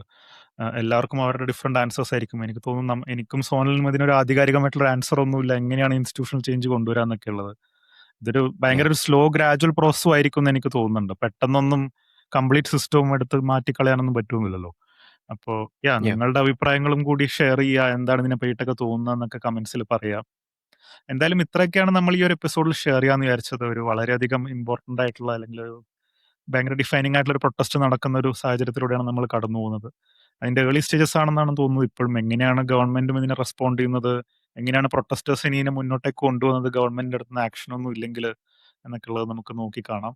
എല്ലാവർക്കും അവരുടെ ഡിഫറെന്റ് ആൻസേഴ്സ് ആയിരിക്കും. എനിക്ക് തോന്നുന്നു എനിക്കും സോനലിനും ഇതിനൊരു ആധികാരികമായിട്ടുള്ള ആൻസർ ഒന്നുമില്ല എങ്ങനെയാണ് ഇൻസ്റ്റിറ്റ്യൂഷണൽ ചേഞ്ച് കൊണ്ടുവരാന്നൊക്കെ ഉള്ളത്. ഇതൊരു ഭയങ്കര Yeah. ഒരു സ്ലോ ഗ്രാജുവൽ പ്രോസസ്സും ആയിരിക്കും എന്ന് എനിക്ക് തോന്നുന്നുണ്ട്. പെട്ടെന്നൊന്നും കംപ്ലീറ്റ് സിസ്റ്റവും എടുത്ത് മാറ്റിക്കളയാനൊന്നും പറ്റുന്നില്ലല്ലോ. അപ്പോൾ Yeah. നിങ്ങളുടെ അഭിപ്രായങ്ങളും കൂടി ഷെയർ ചെയ്യുക, എന്താണ് ഇതിനെ പറ്റിയിട്ടൊക്കെ തോന്നുന്നതെന്നൊക്കെ കമന്റ്സിൽ പറയാം. എന്തായാലും ഇത്രയൊക്കെയാണ് നമ്മൾ ഈ ഒരു എപ്പിസോഡിൽ ഷെയർ ചെയ്യാന്ന് വിചാരിച്ചത്. ഒരു വളരെയധികം ഇമ്പോർട്ടന്റ് ആയിട്ടുള്ള അല്ലെങ്കിൽ ഒരു ഭയങ്കര ഡിഫൈനിങ് ആയിട്ടുള്ള ഒരു പ്രൊട്ടസ്റ്റ് നടക്കുന്ന ഒരു സാഹചര്യത്തിലൂടെയാണ് നമ്മൾ കടന്നു പോകുന്നത്. അതിന്റെ ഏർലി സ്റ്റേജസ് ആണെന്നാണ് തോന്നുന്നത് ഇപ്പോഴും. എങ്ങനെയാണ് ഗവൺമെന്റും ഇതിനെ റെസ്പോണ്ട് ചെയ്യുന്നത്, എങ്ങനെയാണ് പ്രൊട്ടസ്റ്റേഴ്സ് ഇനി ഇതിനെ മുന്നോട്ടേക്ക് കൊണ്ടുപോകുന്നത് ഗവൺമെന്റിന്റെ അടുത്ത് നിന്ന് ആക്ഷൻ ഒന്നും ഇല്ലെങ്കിൽ എന്നൊക്കെ ഉള്ളത് നമുക്ക് നോക്കി കാണാം.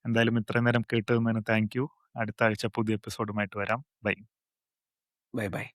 എന്തായാലും ഇത്രയും നേരം കേട്ട് നിന്നതിന് താങ്ക് യു. അടുത്ത ആഴ്ച പുതിയ എപ്പിസോഡുമായിട്ട് വരാം. ബൈ. Bye bye.